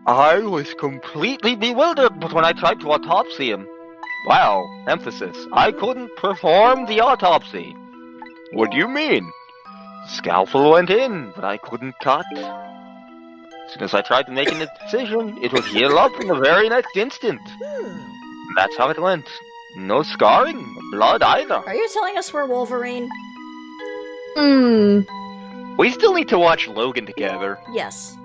I was completely bewildered, but when I tried to autopsy him, wow, emphasis, I couldn't perform the autopsy. What do you mean? Scalpel went in, but I couldn't cut. As soon as I tried to make an incision, it would heal up in the very next instant. That's how it went. No scarring, no blood either. Are you telling us we're Wolverine? Hmm. We still need to watch Logan together. Yes.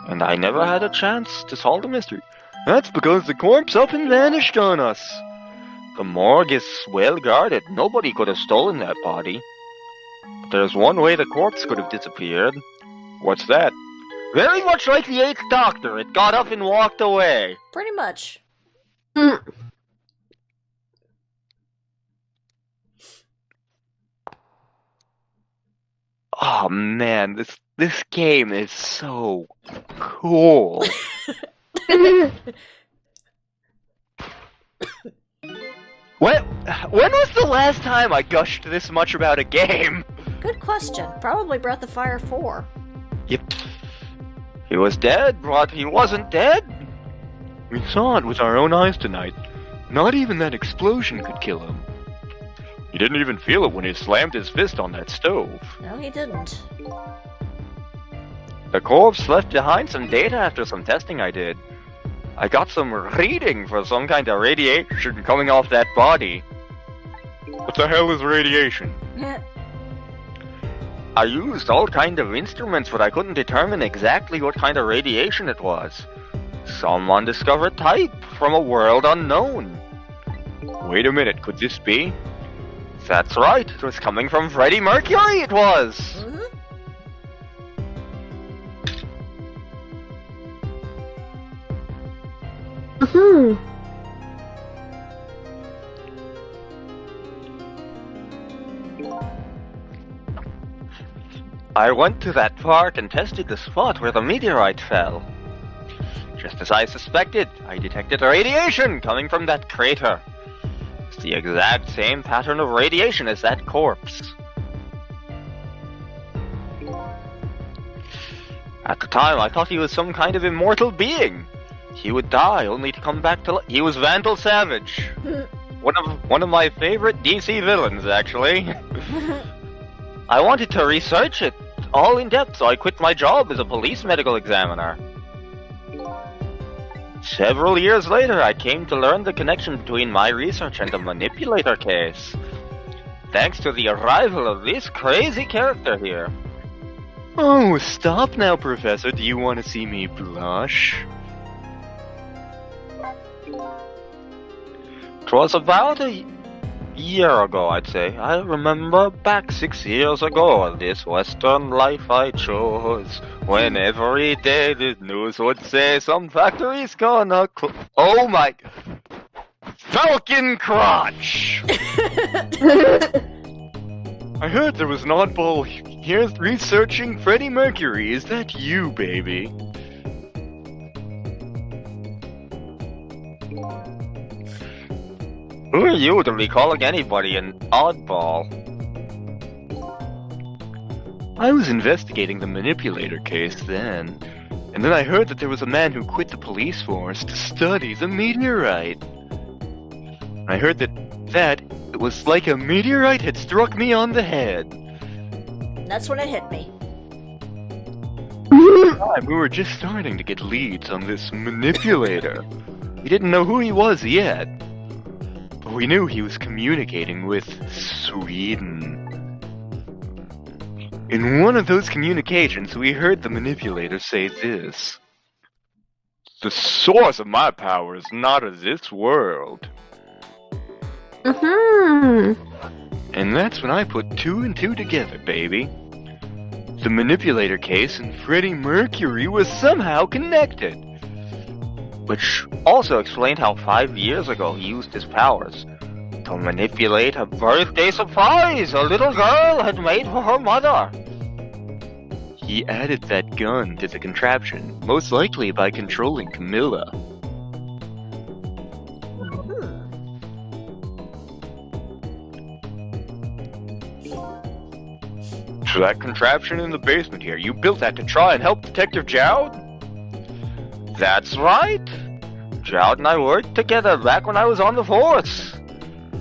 And I never had a chance to solve the mystery. That's because the corpse up and vanished on us. The morgue is well guarded. Nobody could have stolen that body. But there's one way the corpse could have disappeared. What's that? Very much like the 8th Doctor. It got up and walked away. Pretty much. Hmm. Oh man, this game is so cool. When was the last time I gushed this much about a game? Good question. Probably Breath of Fire 4. Yep. He was dead, but he wasn't dead. We saw it with our own eyes tonight. Not even that explosion could kill him. He didn't even feel it when he slammed his fist on that stove. No, he didn't. The corpse left behind some data after some testing I did. I got some reading for some kind of radiation coming off that body. What the hell is radiation? I used all kind of instruments, but I couldn't determine exactly what kind of radiation it was. Some undiscovered type from a world unknown. Wait a minute, could this be? That's right, it was coming from Freddie Mercury, it was! Hmm. I went to that park and tested the spot where the meteorite fell. Just as I suspected, I detected radiation coming from that crater. It's the exact same pattern of radiation as that corpse. At the time, I thought he was some kind of immortal being. He would die only to come back to life. He was Vandal Savage. One of my favorite DC villains, actually. I wanted to research it all in depth, so I quit my job as a police medical examiner. Several years later, I came to learn the connection between my research and the manipulator case. Thanks to the arrival of this crazy character here. Oh, stop now, Professor. Do you want to see me blush? It was about a year ago, I'd say. I remember back 6 years ago, this Western life I chose. When every day the news would say some factory's gonna close. Oh my... Falcon Crotch! I heard there was an oddball here researching Freddie Mercury. Is that you, baby? Who are you to be calling anybody an oddball? I was investigating the manipulator case then, and then I heard that there was a man who quit the police force to study the meteorite. I heard that it was like a meteorite had struck me on the head. That's when it hit me. We were just starting to get leads on this manipulator. We didn't know who he was yet, but we knew he was communicating with Sweden. In one of those communications, we heard the manipulator say this: "The source of my power is not of this world." And that's when I put 2 and 2 together, baby. The manipulator case and Freddie Mercury was somehow connected. Which also explained how 5 years ago he used his powers to manipulate a birthday surprise a little girl had made for her mother. He added that gun to the contraption, most likely by controlling Kamilla. So that contraption in the basement here, you built that to try and help Detective Jowd? That's right! Jowd and I worked together back when I was on the force.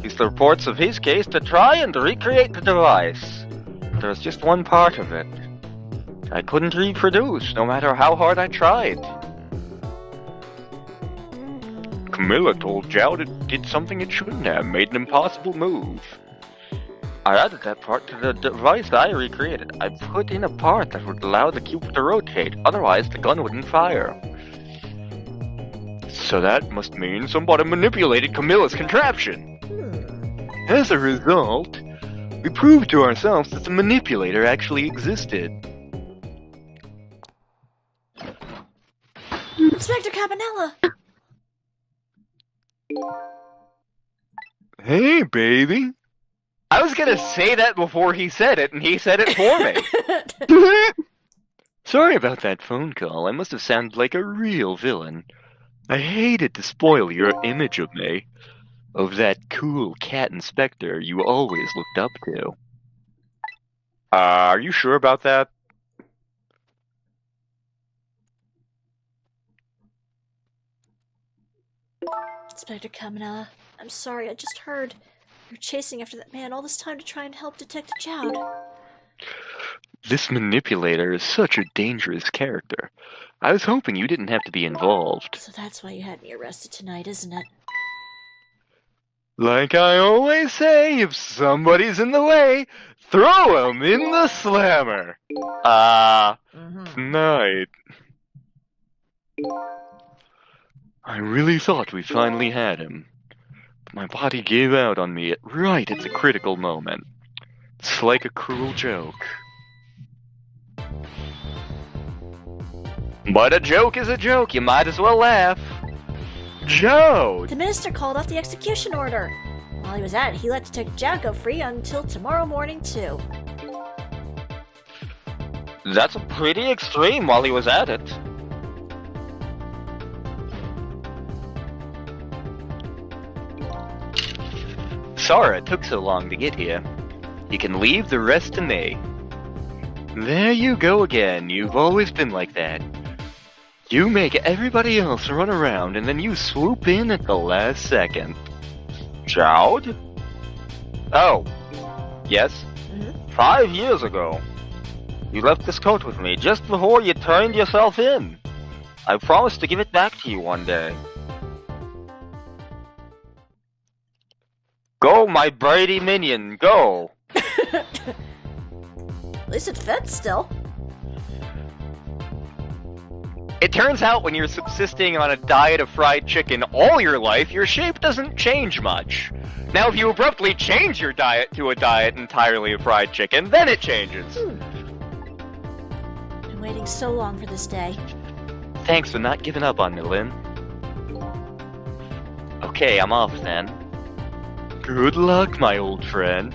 Used the reports of his case to try and recreate the device. There was just one part of it I couldn't reproduce, no matter how hard I tried. Kamilla told Jowd it did something it shouldn't have, made an impossible move. I added that part to the device I recreated. I put in a part that would allow the cube to rotate, otherwise the gun wouldn't fire. So that must mean somebody manipulated Kamilla's contraption. As a result, we proved to ourselves that the manipulator actually existed. Inspector Campanella! Hey, baby. I was gonna say that before he said it, and he said it for me. Sorry about that phone call. I must have sounded like a real villain. I hated to spoil your image of me, of that cool cat inspector you always looked up to. Are you sure about that? Inspector Kamilla, I'm sorry, I just heard you're chasing after that man all this time to try and help Detective Jowd. This manipulator is such a dangerous character. I was hoping you didn't have to be involved. So that's why you had me arrested tonight, isn't it? Like I always say, if somebody's in the way, throw 'em in the slammer. Tonight. I really thought we finally had him. But my body gave out on me right at the critical moment. It's like a cruel joke. But a joke is a joke, you might as well laugh. Jowd! The minister called off the execution order. While he was at it, he let Detective Jowd go free until tomorrow morning, too. That's pretty extreme while he was at it. Sorry it took so long to get here. You can leave the rest to me. There you go again. You've always been like that. You make everybody else run around and then you swoop in at the last second. Jowd? Oh. Yes? 5 years ago. You left this coat with me just before you turned yourself in. I promised to give it back to you one day. Go, my Brady minion, go! At least it fits still. It turns out when you're subsisting on a diet of fried chicken all your life, your shape doesn't change much. Now if you abruptly change your diet to a diet entirely of fried chicken, then it changes. Been waiting so long for this day. Thanks for not giving up on me, Lynn. Okay, I'm off then. Good luck, my old friend.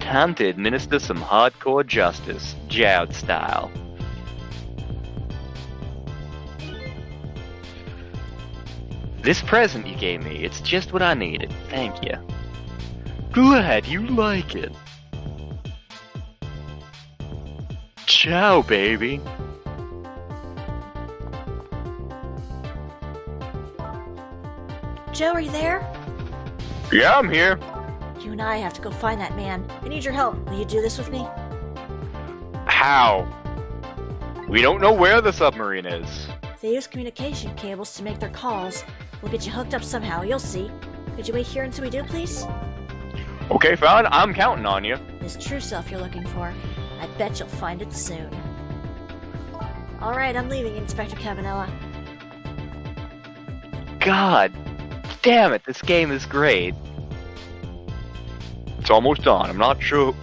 Time to administer some hardcore justice, Jowd style. This present you gave me, it's just what I needed. Thank you. Glad you like it. Ciao, baby. Joe, are you there? Yeah, I'm here. You and I have to go find that man. I need your help. Will you do this with me? How? We don't know where the submarine is. They use communication cables to make their calls. We'll get you hooked up somehow, you'll see. Could you wait here until we do, please? Okay, fine. I'm counting on you. This true self you're looking for. I bet you'll find it soon. Alright, I'm leaving, Inspector Kamilla. God damn it, this game is great. It's almost done. I'm not who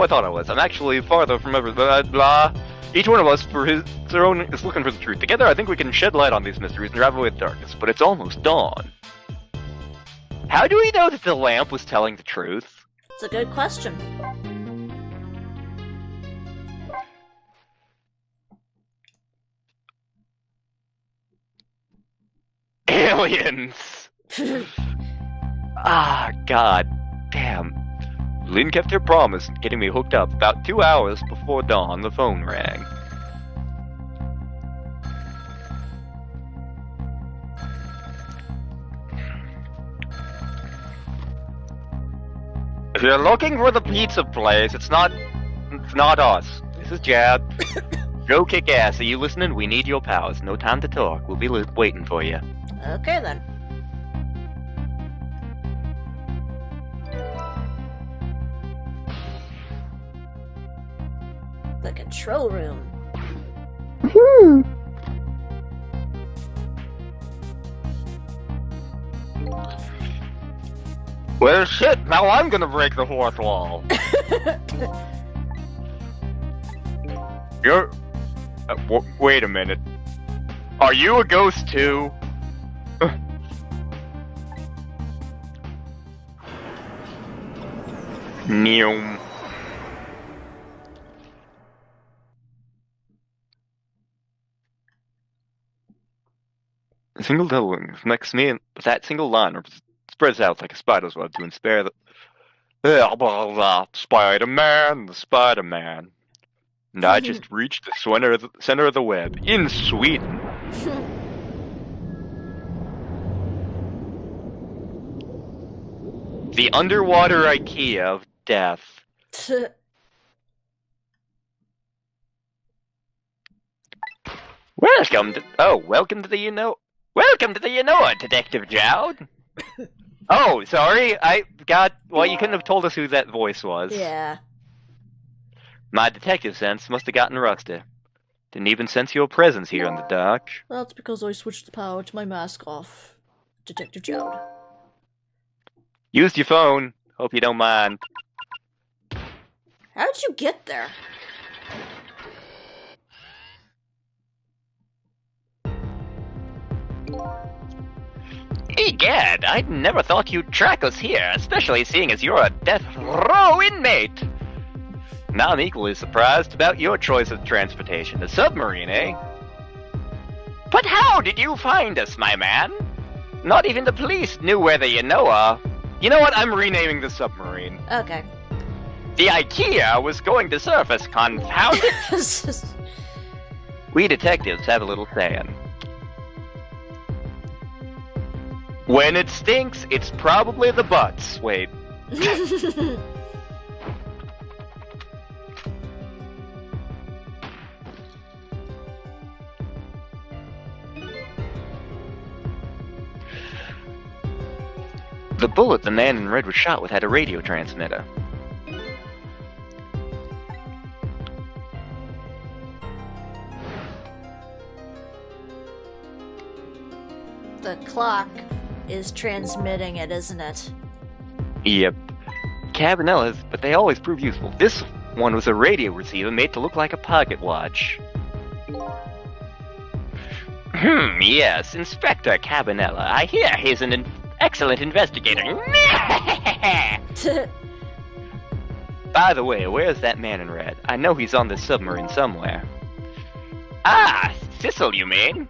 I thought I was. I'm actually farther from every blah. Each one of us, for their own, is looking for the truth. Together, I think we can shed light on these mysteries and drive away the darkness, but it's almost dawn. How do we know that the lamp was telling the truth? It's a good question. Aliens! Ah, god damn. Lynne kept her promise, getting me hooked up. About 2 hours before dawn, the phone rang. If you're looking for the pizza place, it's not us. This is Jowd. Go kick ass. Are you listening? We need your powers. No time to talk. We'll be waiting for you. Okay then. The control room. Well, shit, now I'm gonna break the fourth wall. You're... wait a minute. Are you a ghost too? Neum. A single devil next to me, and that single line spreads out like a spider's web to inspire the Spider-Man, the Spider-Man. And I just reached the center of the web in Sweden. The underwater IKEA of death. Welcome to the Detective Jowd. Oh, sorry, well, you couldn't have told us who that voice was. Yeah. My detective sense must have gotten rusty. Didn't even sense your presence here in the dark. That's because I switched the power to my mask off. Detective Jowd. Used your phone. Hope you don't mind. How'd you get there? Egad, I never thought you'd track us here, especially seeing as you're a death row inmate. Now I'm equally surprised about your choice of transportation. The submarine, eh? But how did you find us, my man? Not even the police knew where the You know are. You know what? I'm renaming the submarine. Okay. The IKEA was going to surface, confound it! We detectives have a little saying. When it stinks, it's probably the butts. Wait. The bullet the man in red was shot with had a radio transmitter. The clock is transmitting it, isn't it? Yep. Cabanellas, but they always prove useful. This one was a radio receiver made to look like a pocket watch. Yes, Inspector Kamilla. I hear he's an excellent investigator. By the way, where's that man in red? I know he's on this submarine somewhere. Ah, Sissel, you mean?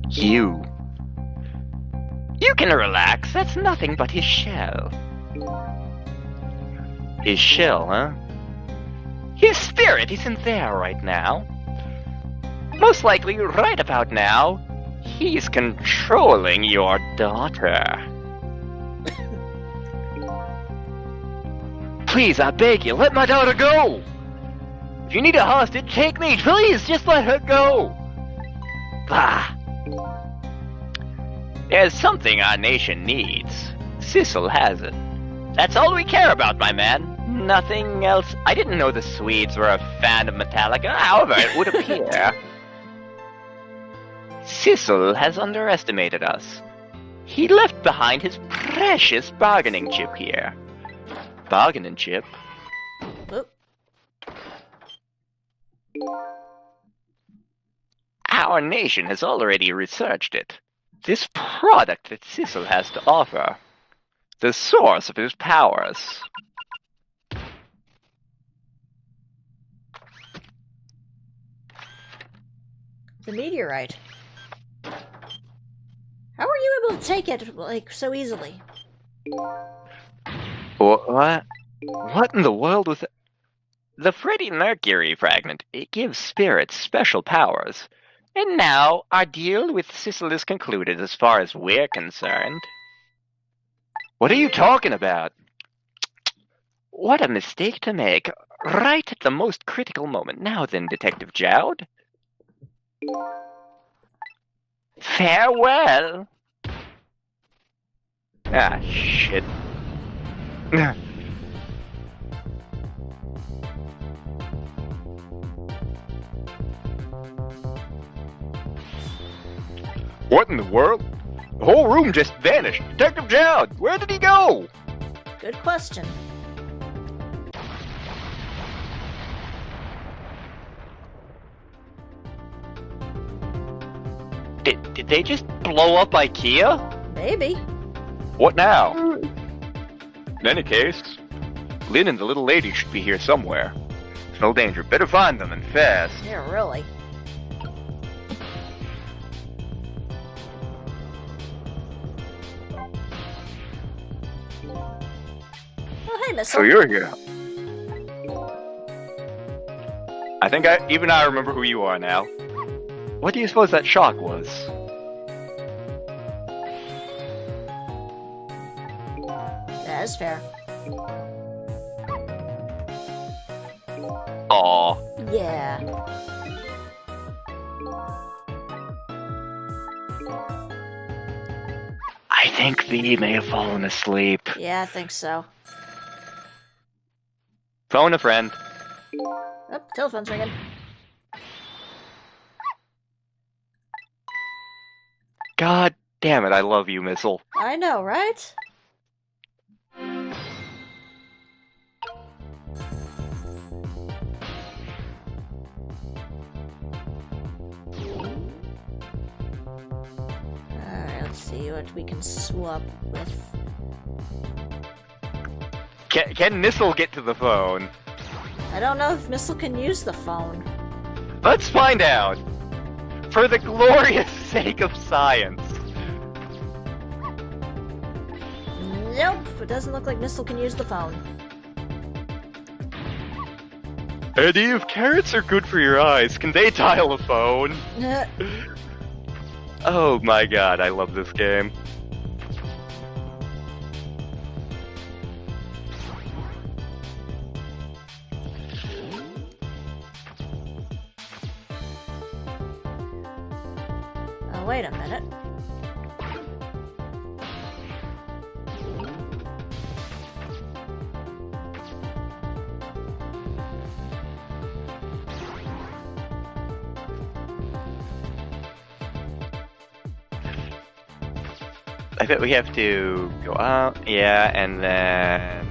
You can relax. That's nothing but his shell. His shell, huh? His spirit isn't there right now. Most likely, right about now, he's controlling your daughter. Please, I beg you, let my daughter go! If you need a hostage, take me, please, just let her go! Bah! There's something our nation needs. Sissel has it. That's all we care about, my man. Nothing else. I didn't know the Swedes were a fan of Metallica. However, it would appear Sissel has underestimated us. He left behind his precious bargaining chip here. Bargaining chip? Oop. Our nation has already researched it. This product that Sissel has to offer. The source of his powers. The meteorite. How are you able to take it, like, so easily? What? What in the world was that? The Freddie Mercury fragment, it gives spirits special powers. And now, our deal with Sissel is concluded as far as we're concerned. What are you talking about? What a mistake to make, right at the most critical moment. Now then, Detective Jowd. Farewell! Ah, shit. What in the world? The whole room just vanished. Detective Jowd, where did he go? Good question. Did they just blow up IKEA? Maybe. What now? In any case, Lynn and the little lady should be here somewhere. There's no danger. Better find them and fast. Yeah, really. Oh, hey, Missile. So you're here. I think I remember who you are now. What do you suppose that shock was? That is fair. Aw. Yeah. I think V may have fallen asleep. Yeah, I think so. Phone a friend. Oh, telephone's ringing. God damn it, I love you, Missile. I know, right? Alright, let's see what we can swap with. Can Missile get to the phone? I don't know if Missile can use the phone. Let's find out. For the glorious sake of science. Nope, it doesn't look like Missile can use the phone. Eddie, if carrots are good for your eyes, can they dial a phone? Oh my god, I love this game. Oh, wait a minute. I bet we have to go out, yeah, and then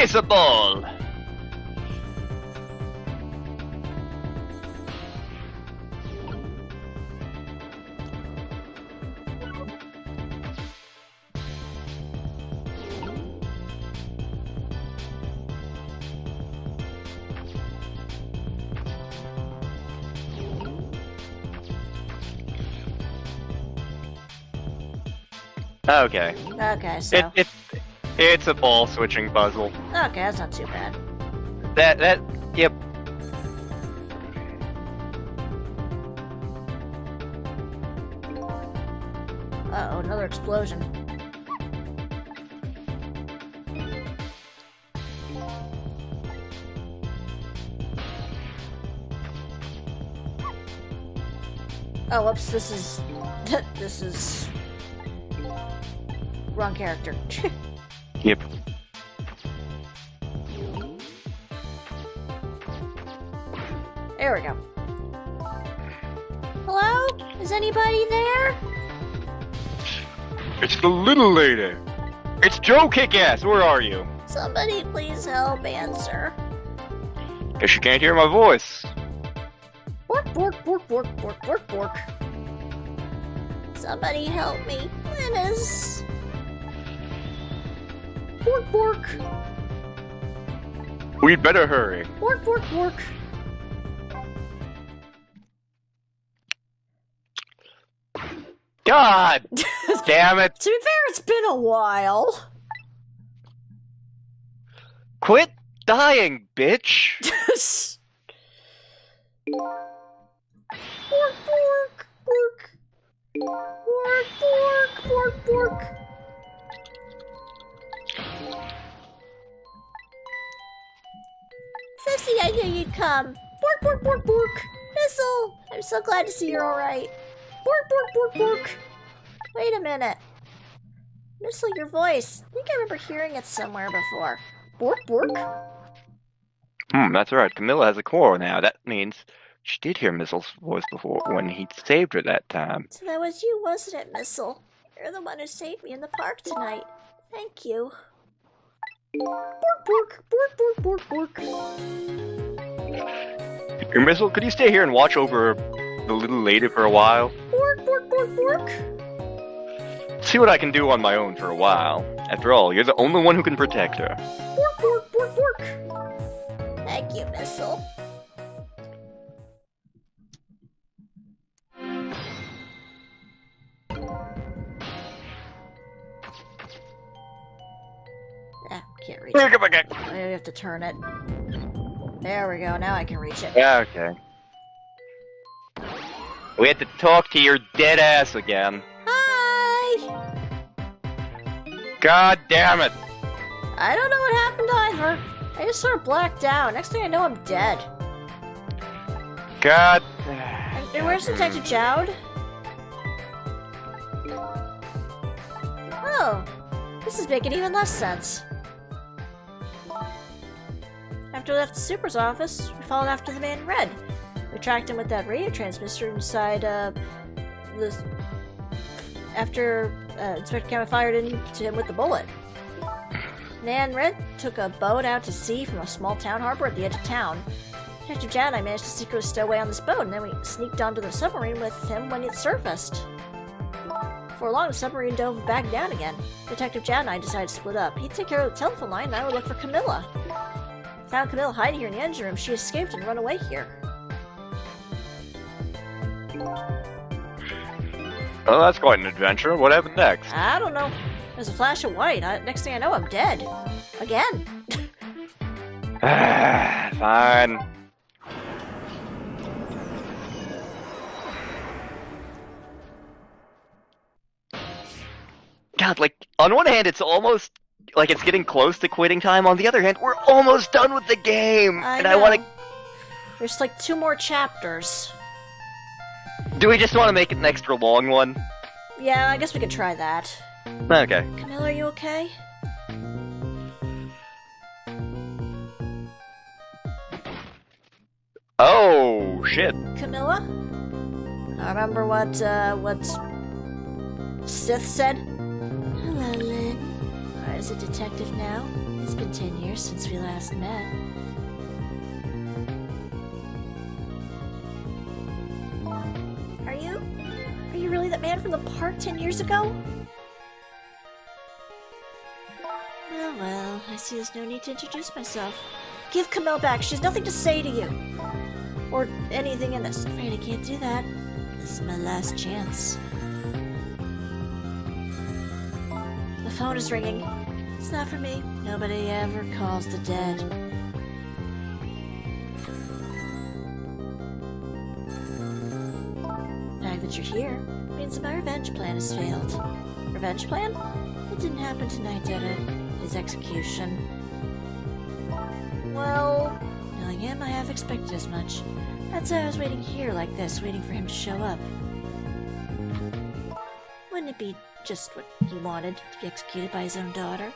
It's a ball! Okay. Okay, so. It's a ball switching puzzle. Okay, that's not too bad. Yep. Uh-oh, another explosion. Oh, whoops, this is... this is... wrong character. Yep. There we go. Hello? Is anybody there? It's the little lady. It's Joe Kickass. Where are you? Somebody please help answer. Guess you can't hear my voice. Bork, bork, bork, bork, bork, bork, bork. Somebody help me. Linus. Bork, bork. We'd better hurry. Bork, bork, bork. God damn it. To be fair, it's been a while. Quit dying, bitch. Bork, bork, bork. Bork, bork, bork, bork. Sissy, I knew you'd come. Bork, bork, bork, bork. Missile, I'm so glad to see you're alright. Bork, bork, bork, bork. Wait a minute. Missile, your voice. I think I remember hearing it somewhere before. Bork, bork. That's right. Kamilla has a core now. That means she did hear Missile's voice before when he saved her that time. So that was you, wasn't it, Missile? You're the one who saved me in the park tonight. Thank you. Bork, bork, bork, bork, bork, bork. Your Missile, could you stay here and watch over the little lady for a while? Bork, bork, bork, bork. See what I can do on my own for a while. After all, you're the only one who can protect her. Bork, bork, bork, bork. Thank you, Missile. Can't reach it. I have to turn it. There we go, now I can reach it. Yeah, okay. We had to talk to your dead ass again. Hi! God damn it! I don't know what happened either. I just sort of blacked out. Next thing I know, I'm dead. God. And where's Detective Jowd? Oh, this is making even less sense. After we left the super's office, we followed after the man in red. We tracked him with that radio transmitter inside, this... After, Inspector Kamilla fired into him with the bullet. Man in red took a boat out to sea from a small town harbor at the edge of town. Detective Jowd and I managed to secretly stow away on this boat, and then we sneaked onto the submarine with him when it surfaced. Before long, the submarine dove back down again. Detective Jowd and I decided to split up. He'd take care of the telephone line, and I would look for Kamilla. Found Kamilla hiding here in the engine room. She escaped and run away here. Well, that's quite an adventure. What happened next? I don't know. There's a flash of white. Next thing I know, I'm dead. Again. Fine. God, like, on one hand, it's almost like it's getting close to quitting time. On the other hand, we're almost done with the game. I want to... There's like 2 more chapters. Do we just want to make it an extra long one? Yeah, I guess we could try that. Okay. Kamilla, are you okay? Oh, shit. Kamilla? I remember what Sith said? Hello, Lynne. as a detective now. It's been 10 years since we last met. Are you really that man from the park 10 years ago? Well, I see there's no need to introduce myself. Give Kamilla back. She has nothing to say to you. Or anything in this. I'm afraid I can't do that. This is my last chance. The phone is ringing. It's not for me. Nobody ever calls the dead. The fact that you're here means that my revenge plan has failed. Revenge plan? It didn't happen tonight, did it? His execution. Well, knowing him, I have expected as much. That's why I was waiting here like this, waiting for him to show up. Wouldn't it be just what he wanted, to be executed by his own daughter?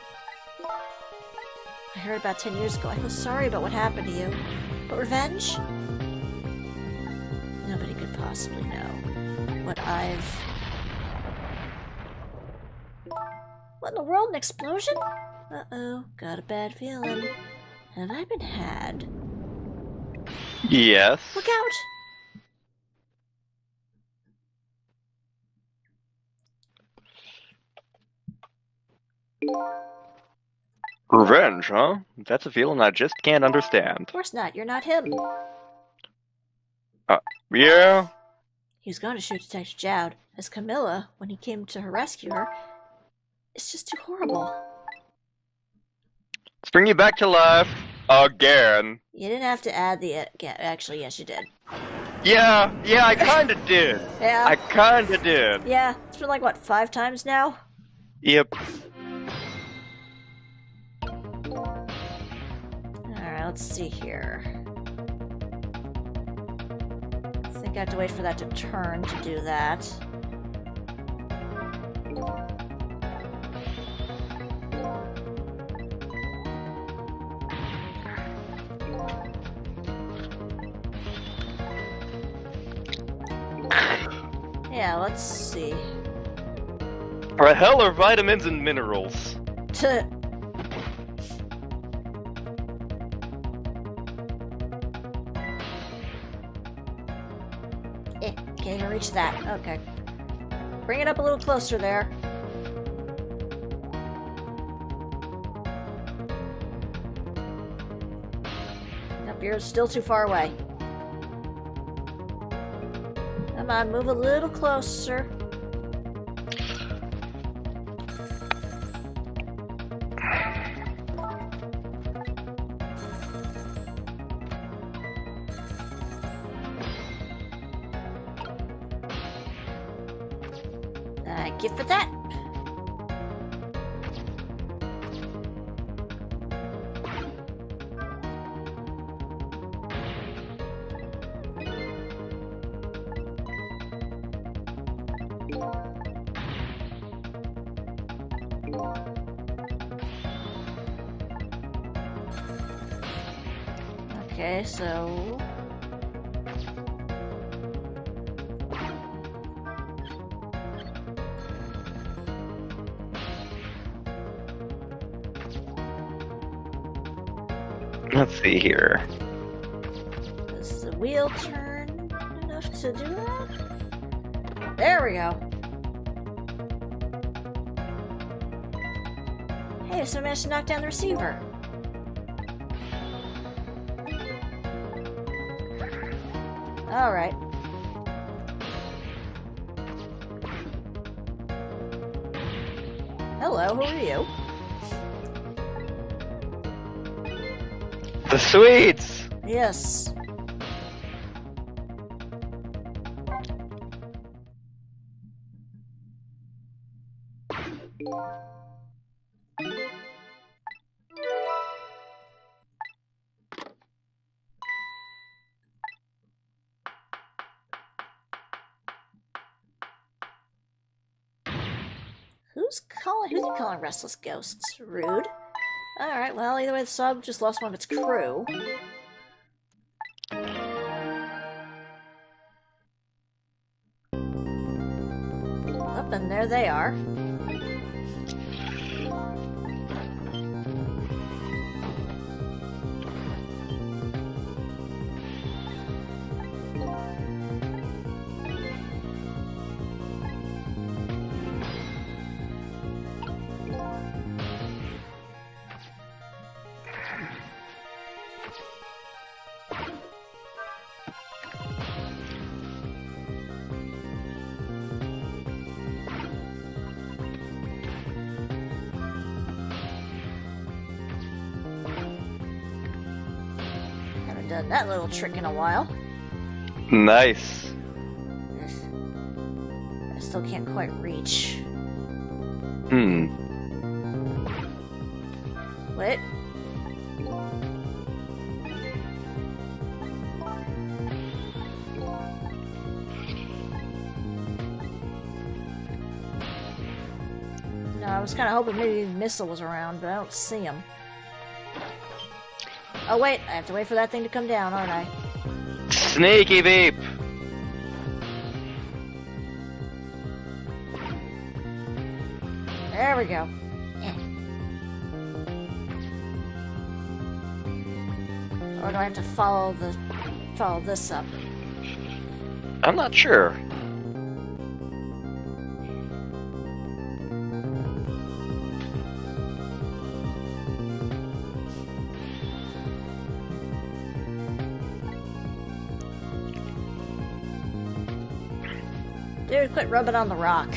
I heard about 10 years ago. I feel sorry about what happened to you. But revenge? Nobody could possibly know what I've... What in the world? An explosion? Uh-oh, got a bad feeling. Have I been had? Yes. Look out! Revenge, huh? That's a feeling I just can't understand. Of course not, you're not him. Yeah? He was going to shoot Detective Jowd, as Kamilla, when he came to rescue her. It's just too horrible. Let's bring you back to life. Again. You didn't have to add the... actually, yes, you did. Yeah, I kinda did. Yeah? I kinda did. Yeah, it's been like, what, 5 times now? Yep. Alright, let's see here. I think I have to wait for that to turn to do that. Yeah, let's see. For hell are vitamins and minerals. Can't even reach that. Okay. Bring it up a little closer there. Nope, you're still too far away. Come on, move a little closer. Get for that. Okay, so... Let's see here. Does the wheel turn enough to do that? There we go. Hey, so I managed to knock down the receiver. Alright. Hello, who are you? The sweets! Yes. Who's he calling restless ghosts? Rude. Alright, well, either way, the sub just lost one of its crew. Up and there they are. haven't done that little trick in a while. Nice. I still can't quite reach. Wait. No, I was kind of hoping maybe the missile was around, but I don't see him. Oh wait, I have to wait for that thing to come down, aren't I? Sneaky beep. There we go. Or do I have to follow this up? I'm not sure. Dude, quit rubbing on the rock.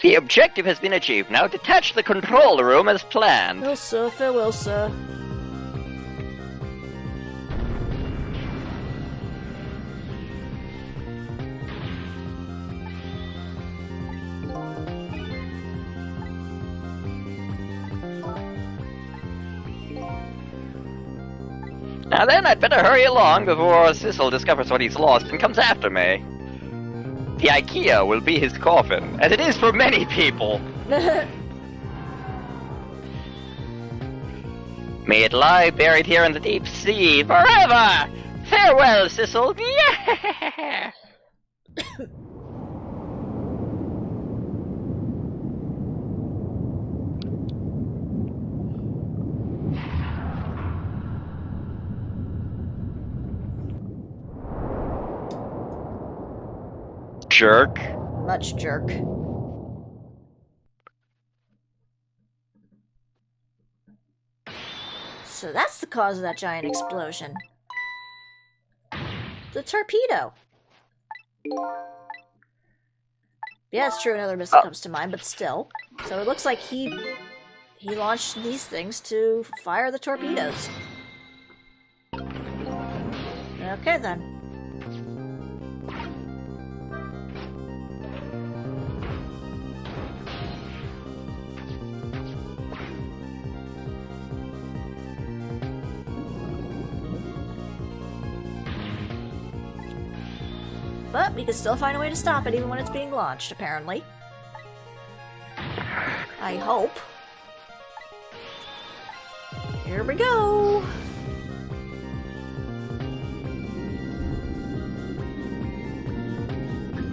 The objective has been achieved. Now detach the control room as planned. Will sir, farewell, sir. Now then, I'd better hurry along before Sissel discovers what he's lost and comes after me. The IKEA will be his coffin, as it is for many people. May it lie buried here in the deep sea forever! Farewell, Sissel! Yeah! Jerk. Much jerk. So that's the cause of that giant explosion. The torpedo. Yeah, it's true, another missile comes to mind, but still. So it looks like he launched these things to fire the torpedoes. Okay then. But we can still find a way to stop it even when it's being launched, apparently. I hope. Here we go!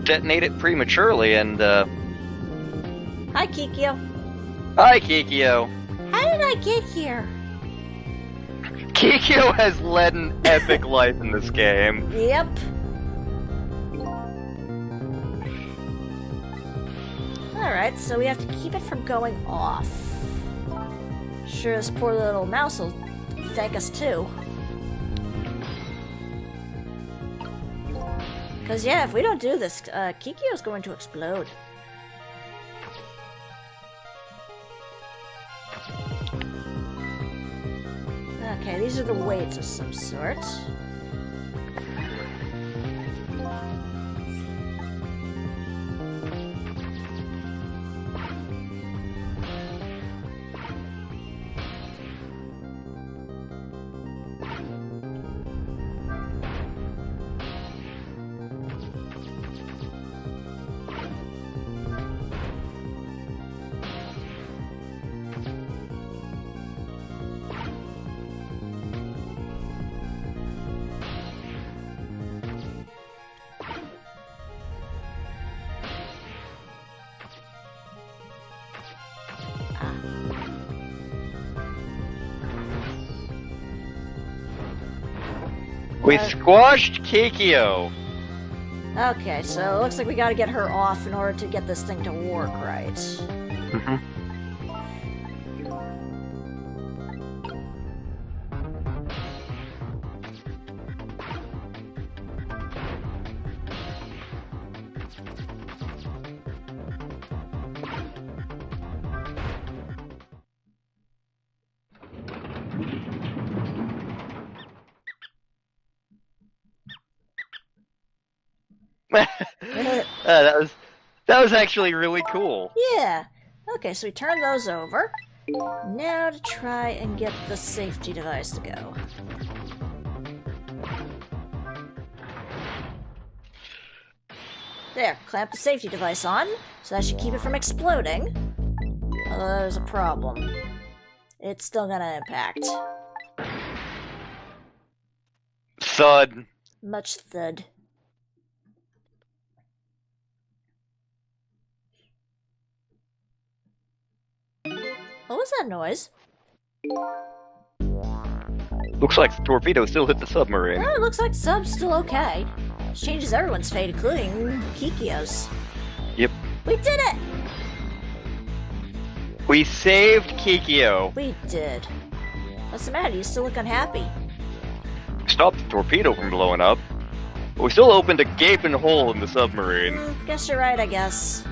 Detonate it prematurely and, Hi, Kikyo. Hi, Kikyo. How did I get here? Kikyo has led an epic life in this game. Yep. Alright, so we have to keep it from going off. Sure, this poor little mouse will thank us too. Because, yeah, if we don't do this, Kikyo's going to explode. Okay, these are the weights of some sort. We squashed Kikyo. Okay, so it looks like we gotta get her off in order to get this thing to work right. that was actually really cool. Yeah. Okay, so we turn those over. Now to try and get the safety device to go. There, clamp the safety device on, so that should keep it from exploding. Although there's a problem. It's still gonna impact. Thud. Much thud. What was that noise? Looks like the torpedo still hit the submarine. Oh, it looks like the sub's still okay. This changes everyone's fate, including KIKYO'S. Yep. We did it! We saved Kikyo. We did. What's the matter? You still look unhappy. Stopped the torpedo from blowing up. But we still opened a gaping hole in the submarine. Guess you're right, I guess.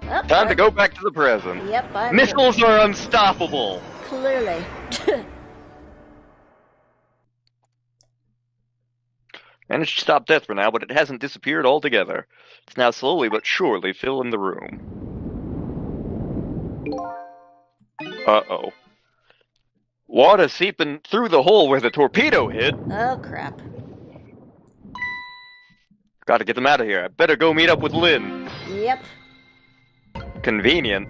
Oh, Time to go back to the present. Yep, I'm Missiles are unstoppable. clearly. Managed to stop death for now, but it hasn't disappeared altogether. It's now slowly but surely filling the room. Uh-oh. Water seeping through the hole where the torpedo hit. Oh, crap. Gotta get them out of here. I better go meet up with Lynne. Yep. Convenient.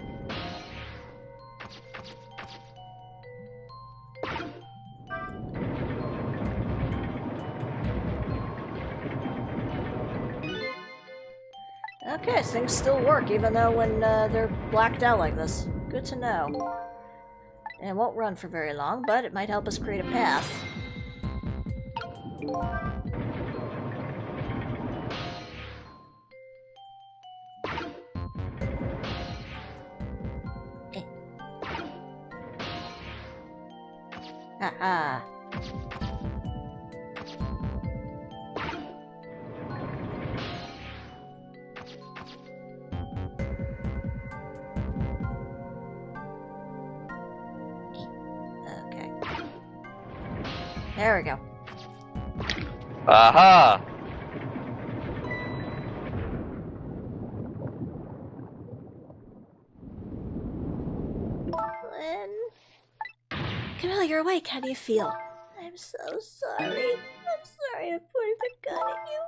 Okay, so things still work, even though when they're blacked out like this. Good to know. And it won't run for very long, but it might help us create a path. Haha. Okay. There we go. Aha! Lynne? Kamilla, you're awake. How do you feel? I'm so sorry. I'm sorry I pointed the gun at you.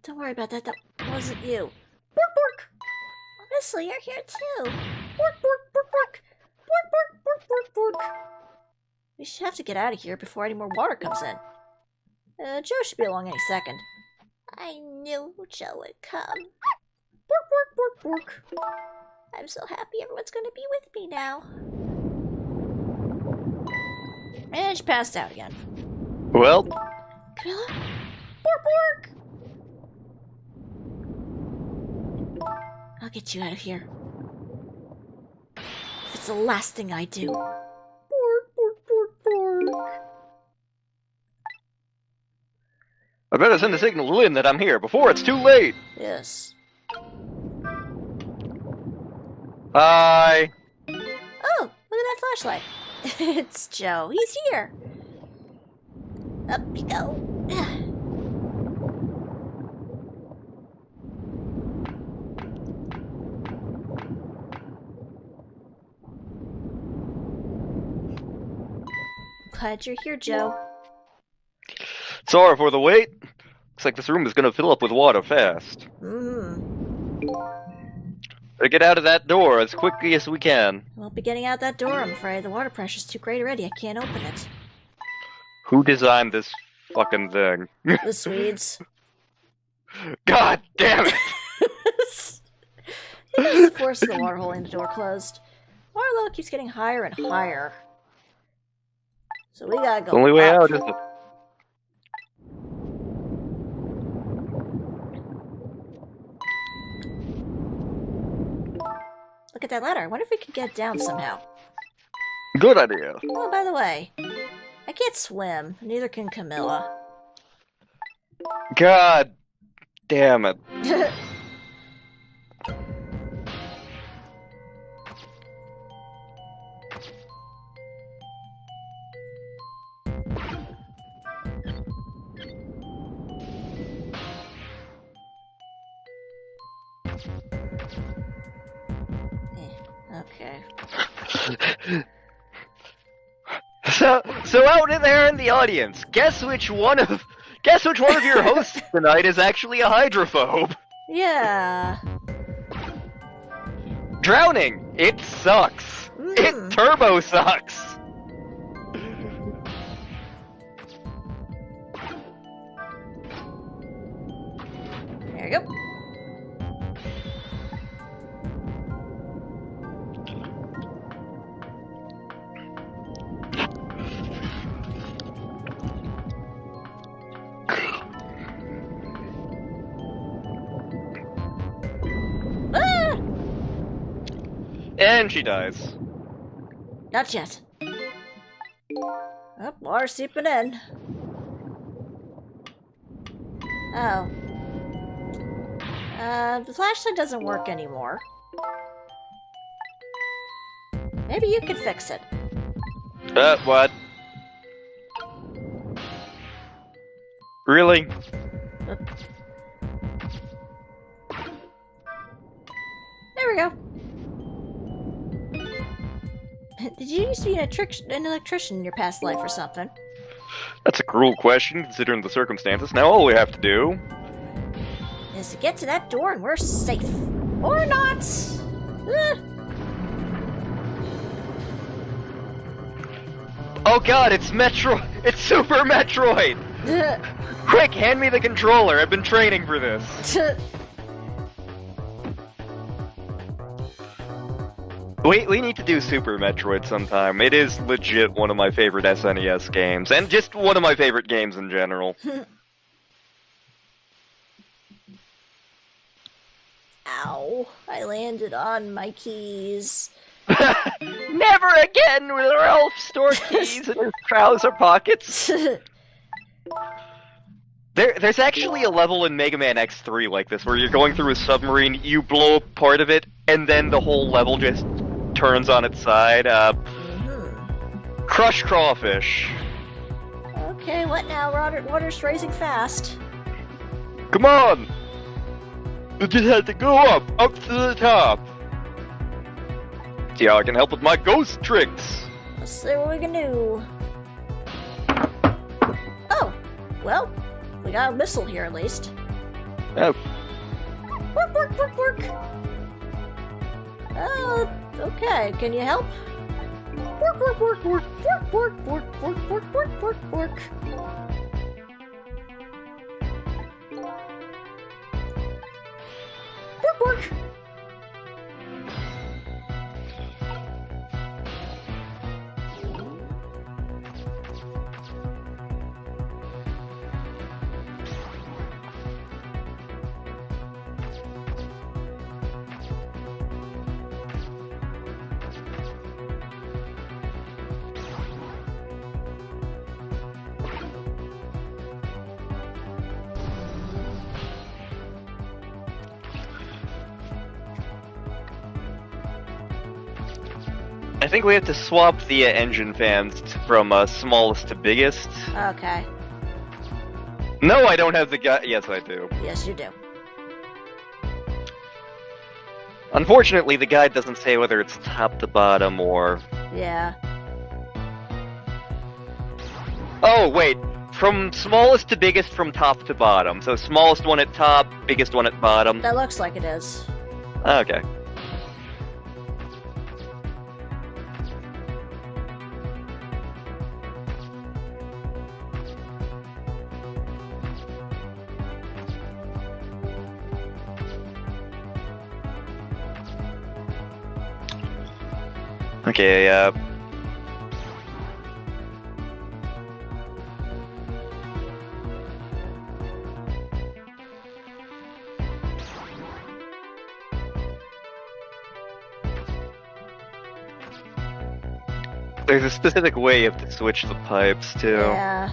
Don't worry about that. That wasn't you. Bork, bork. Well, Missile, you're here too. Bork, bork, bork, bork. Bork, bork, bork, bork, bork. We should have to get out of here before any more water comes in. Joe should be along any second. I knew Joe would come. Bork, bork, bork, bork. I'm so happy everyone's gonna be with me now. And she passed out again. Well, Kamilla? Bork, bork! I'll get you out of here. If it's the last thing I do. Bork, bork, bork, bork. I better send a signal to Lynne that I'm here before it's too late. Yes. Hi. Oh, look at that flashlight. It's Joe. He's here. Up we go. Glad you're here, Joe. Sorry for the wait. Looks like this room is gonna fill up with water fast. Better get out of that door as quickly as we can. Won't be getting out that door, I'm afraid. The water pressure's too great already. I can't open it. Who designed this fucking thing? The Swedes. God damn it! That's the force of the water holding the door closed. Water level keeps getting higher and higher. So we gotta go The only way up. out is to... Look at that ladder. I wonder if we could get down somehow. Good idea. Oh, by the way, I can't swim. Neither can Kamilla. God damn it. Okay. So out in there in the audience, guess which one of your hosts tonight is actually a hydrophobe? Yeah. Drowning. It sucks. It turbo sucks. There you go. Ah! And she dies. Not yet. Oh, water seeping in. Oh. The flashlight doesn't work anymore. Maybe you could fix it. What? Really? There we go. Did you used to be an electrician in your past life or something? That's a cruel question, considering the circumstances. Now all we have to do... is to get to that door and we're safe. Or not! Oh god, it's It's Super Metroid! Quick, hand me the controller, I've been training for this. We need to do Super Metroid sometime. It is legit one of my favorite SNES games, and just one of my favorite games in general. Ow. I landed on my keys. Never again will Ralph store keys in his trouser pockets. There's actually a level in Mega Man X3 like this, where you're going through a submarine, you blow up part of it, and then the whole level just turns on its side. Crush crawfish. Okay, what now? Water's rising fast. Come on! You just had to go up to the top. See how I can help with my ghost tricks. Let's see what we can do. Oh, well, we got a missile here at least. Oh. Work, work, work, work. Oh, okay. Can you help? Work, work, work, work, work, work, work, work, work, work, work, work. Work, work. I think we have to swap the engine fans from smallest to biggest. Okay. No, I don't have the guide. Yes, I do. Yes, you do. Unfortunately, the guide doesn't say whether it's top to bottom or... Yeah. Oh, wait. From smallest to biggest from top to bottom. So smallest one at top, biggest one at bottom. That looks like it is. Okay. Okay, there's a specific way you have to switch the pipes, too. Yeah.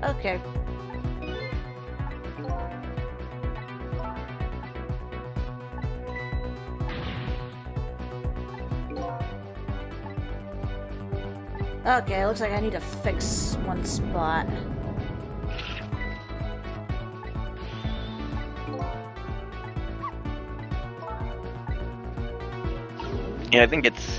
Okay. Okay, looks like I need to fix one spot. Yeah, I think it's,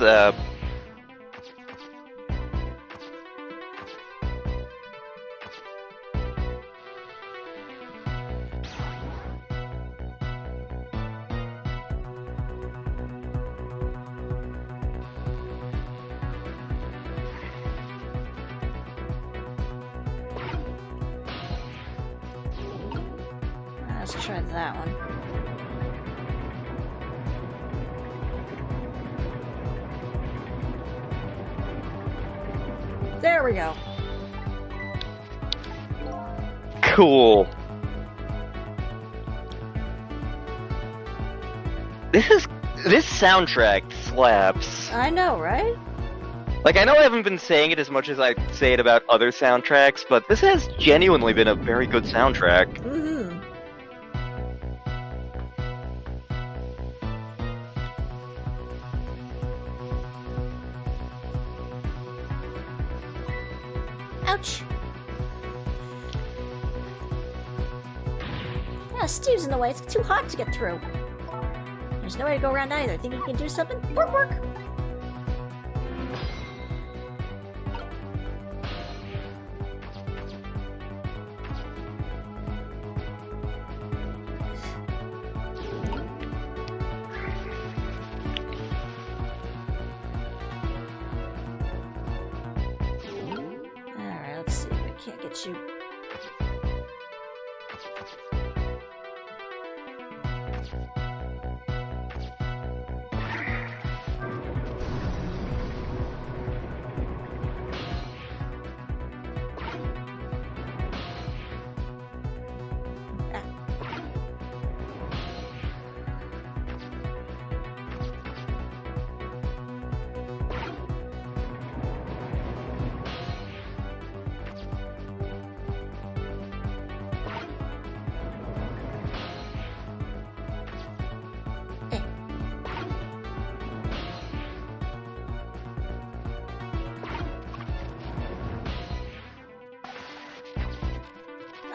Let's try that one. There we go. cool. This soundtrack slaps. I know, right? Like, I know I haven't been saying it as much as I say it about other soundtracks, but this has genuinely been a very good soundtrack. Mm-hmm. Ouch. Yeah, Steve's in the way. It's too hot to get through. There's no way to go around either. Think you can do something? Work, work. Alright, let's see. I can't get you.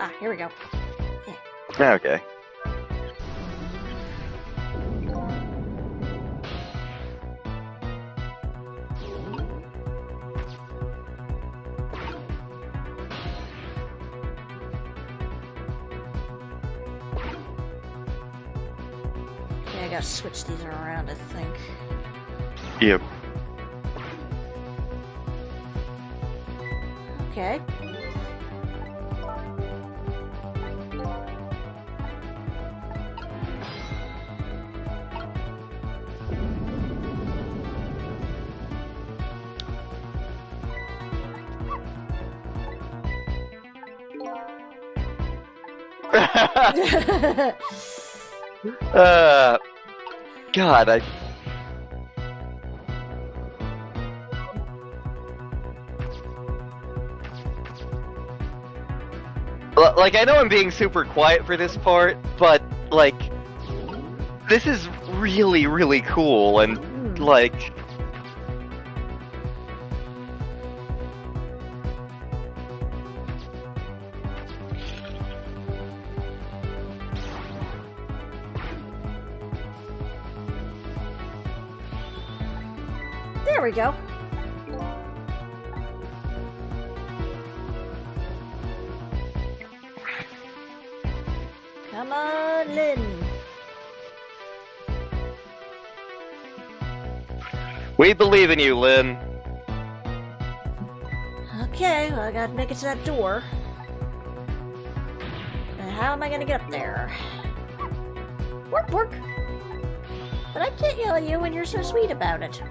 Ah, here we go. Okay. Yeah, I gotta switch these around, I think. Yep. Okay. God, like, I know I'm being super quiet for this part, but, like, this is really, really cool, and, like... There we go. Come on, Lynn. We believe in you, Lynn. Okay, well, I gotta make it to that door. But how am I gonna get up there? Work, work. But I can't yell at you when you're so sweet about it.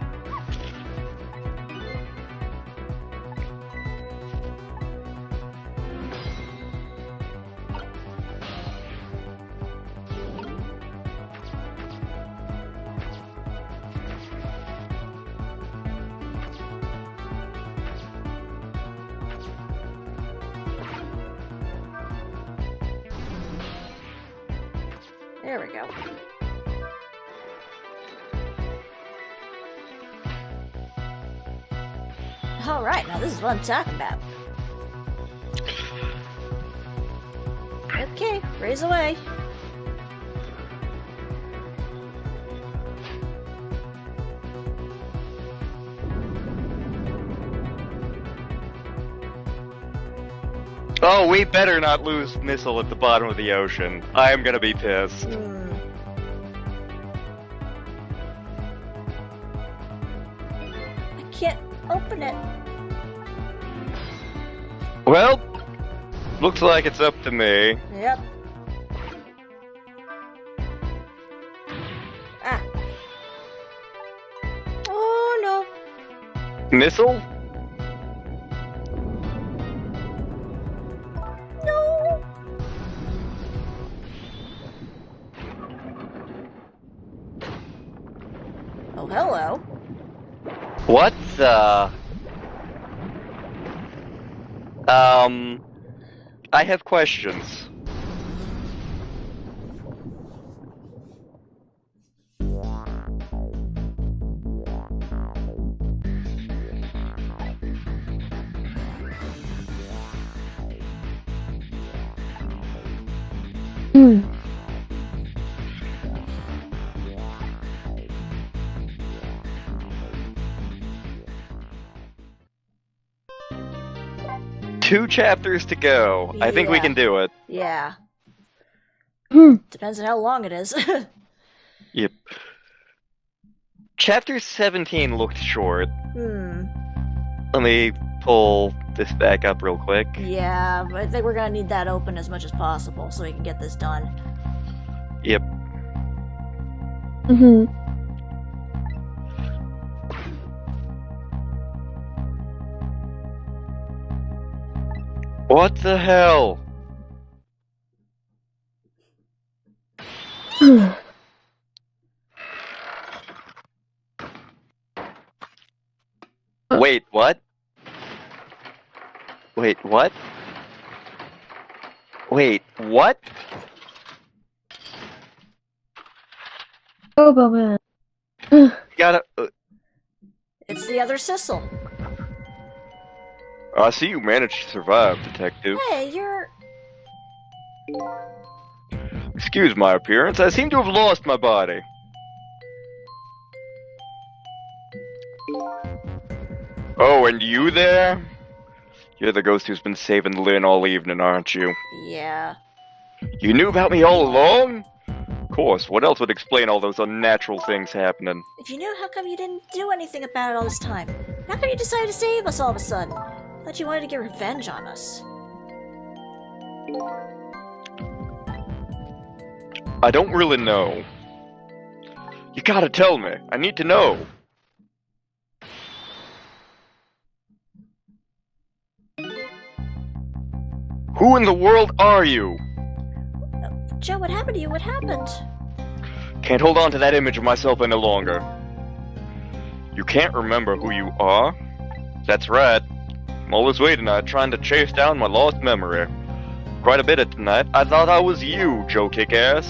There we go. Alright, now this is what I'm talking about. Okay, raise away. Oh, we better not lose Missile at the bottom of the ocean. I am gonna be pissed. I can't open it. Well, looks like it's up to me. Yep. Ah. Oh no. Missile? No. Oh, hello. What the... I have questions. Two chapters to go. I think we Yeah. can do it. Yeah. Hmm. Depends on how long it is. Yep. Chapter 17 looked short. Let me pull this back up real quick. Yeah, but I think we're gonna need that open as much as possible so we can get this done. Yep. Mm-hmm. What the hell? Wait, what? Wait, what? Wait, what? Oh, man. You gotta. It's the other Sissel. I see you managed to survive, Detective. Hey, you're... Excuse my appearance, I seem to have lost my body. Oh, and you there? You're the ghost who's been saving Lynne all evening, aren't you? Yeah. You knew about me all along? Of course, what else would explain all those unnatural things happening? If you knew, how come you didn't do anything about it all this time? How come you decided to save us all of a sudden? Thought you wanted to get revenge on us. I don't really know. You gotta tell me. I need to know. Who in the world are you? Joe, what happened to you? What happened? Can't hold on to that image of myself any longer. You can't remember who you are? That's right. I'm always waiting tonight, trying to chase down my lost memory. Quite a bit of tonight, I thought I was you, Joe Kickass.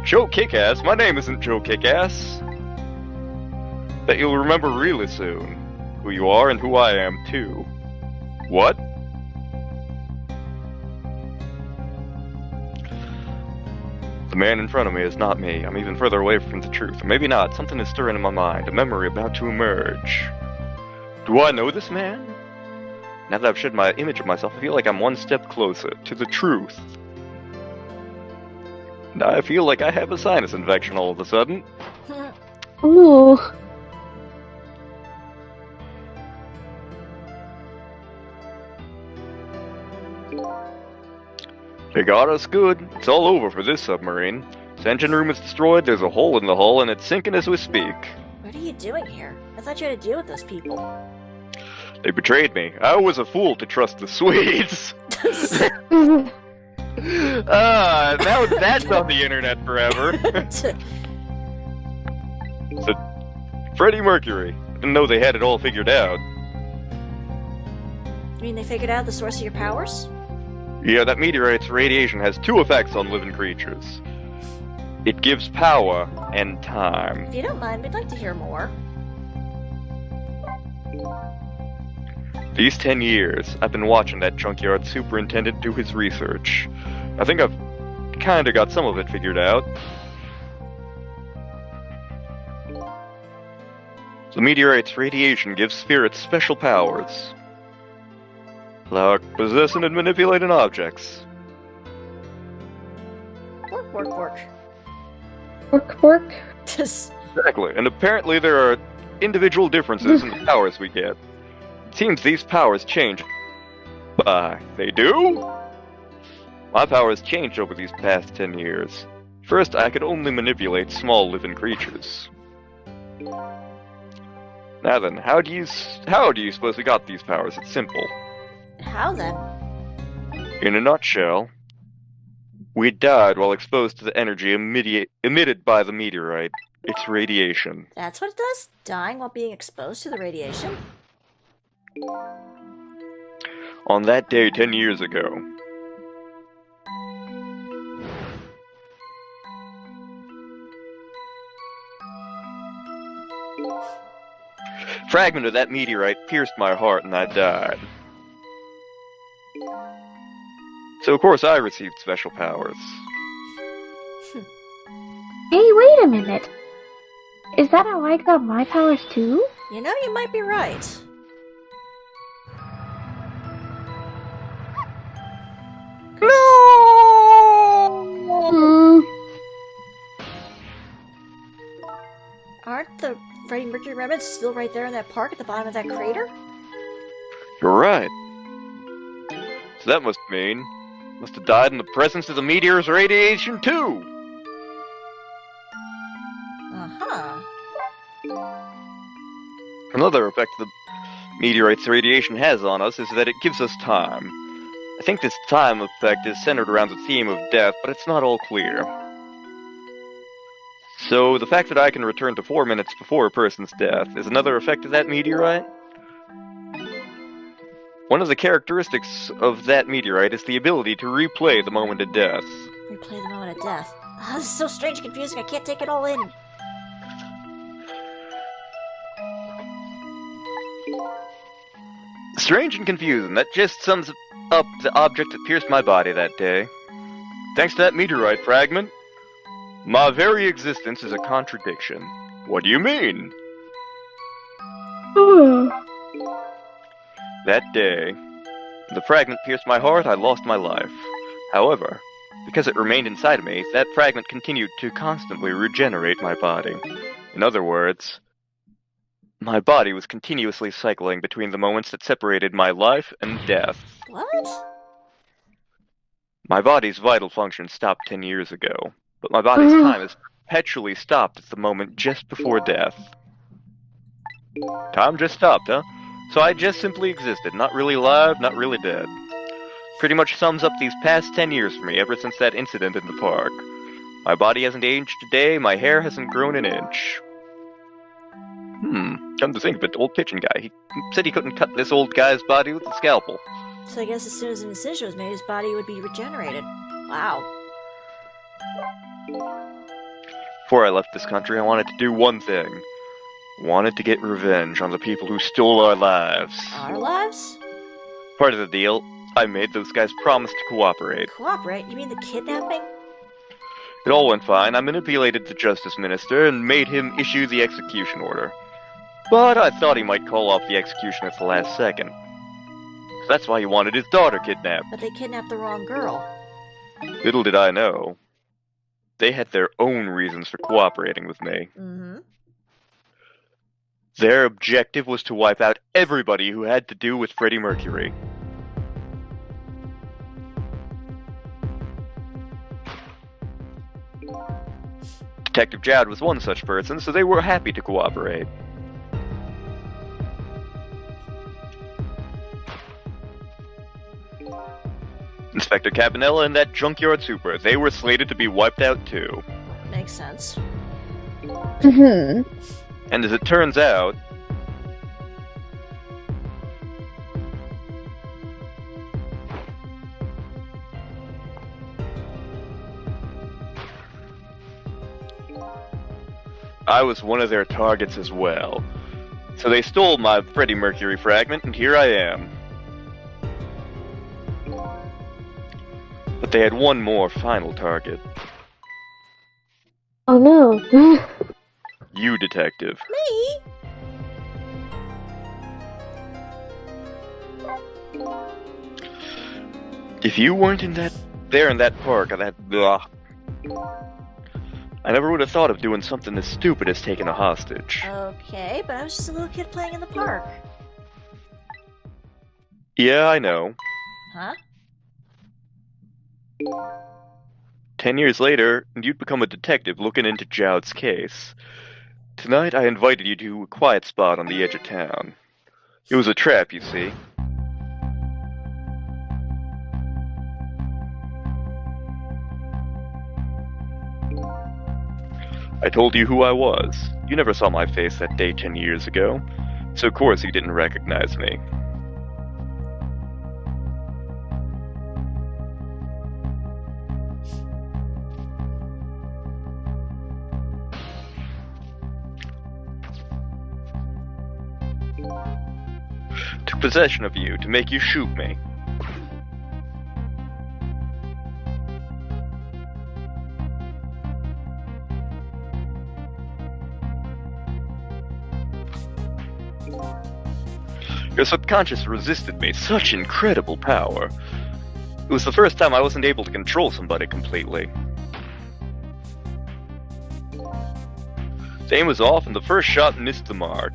Joe Kickass? My name isn't Joe Kickass. Bet you'll remember really soon who you are and who I am, too. What? The man in front of me is not me. I'm even further away from the truth. Or maybe not. Something is stirring in my mind. A memory about to emerge. Do I know this man? Now that I've shed my image of myself, I feel like I'm one step closer to the truth. And I feel like I have a sinus infection all of a sudden. Ooh. They got us good. It's all over for this submarine. Its engine room is destroyed, there's a hole in the hull, and it's sinking as we speak. What are you doing here? I thought you had to deal with those people. They betrayed me. I was a fool to trust the Swedes. Now that's on the internet forever. So, Freddie Mercury. Didn't know they had it all figured out. You mean they figured out the source of your powers? Yeah, that meteorite's radiation has two effects on living creatures. It gives power and time. If you don't mind, we'd like to hear more. These 10 years, I've been watching that junkyard superintendent do his research. I think I've kinda got some of it figured out. The meteorite's radiation gives spirits special powers. Like possessing and manipulating objects. Work, work, work. Work, work. Exactly, and apparently there are individual differences in the powers we get. It seems these powers change. They do? My powers changed over these past 10 years. First, I could only manipulate small living creatures. Now then, how do you suppose we got these powers? It's simple. How then? In a nutshell, we died while exposed to the energy emitted by the meteorite. Its radiation. That's what it does? Dying while being exposed to the radiation? On that day 10 years ago, a fragment of that meteorite pierced my heart and I died. So of course I received special powers. Hey, wait a minute. Is that how I got my powers too? You know, you might be right. Hmm. Aren't the Freddie Mercury remnants still right there in that park at the bottom of that crater? You're right. So that must mean, must have died in the presence of the meteor's radiation too! Uh-huh. Another effect the meteorite's radiation has on us is that it gives us time. I think this time effect is centered around the theme of death, but it's not all clear. So, the fact that I can return to 4 minutes before a person's death is another effect of that meteorite? One of the characteristics of that meteorite is the ability to replay the moment of death. Replay the moment of death. Oh, this is so strange and confusing, I can't take it all in. Strange and confusing, that just sums up the object that pierced my body that day. Thanks to that meteorite fragment, my very existence is a contradiction. What do you mean? That day, the fragment pierced my heart, I lost my life. However, because it remained inside of me, that fragment continued to constantly regenerate my body. In other words, my body was continuously cycling between the moments that separated my life and death. What? My body's vital function stopped 10 years ago, but my body's time is perpetually stopped at the moment just before death. Time just stopped, huh? So I just simply existed, not really alive, not really dead. Pretty much sums up these past 10 years for me, ever since that incident in the park. My body hasn't aged a day, my hair hasn't grown an inch. Come to think of it, the old pitching guy, he said he couldn't cut this old guy's body with a scalpel. So I guess as soon as an incision was made, his body would be regenerated. Wow. Before I left this country, I wanted to do one thing. Wanted to get revenge on the people who stole our lives. Our lives? Part of the deal, I made those guys promise to cooperate. Cooperate? You mean the kidnapping? It all went fine. I manipulated the Justice Minister and made him issue the execution order. But I thought he might call off the execution at the last second. So that's why he wanted his daughter kidnapped. But they kidnapped the wrong girl. Little did I know, they had their own reasons for cooperating with me. Mm-hmm. Their objective was to wipe out everybody who had to do with Freddie Mercury. Detective Jowd was one such person, so they were happy to cooperate. Inspector Kamilla and that junkyard super, they were slated to be wiped out too. Makes sense. Hmm. And as it turns out, I was one of their targets as well. So they stole my Freddie Mercury fragment, and here I am. But they had one more final target. Oh no. You, Detective. Me? If you weren't in that park, I never would have thought of doing something as stupid as taking a hostage. Okay, but I was just a little kid playing in the park. Yeah, I know. Huh? 10 years later, you'd become a detective looking into Jowd's case. Tonight, I invited you to a quiet spot on the edge of town. It was a trap, you see. I told you who I was. You never saw my face that day 10 years ago, so of course you didn't recognize me. Took possession of you to make you shoot me. Your subconscious resisted me, such incredible power. It was the first time I wasn't able to control somebody completely. The aim was off and the first shot missed the mark.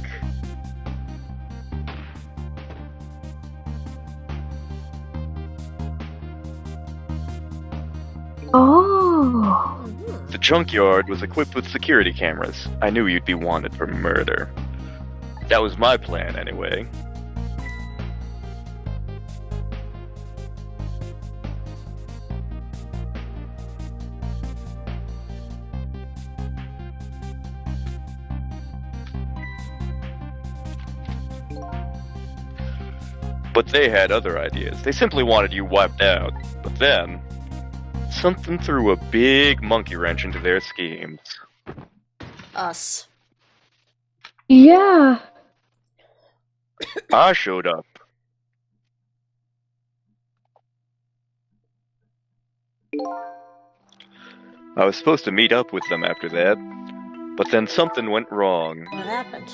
Oh. The junkyard was equipped with security cameras. I knew you'd be wanted for murder. That was my plan, anyway. But they had other ideas. They simply wanted you wiped out. But then, something threw a big monkey wrench into their schemes. Us. Yeah. I showed up. I was supposed to meet up with them after that, but then something went wrong. What happened?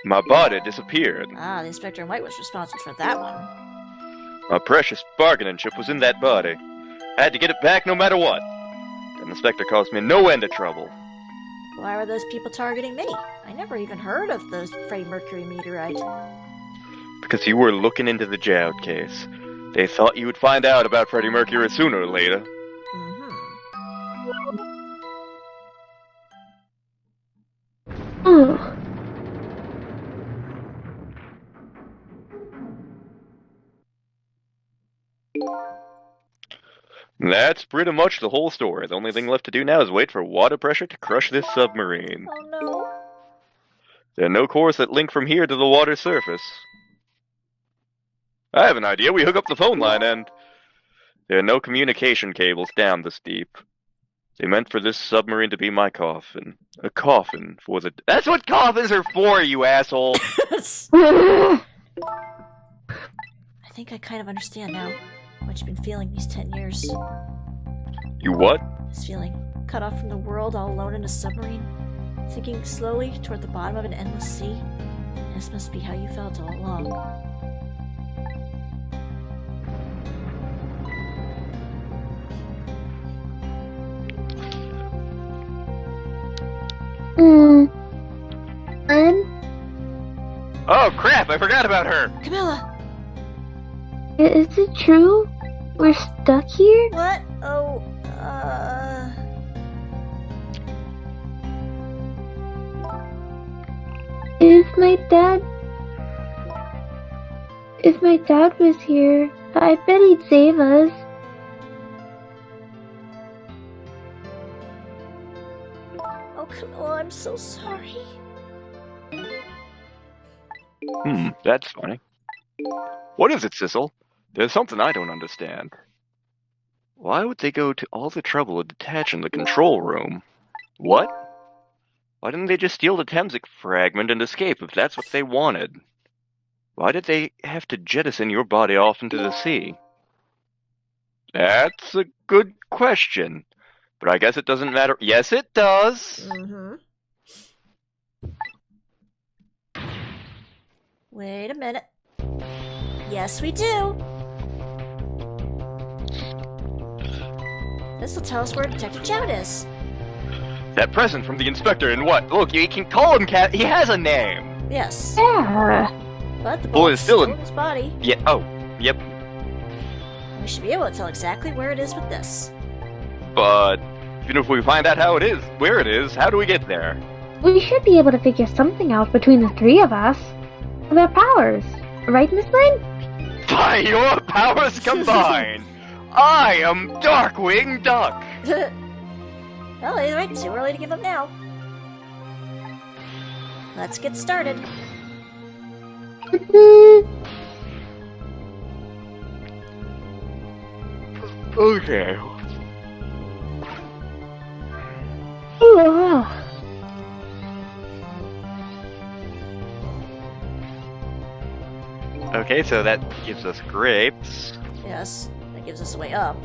My body disappeared. Ah, the Inspector in White was responsible for that one. My precious bargaining chip was in that body. I had to get it back no matter what. The inspector caused me no end of trouble. Why were those people targeting me? I never even heard of the Freddie Mercury meteorite. Because you were looking into the Jowd case. They thought you would find out about Freddie Mercury sooner or later. Oh. That's pretty much the whole story. The only thing left to do now is wait for water pressure to crush this submarine. Oh no. There are no cores that link from here to the water's surface. I have an idea. We hook up the phone line and... There are no communication cables down this deep. They meant for this submarine to be my coffin. A coffin for the... That's what coffins are for, you asshole! I think I kind of understand now what you've been feeling these 10 years. You what? This feeling, cut off from the world, all alone in a submarine, sinking slowly toward the bottom of an endless sea. This must be how you felt all along. Oh crap, I forgot about her! Kamilla! Is it true? We're stuck here? What? Oh, If my dad was here, I bet he'd save us. Oh, Kamilla, I'm so sorry. That's funny. What is it, Sissel? There's something I don't understand. Why would they go to all the trouble of detaching the control room? What? Why didn't they just steal the Temsic fragment and escape if that's what they wanted? Why did they have to jettison your body off into the sea? That's a good question. But I guess it doesn't matter. Yes, it does! Mm-hmm. Wait a minute. Yes, we do. This will tell us where Detective Jowd is. That present from the inspector and what? Look, you can call him Cat. He has a name! Yes. Yeah. But the Bullet bullet's is still in his body. Yeah, oh, yep. We should be able to tell exactly where it is with this. But even if we find out where it is, how do we get there? We should be able to figure something out between the three of us. With our powers. Right, Miss Lynne? By your powers combined, I am Darkwing Duck! Well, either way, too early to give up now. Let's get started. Okay. Okay, so that gives us grapes. Yes, that gives us a way up.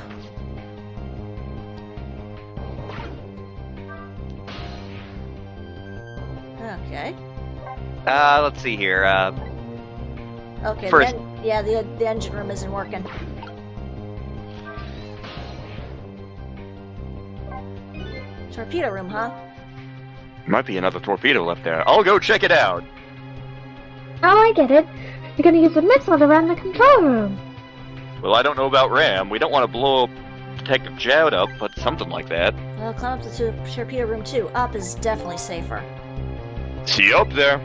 Okay. Let's see here. Okay, First- the engine room isn't working. Torpedo room, huh? Might be another torpedo left there. I'll go check it out. Oh, I get it. You're gonna use a missile to run the control room. Well, I don't know about Ram. We don't want to blow Detective Jowd up, but something like that. Well, climb up to the torpedo room too. Up is definitely safer. See you up there.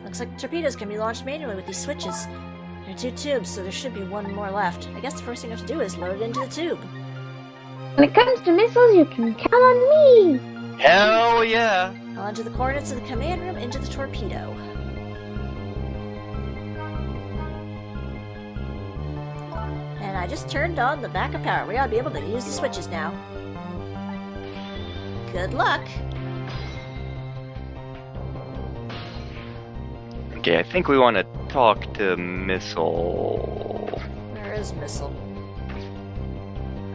Looks like torpedoes can be launched manually with these switches. There are 2 tubes, so there should be 1 more left. I guess the first thing you have to do is load it into the tube. When it comes to missiles, you can count on me. Hell yeah. I'll enter the coordinates of the command room into the torpedo. And I just turned on the backup power. We ought to be able to use the switches now. Good luck. Okay, I think we want to talk to Missile. Where is Missile?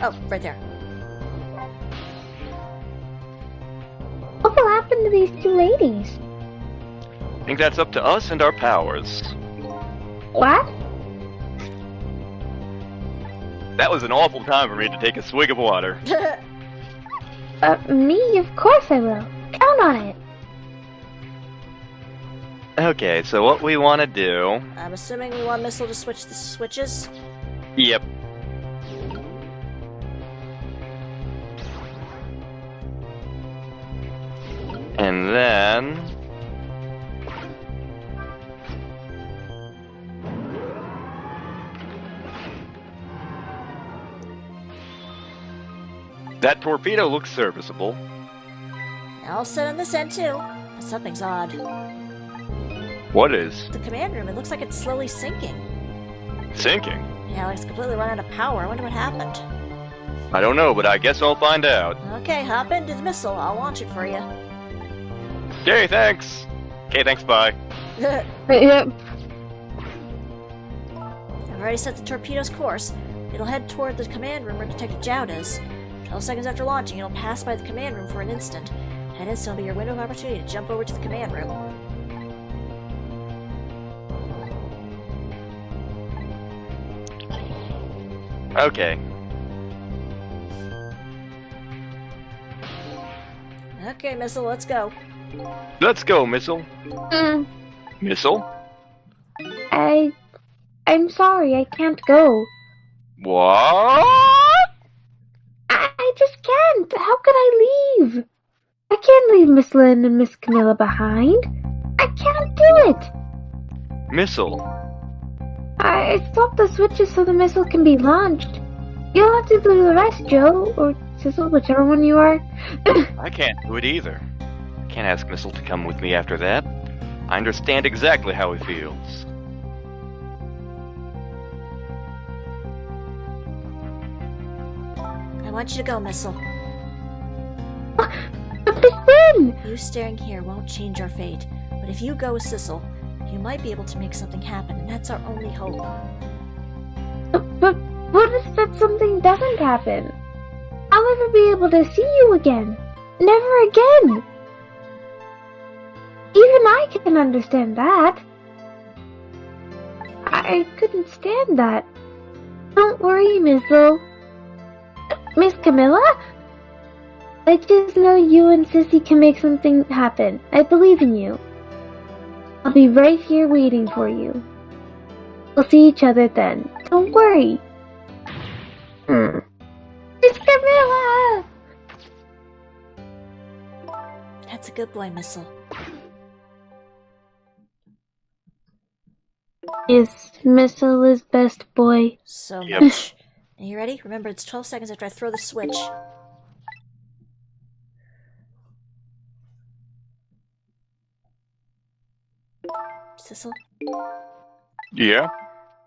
Oh, right there. What will happen to these two ladies? I think that's up to us and our powers. What? That was an awful time for me to take a swig of water. Me? Of course I will. Count on it. Okay, so what we want to do... I'm assuming we want Missile to switch the switches. Yep. And then... that torpedo looks serviceable. I'll set on this end too. But something's odd. What is? The command room, it looks like it's slowly sinking. Sinking? Yeah, like it's completely run out of power. I wonder what happened. I don't know, but I guess I'll find out. Okay, hop into the missile. I'll launch it for you. Okay, thanks. Okay, thanks, bye. Yep. I've already set the torpedo's course. It'll head toward the command room where Detective Jowd is. 12 seconds after launching, it'll pass by the command room for an instant. That instant will be your window of opportunity to jump over to the command room. Okay. Okay, Missile, let's go. Let's go, Missile. Mm, Missile? I'm sorry, I can't go. What? I just can't. How could I leave? I can't leave Miss Lynne and Miss Kamilla behind. I can't do it. Missile. I stopped the switches so the missile can be launched. You'll have to do the rest, Joe, or Sizzle, whichever one you are. I can't do it either. I can't ask Missile to come with me after that. I understand exactly how he feels. want you to go, Missile. But Miss Lynne! You staying here won't change our fate. But if you go with Sissel, you might be able to make something happen, and that's our only hope. But what if that something doesn't happen? I'll never be able to see you again. Never again. Even I can understand that. I couldn't stand that. Don't worry, Missile. Miss Kamilla? I just know you and Sissy can make something happen. I believe in you. I'll be right here waiting for you. We'll see each other then. Don't worry. Miss Kamilla! That's a good boy, Missile. Is Missile his best boy? So Yep. much. Are you ready? Remember, it's 12 seconds after I throw the switch. Sissel, Yeah?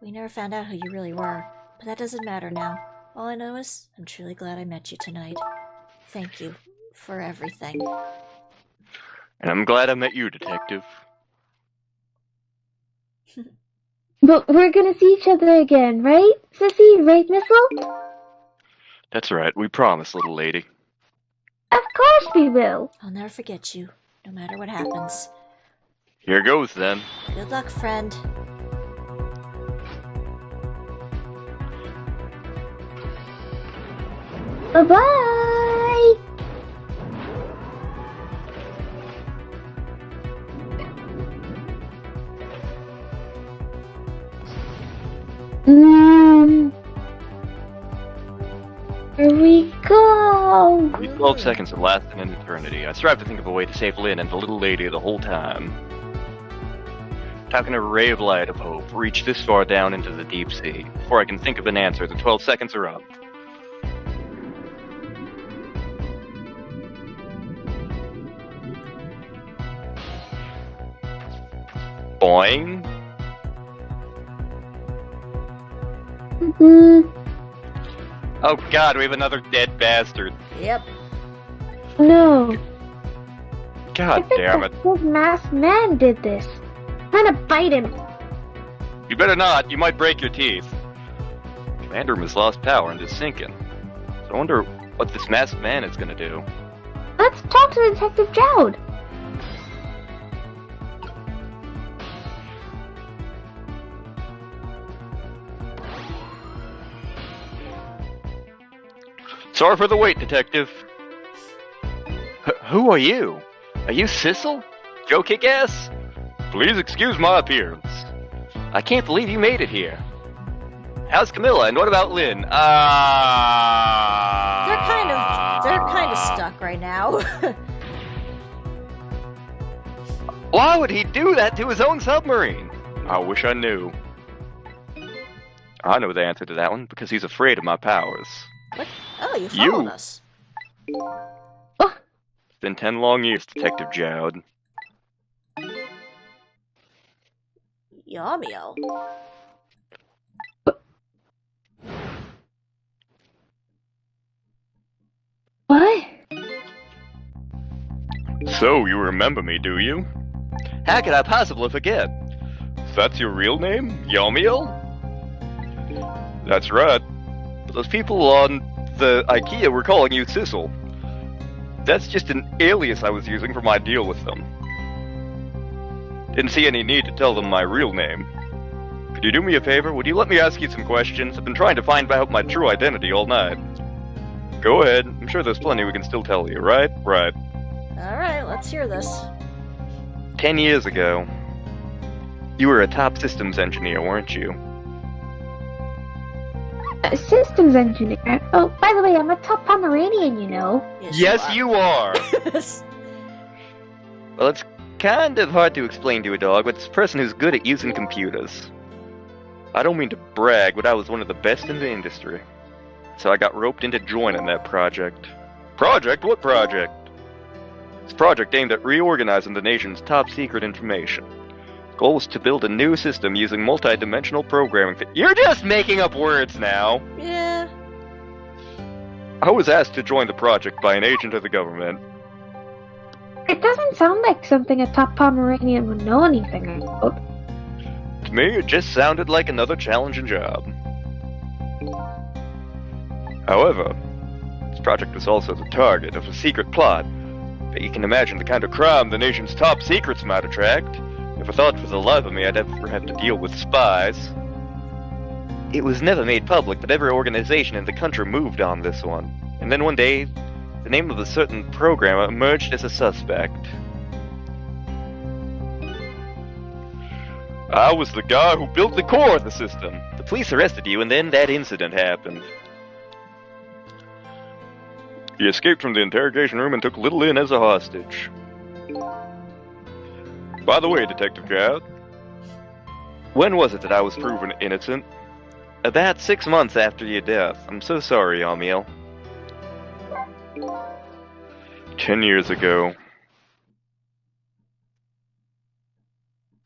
we never found out who you really were, but that doesn't matter now. All I know is, I'm truly glad I met you tonight. Thank you for everything. And I'm glad I met you, Detective. But we're gonna see each other again, right, Sissy? Right, Missile? That's right, we promise, little lady. Of course we will. I'll never forget you, no matter what happens. Here goes, then. Good luck, friend. Bye-bye. Here we go. These 12 seconds have lasted an eternity. I strive to think of a way to save Lynn and the little lady the whole time. How can a ray of light of hope reach this far down into the deep sea? Before I can think of an answer, the 12 seconds are up. Boing. Oh god, we have another dead bastard. Yep. No. God I think damn it. that big masked man did this. I'm gonna bite him. You better not, you might break your teeth. Commander room has lost power and is sinking. So I wonder what this masked man is gonna do. Let's talk to Detective Jowd. Sorry for the wait, Detective. Who are you? Are you Sissel? Joe Kick-Ass? Please excuse my appearance. I can't believe you made it here. How's Kamilla, and what about Lynne? They're kind of stuck right now. Why would he do that to his own submarine? I wish I knew. I know the answer to that one, because he's afraid of my powers. What? Oh, you followed us. It's been 10 long years, Detective Jowd. Yamio. What? So, you remember me, do you? How could I possibly forget? That's your real name? Yamiel? That's right. Those people on the IKEA were calling you Sissel. That's just an alias I was using for my deal with them. Didn't see any need to tell them my real name. Could you do me a favor? Would you let me ask you some questions? I've been trying to find out my true identity all night. Go ahead. I'm sure there's plenty we can still tell you, right? Right. Alright, let's hear this. 10 years ago, you were a top systems engineer, weren't you? Systems engineer. Oh, by the way, I'm a top Pomeranian, you know. Yes, you are! Well, it's kind of hard to explain to a dog, but it's a person who's good at using computers. I don't mean to brag, but I was one of the best in the industry. So I got roped into joining that project. Project? What project? It's a project aimed at reorganizing the nation's top secret information. The goal was to build a new system using multi-dimensional programming. You're just making up words now! Yeah. I was asked to join the project by an agent of the government. It doesn't sound like something a top Pomeranian would know anything about. To me, it just sounded like another challenging job. However, this project was also the target of a secret plot. But you can imagine the kind of crime the nation's top secrets might attract. Never thought for the life of me I'd ever have to deal with spies. It was never made public, but every organization in the country moved on this one. And then one day, the name of a certain programmer emerged as a suspect. I was the guy who built the core of the system. The police arrested you, and then that incident happened. He escaped from the interrogation room and took little Lynne as a hostage. By the way, Detective Jowd, when was it that I was proven innocent? About 6 months after your death. I'm so sorry, Emil. 10 years ago.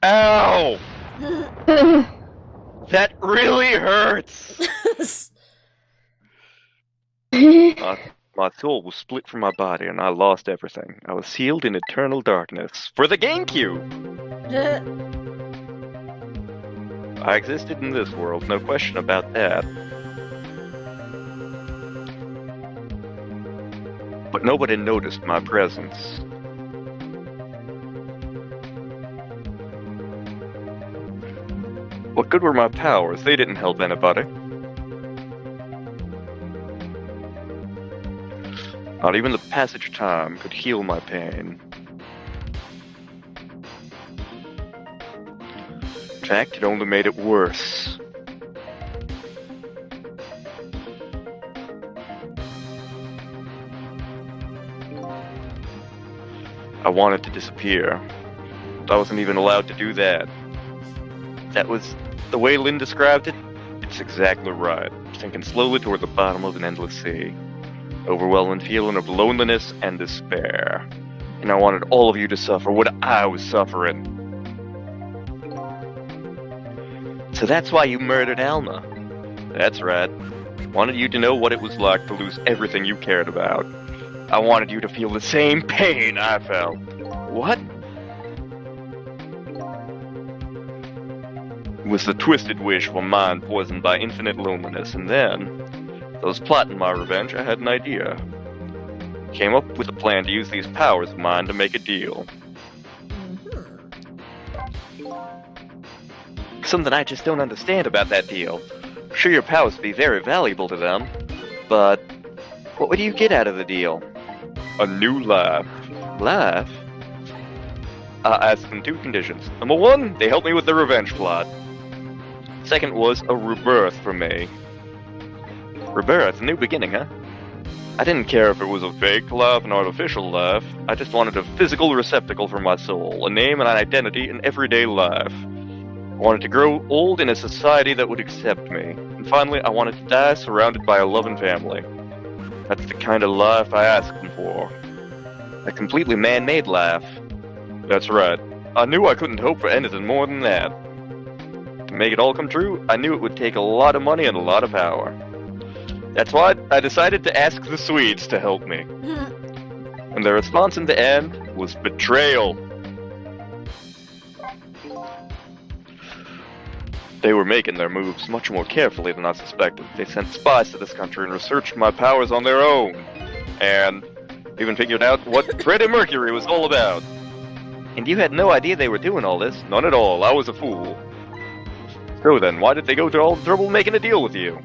Ow! That really hurts! My soul was split from my body and I lost everything. I was sealed in eternal darkness. For the GameCube! I existed in this world, no question about that. But nobody noticed my presence. What good were my powers? They didn't help anybody. Not even the passage of time could heal my pain. In fact, it only made it worse. I wanted to disappear. But I wasn't even allowed to do that. That was the way Lynne described it. It's exactly right. Sinking slowly toward the bottom of an endless sea. Overwhelming feeling of loneliness and despair. And I wanted all of you to suffer what I was suffering. So that's why you murdered Alma. That's right. Wanted you to know what it was like to lose everything you cared about. I wanted you to feel the same pain I felt. What? It was the twisted wish of a mind poisoned by infinite loneliness, and then, as I was plotting my revenge, I had an idea. Came up with a plan to use these powers of mine to make a deal. Something I just don't understand about that deal. I'm sure your powers would be very valuable to them, but what would you get out of the deal? A new life. Life? I asked them 2 conditions. Number 1, they helped me with the revenge plot. Second was a rebirth for me. Rebirth? A new beginning, huh? I didn't care if it was a fake life, an artificial life. I just wanted a physical receptacle for my soul, a name and an identity in everyday life. I wanted to grow old in a society that would accept me. And finally, I wanted to die surrounded by a loving family. That's the kind of life I asked them for. A completely man-made life. That's right. I knew I couldn't hope for anything more than that. To make it all come true, I knew it would take a lot of money and a lot of power. That's why I decided to ask the Swedes to help me. And their response in the end was betrayal. They were making their moves much more carefully than I suspected. They sent spies to this country and researched my powers on their own. And even figured out what Freddie Mercury was all about. And you had no idea they were doing all this? None at all. I was a fool. So then, why did they go to all the trouble making a deal with you?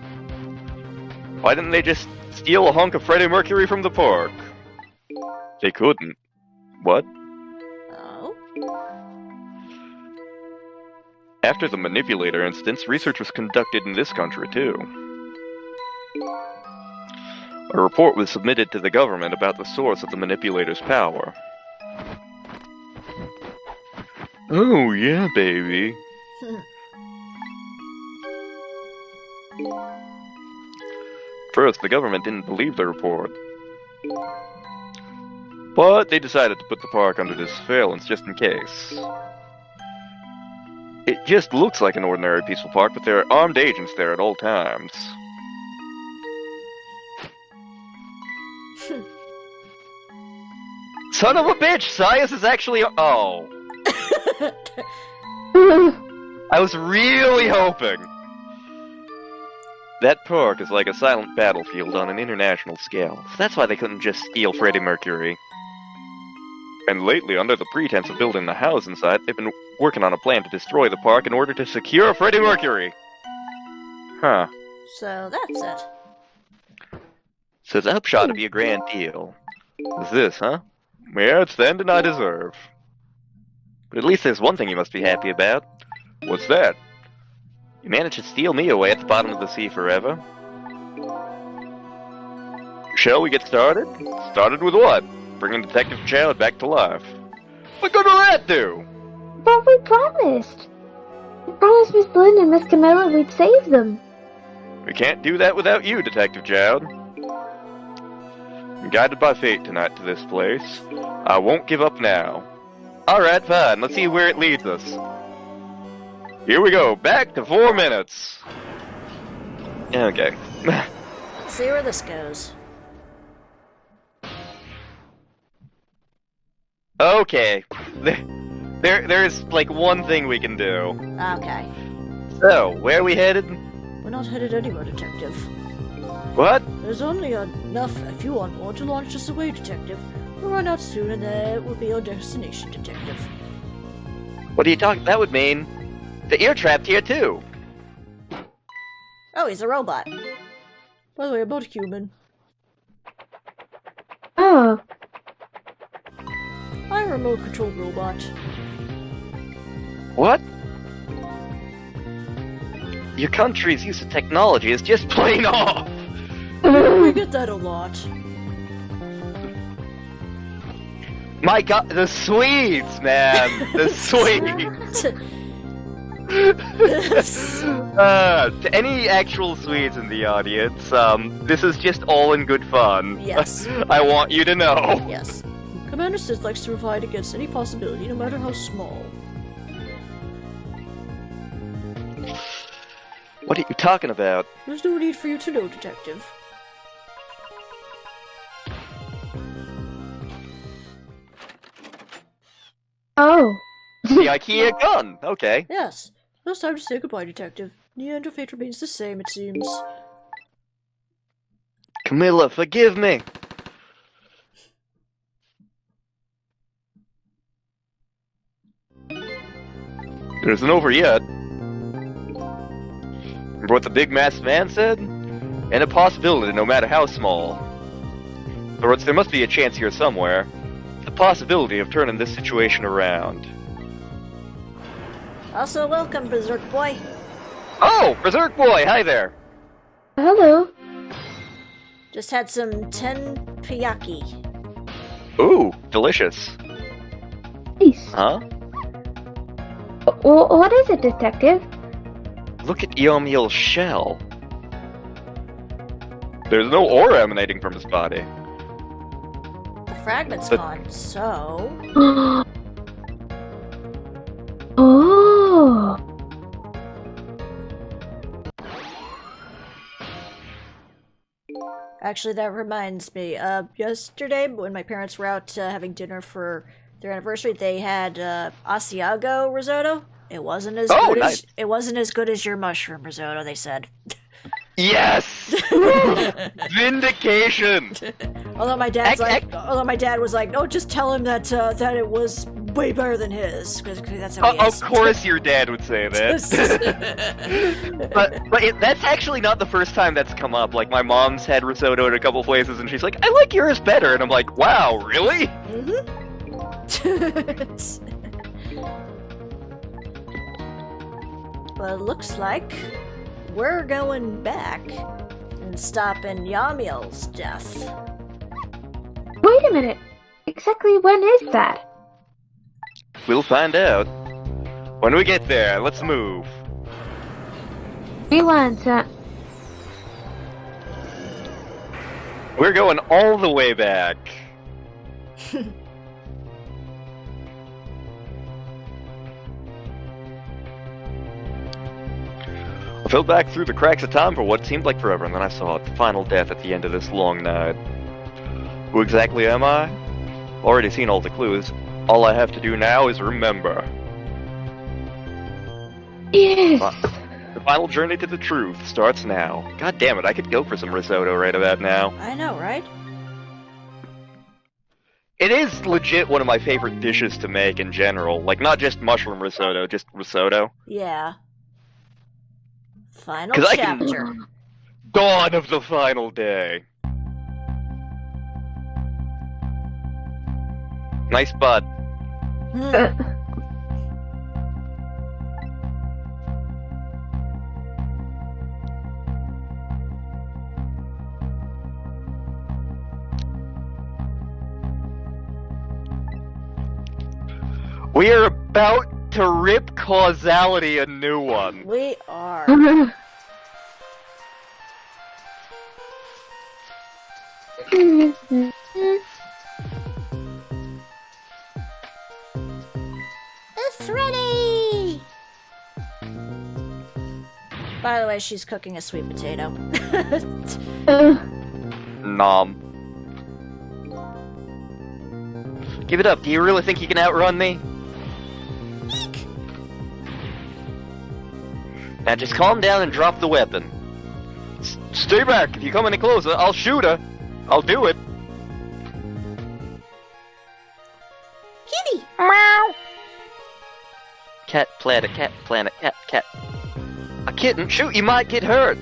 Why didn't they just steal a hunk of Freddie Mercury from the park? They couldn't. What? Oh? After the manipulator instance, research was conducted in this country, too. A report was submitted to the government about the source of the manipulator's power. Oh, yeah, baby. First, the government didn't believe the report. But they decided to put the park under this surveillance just in case. It just looks like an ordinary peaceful park, but there are armed agents there at all times. Son of a bitch! Sias is actually. Oh. I was really hoping. That park is like a silent battlefield on an international scale, so that's why they couldn't just steal Freddie Mercury. And lately, under the pretense of building the house inside, they've been working on a plan to destroy the park in order to secure Freddie Mercury. Huh. So that's it. So the upshot to be a grand deal. Is this, huh? Yeah, it's the ending I deserve. But at least there's one thing you must be happy about. What's that? You managed to steal me away at the bottom of the sea forever. Shall we get started? Started with what? Bringing Detective Jowd back to life. What good will that do? But we promised. We promised Miss Lynne and Miss Kamilla we'd save them. We can't do that without you, Detective Jowd. I'm guided by fate tonight to this place. I won't give up now. Alright, fine. Let's see where it leads us. Here we go. Back to 4 minutes. Okay. Let's see where this goes. Okay. There's like one thing we can do. Okay. So, where are we headed? We're not headed anywhere, Detective. What? There's only enough, if you want more, to launch us away, Detective. We'll run out soon and that will be our destination, Detective. What are you talking? That would mean that you're trapped here too. Oh, he's a robot. By the way, I'm not human. Oh. I'm a remote control robot. What? Your country's use of technology is just plain off! We get that a lot. My god, the Swedes, man! The Swedes! To any actual Swedes in the audience, this is just all in good fun. Yes. I want you to know. Yes. Commander Sith likes to provide against any possibility, no matter how small. What are you talking about? There's no need for you to know, Detective. Oh. The IKEA gun! Okay. Yes. Now it's time to say goodbye, Detective. The end of fate remains the same, it seems. Kamilla, forgive me! It isn't over yet. Remember what the big masked man said? And a possibility, no matter how small. In other words, there must be a chance here somewhere. The possibility of turning this situation around. Also, welcome, Berserk Boy. Oh! Berserk Boy! Hi there! Hello. Just had some tenpiyaki. Ooh, delicious. Nice. Huh? What is it, Detective? Look at Yomiel's shell. There's no aura emanating from his body. The fragment's But- gone, so... Oh. Actually, that reminds me. Yesterday, when my parents were out having dinner for their anniversary, they had Asiago risotto. It wasn't as good nice. as it wasn't as good as your mushroom risotto. They said. Yes! Vindication! Although my dad's although my dad was like, "No, just tell him that that it was way better than his," because that's how he is. Of course your dad would say that. but that's actually not the first time that's come up. Like, my mom's had risotto at a couple places, and she's like, I like yours better. And I'm like, wow, really? But it looks like we're going back and stopping Yamiel's death. Wait a minute. Exactly when is that? We'll find out. When we get there, let's move. Rewind, We're going all the way back. I fell back through the cracks of time for what seemed like forever, and then I saw the final death at the end of this long night. Who exactly am I? Already seen all the clues. All I have to do now is remember. Yes. The final journey to the truth starts now. God damn it, I could go for some risotto right about now. I know, right? It is legit one of my favorite dishes to make in general. Like, not just mushroom risotto, just risotto. Yeah. Final 'Cause I chapter. can- Dawn of the final day. Nice bud. Hmm. We are about to rip causality a new one. We are. It's ready! By the way, she's cooking a sweet potato. Nom. Give it up. Do you really think you can outrun me? Eek! Now just calm down and drop the weapon. Stay back. If you come any closer, I'll shoot her. I'll do it. Kitty! Meow. Cat planet, cat. A kitten? Shoot, you might get hurt.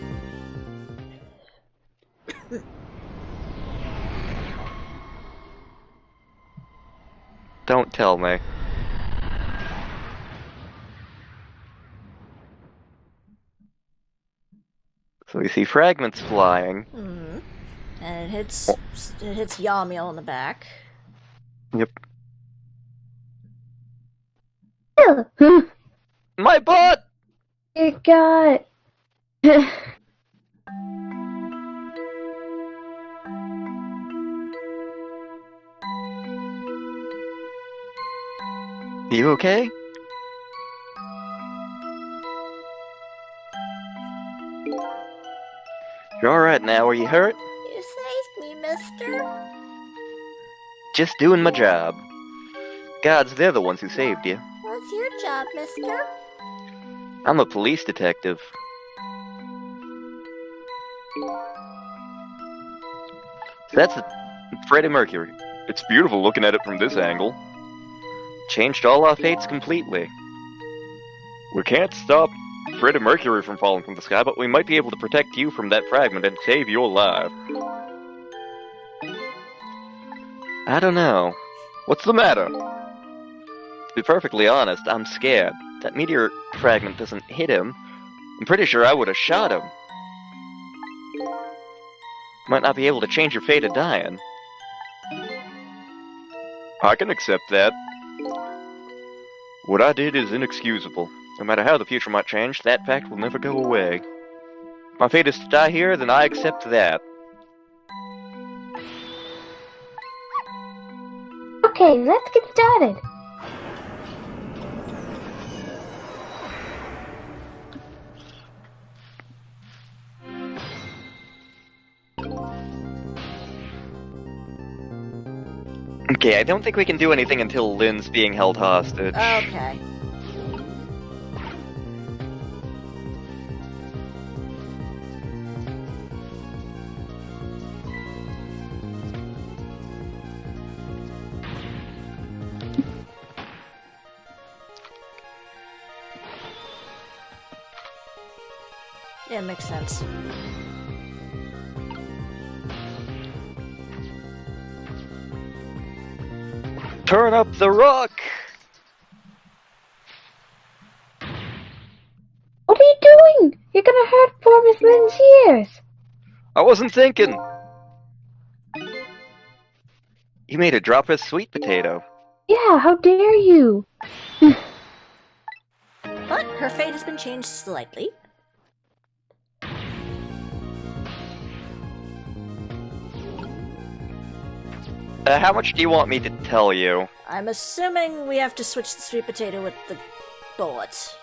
Don't tell me. So we see fragments flying. Hmm. And it hits Yamiel in the back. Yep. My butt! You got. You okay? You're alright now, are you hurt? You saved me, mister. Just doing my job. Gods, they're the ones who saved you. What's your job, mister? I'm a police detective. That's Freddie Mercury. It's beautiful looking at it from this angle. Changed all our fates completely. We can't stop Freddie Mercury from falling from the sky, but we might be able to protect you from that fragment and save your life. I don't know. What's the matter? To be perfectly honest, I'm scared. That meteor fragment doesn't hit him. I'm pretty sure I would have shot him. Might not be able to change your fate of dying. I can accept that. What I did is inexcusable. No matter how the future might change, that fact will never go away. If my fate is to die here, then I accept that. Okay, let's get started. Okay, I don't think we can do anything until Lynne's being held hostage. Okay. Yeah, makes sense. Turn up the rock! What are you doing? You're gonna hurt poor Miss Lynn's ears. I wasn't thinking! You made her drop her sweet potato. Yeah, how dare you? But her fate has been changed slightly. How much do you want me to tell you? I'm assuming we have to switch the sweet potato with the bullets.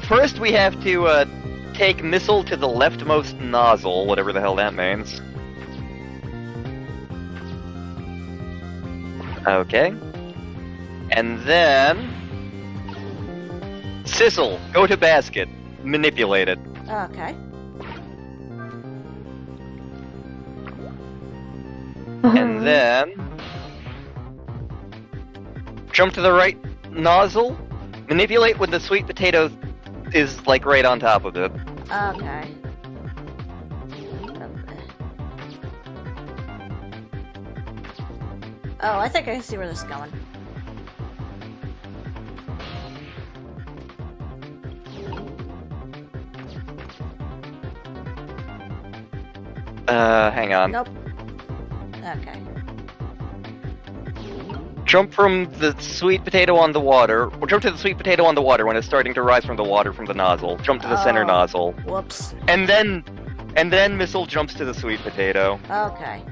First we have to, take missile to the leftmost nozzle, whatever the hell that means. Okay. And then... Sissel, go to basket. Manipulate it. Okay. And then... Jump to the right nozzle. Manipulate when the sweet potato is, like, right on top of it. Okay. Oh, I think I see where this is going. Hang on. Nope. Okay. Jump from the sweet potato on the water, or jump to the sweet potato on the water when it's starting to rise from the water from the nozzle. Jump to the center Oh. nozzle. Whoops. And then Missile jumps to the sweet potato. Okay.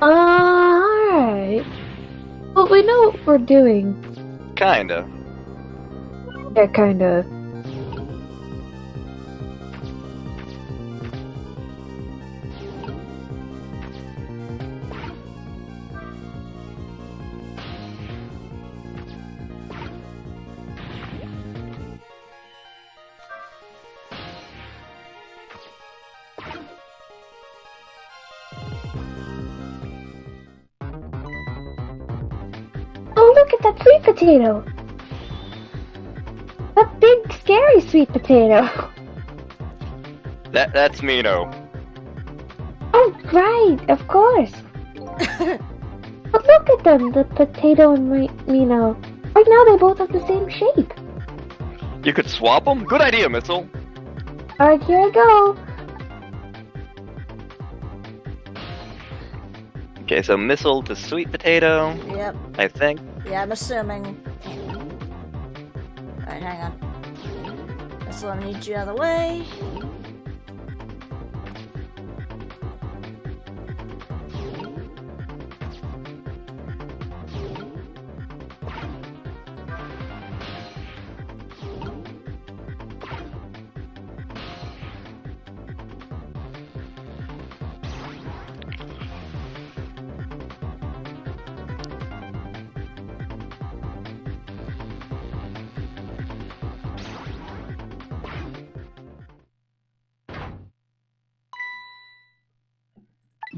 Alright. Well, we know what we're doing. Kinda. Yeah, kinda. Oh, look at that sweet potato! A big, scary sweet potato! That's Mino. Oh, right, of course! But look at them, the potato and Mino. Right now they both have the same shape. You could swap them? Good idea, Missile. Alright, here I go. Okay, so Missile to sweet potato, Yep. I think. Yeah, I'm assuming. Alright, hang on. This one needs you out of the way.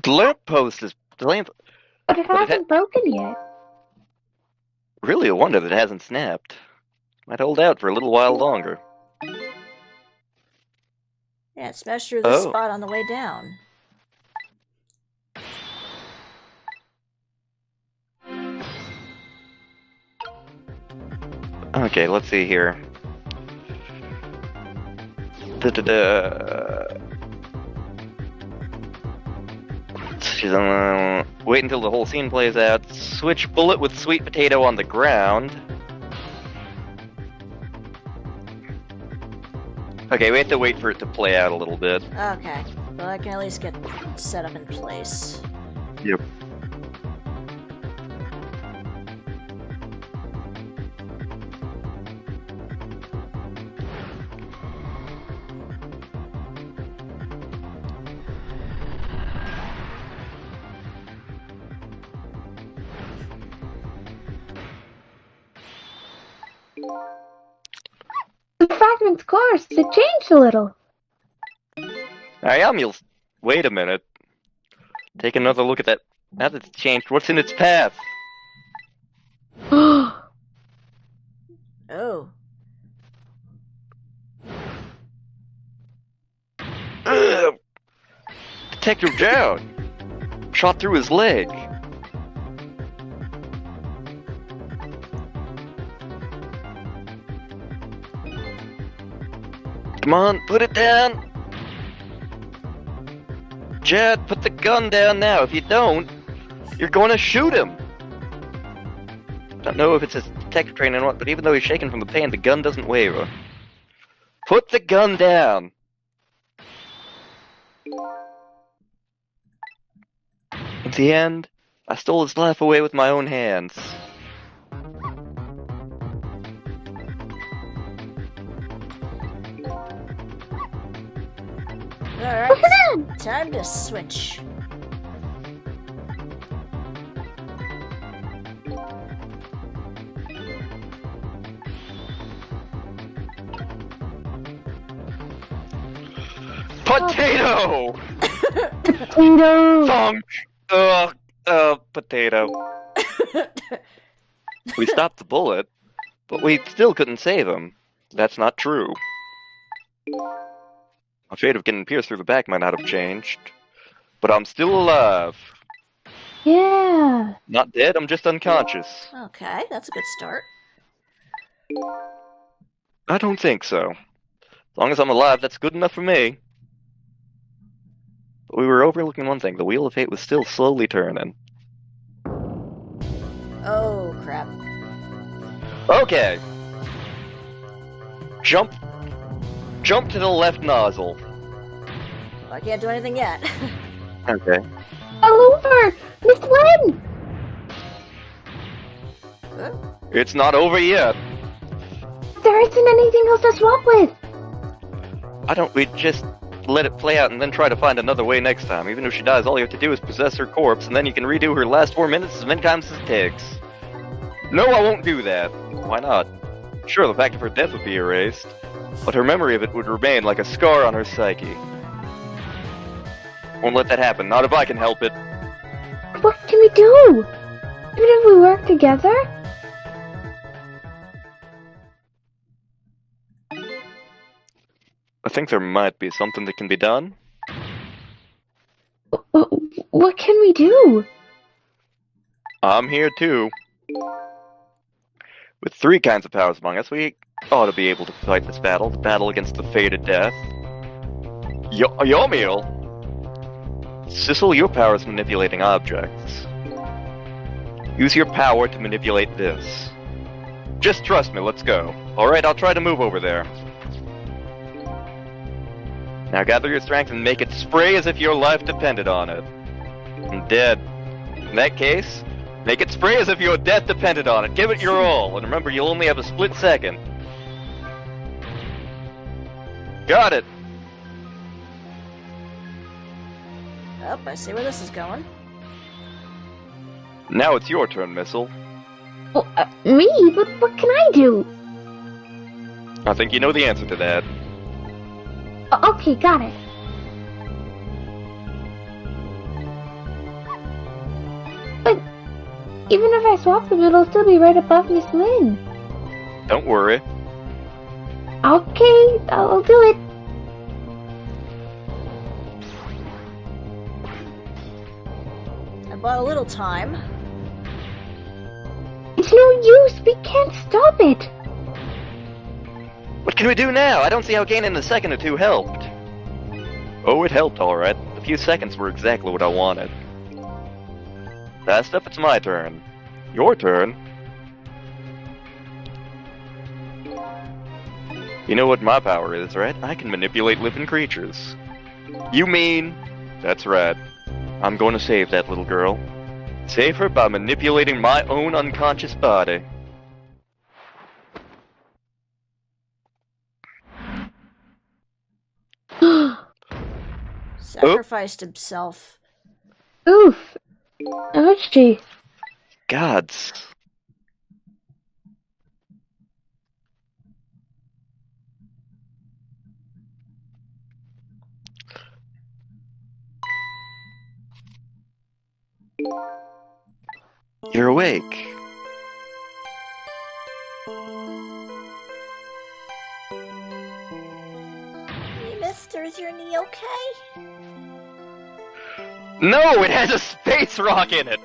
The lamppost is... The lamp... But it But it hasn't broken yet. Really a wonder that it hasn't snapped. Might hold out for a little while longer. Yeah, it smashed through this Oh. spot on the way down. Okay, let's see here. She's wait until the whole scene plays out. Switch bullet with sweet potato on the ground. Okay, we have to wait for it to play out a little bit. Okay. Well, I can at least get set up in place. Yep. The fragment's course, it changed a little. I am. You'll wait a minute. Take another look at that. Now that it's changed, what's in its path? Oh. Ugh. Detective Jowd shot through his leg. Come on, put it down. Jowd, put the gun down now. If you don't, you're going to shoot him. Don't know if it's his detective training or what, but even though he's shaking from the pain, the gun doesn't waver. Put the gun down. In the end, I stole his life away with my own hands. Alright, time to switch. Potato! Potato! Thunk! Potato. We stopped the bullet, but we still couldn't save him. That's not true. My fate of getting pierced through the back might not have changed, but I'm still alive. Yeah. Not dead, I'm just unconscious. Okay, that's a good start. I don't think so. As long as I'm alive, that's good enough for me. But we were overlooking one thing. The wheel of fate was still slowly turning. Oh, crap. Okay. Jump to the left nozzle. I can't do anything yet. Okay. All over! Miss Lynne! Huh? It's not over yet. There isn't anything else to swap with! Why don't we just let it play out and then try to find another way next time? Even if she dies, all you have to do is possess her corpse, and then you can redo her last 4 minutes as many times as it takes. No, I won't do that. Why not? Sure, the fact of her death would be erased, but her memory of it would remain like a scar on her psyche. Won't let that happen, not if I can help it. What can we do? Even if we work together? I think there might be something that can be done. What can we do? I'm here too. With 3 kinds of powers among us, we ought to be able to fight this battle, the battle against the fated death. Yomiel! Sissel, your power is manipulating objects. Use your power to manipulate this. Just trust me, let's go. Alright, I'll try to move over there. Now gather your strength and make it spray as if your life depended on it. I'm dead. In that case, make it spray as if your death depended on it. Give it your all, and remember you'll only have a split second. Got it! Oh, I see where this is going. Now it's your turn, Missile. Oh, me? But what can I do? I think you know the answer to that. Okay, got it. But even if I swap them, it'll still be right above Miss Lynne. Don't worry. Okay, I'll do it. I bought a little time. It's no use. We can't stop it. What can we do now? I don't see how gaining a second or 2 helped. Oh, it helped, alright. The few seconds were exactly what I wanted. Last up, it's my turn. Your turn. You know what my power is, right? I can manipulate living creatures. You mean... That's right. I'm going to save that little girl. Save her by manipulating my own unconscious body. Sacrificed himself. Oof. Ouchie. Gods. You're awake. Hey, mister, is your knee okay? No, it has a space rock in it!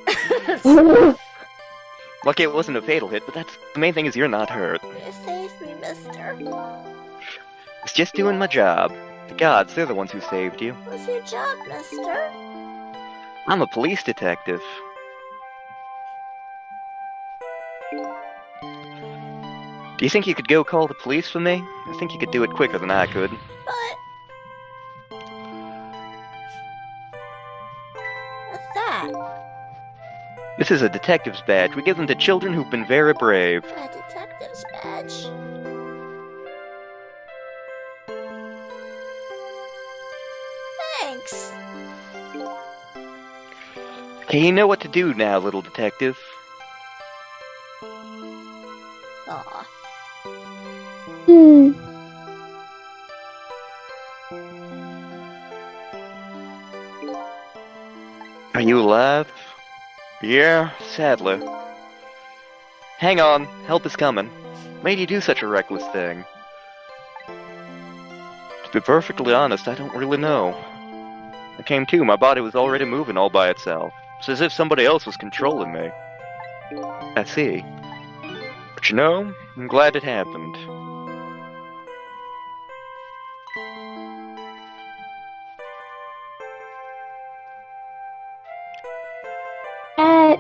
Lucky it wasn't a fatal hit, but the main thing is you're not hurt. You saved me, mister. It's just doing my job. The gods, they're the ones who saved you. What's your job, mister? I'm a police detective. Do you think you could go call the police for me? I think you could do it quicker than I could. But... What's that? This is a detective's badge. We give them to children who've been very brave. A detective's badge. Thanks. Okay, you know what to do now, little detective. Aw. Hmm. Are you alive? Yeah, sadly. Hang on, help is coming. Made you do such a reckless thing? To be perfectly honest, I don't really know. I came to, my body was already moving all by itself. It's as if somebody else was controlling me. I see. But you know, I'm glad it happened. Hey,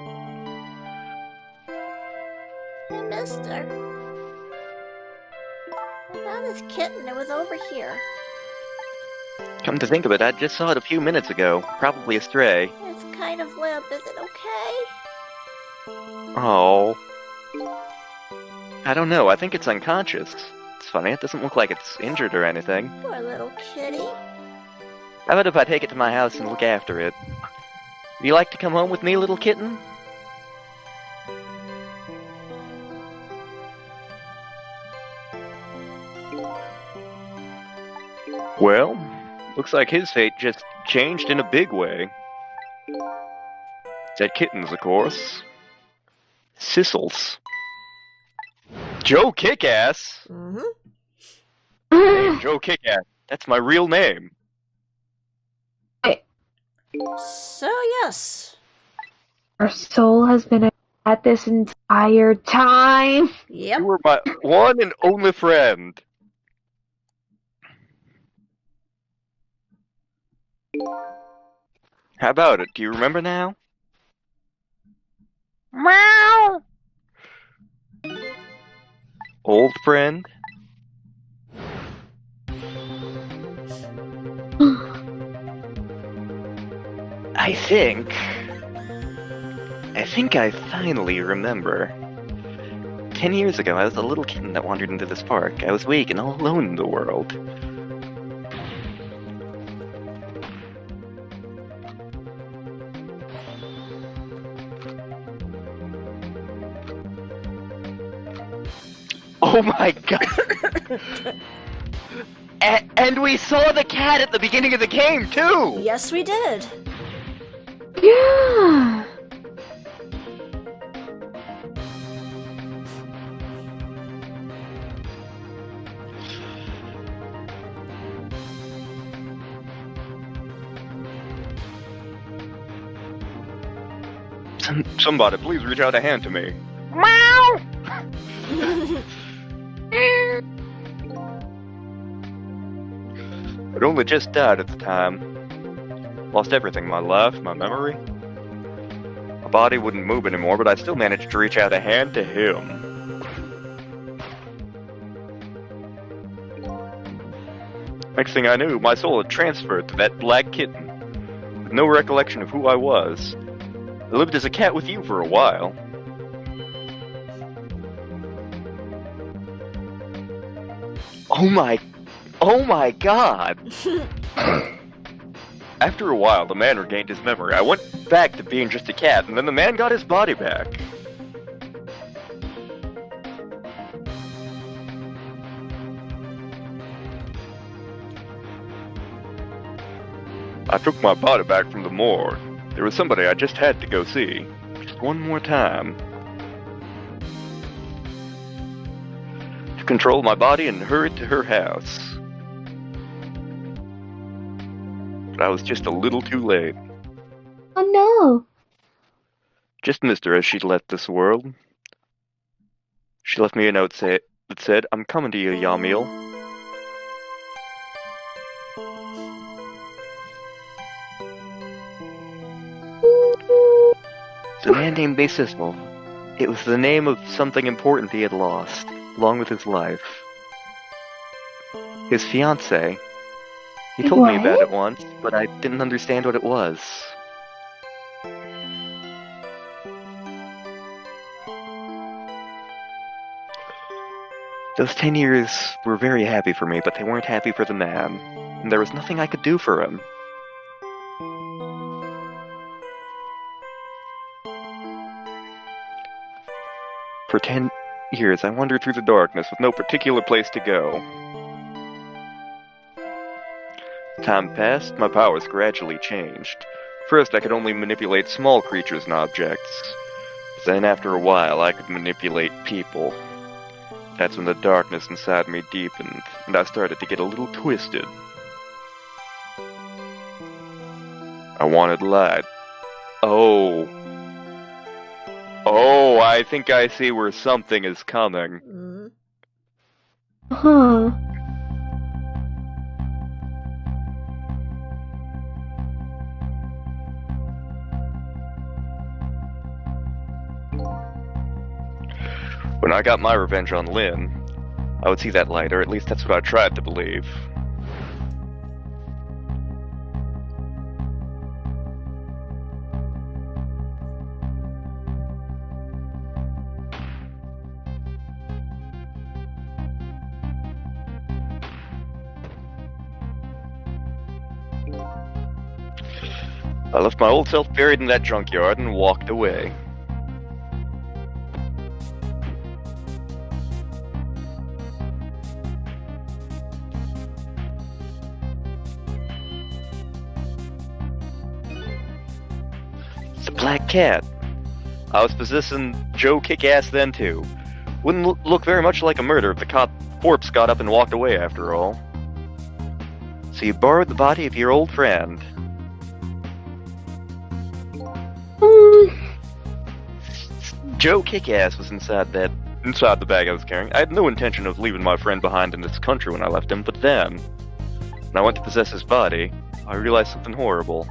mister. I found this kitten. It was over here. Come to think of it, I just saw it a few minutes ago. Probably a stray. It's kind of limp. Is it okay? Oh. I don't know, I think it's unconscious. It's funny, it doesn't look like it's injured or anything. Poor little kitty. How about if I take it to my house and look after it? Would you like to come home with me, little kitten? Well, looks like his fate just changed in a big way. Said kittens, of course. Sissels. Joe Kickass? Mm-hmm. Hey, Joe Kickass. That's my real name. So, yes. Our soul has been at this entire time. Yep. You were my one and only friend. How about it? Do you remember now? Meow! Old friend? I think I finally remember. 10 years ago, I was a little kitten that wandered into this park. I was weak and all alone in the world. Oh my god! And we saw the cat at the beginning of the game, too! Yes, we did. Yeah. Somebody, please reach out a hand to me. Meow! I'd only just died at the time. Lost everything, my life, my memory. My body wouldn't move anymore, but I still managed to reach out a hand to him. Next thing I knew, my soul had transferred to that black kitten, with no recollection of who I was. I lived as a cat with you for a while. Oh my god! After a while, the man regained his memory. I went back to being just a cat, and then the man got his body back. I took my body back from the morgue. There was somebody I just had to go see. Just one more time. To control my body and hurried to her house. But I was just a little too late. Oh no. Just missed her as she'd left this world. She left me a note that said, "I'm coming to you, Yamil." The man named Basismal. It was the name of something important he had lost, along with his life. His fiancée. He told me about it once, but I didn't understand what it was. Those 10 years were very happy for me, but they weren't happy for the man, and there was nothing I could do for him. For 10 years, I wandered through the darkness with no particular place to go. Time passed, my powers gradually changed. First, I could only manipulate small creatures and objects. Then, after a while, I could manipulate people. That's when the darkness inside me deepened, and I started to get a little twisted. I wanted light. Oh, I think I see where something is coming. Huh. When I got my revenge on Lynne, I would see that light, or at least that's what I tried to believe. I left my old self buried in that junkyard and walked away. The black cat. I was possessing Joe Kick-Ass then too. Wouldn't look very much like a murder if the corpse got up and walked away after all. So you borrowed the body of your old friend. Joe Kick-Ass was inside the bag I was carrying. I had no intention of leaving my friend behind in this country when I left him, but then, when I went to possess his body, I realized something horrible.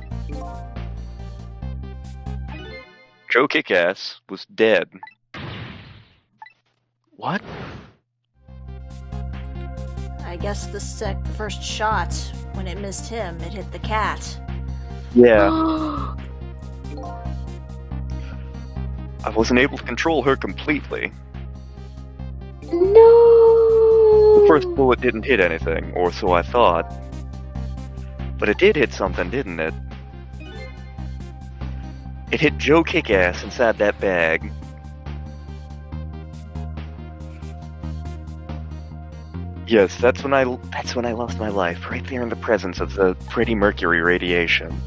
Joe Kick-Ass was dead. What? I guess the first shot, when it missed him, it hit the cat. Yeah. I wasn't able to control her completely. No. The first bullet didn't hit anything, or so I thought. But it did hit something, didn't it? It hit Joe Kick-Ass inside that bag. Yes, that's when I lost my life, right there in the presence of the Freddie Mercury radiation.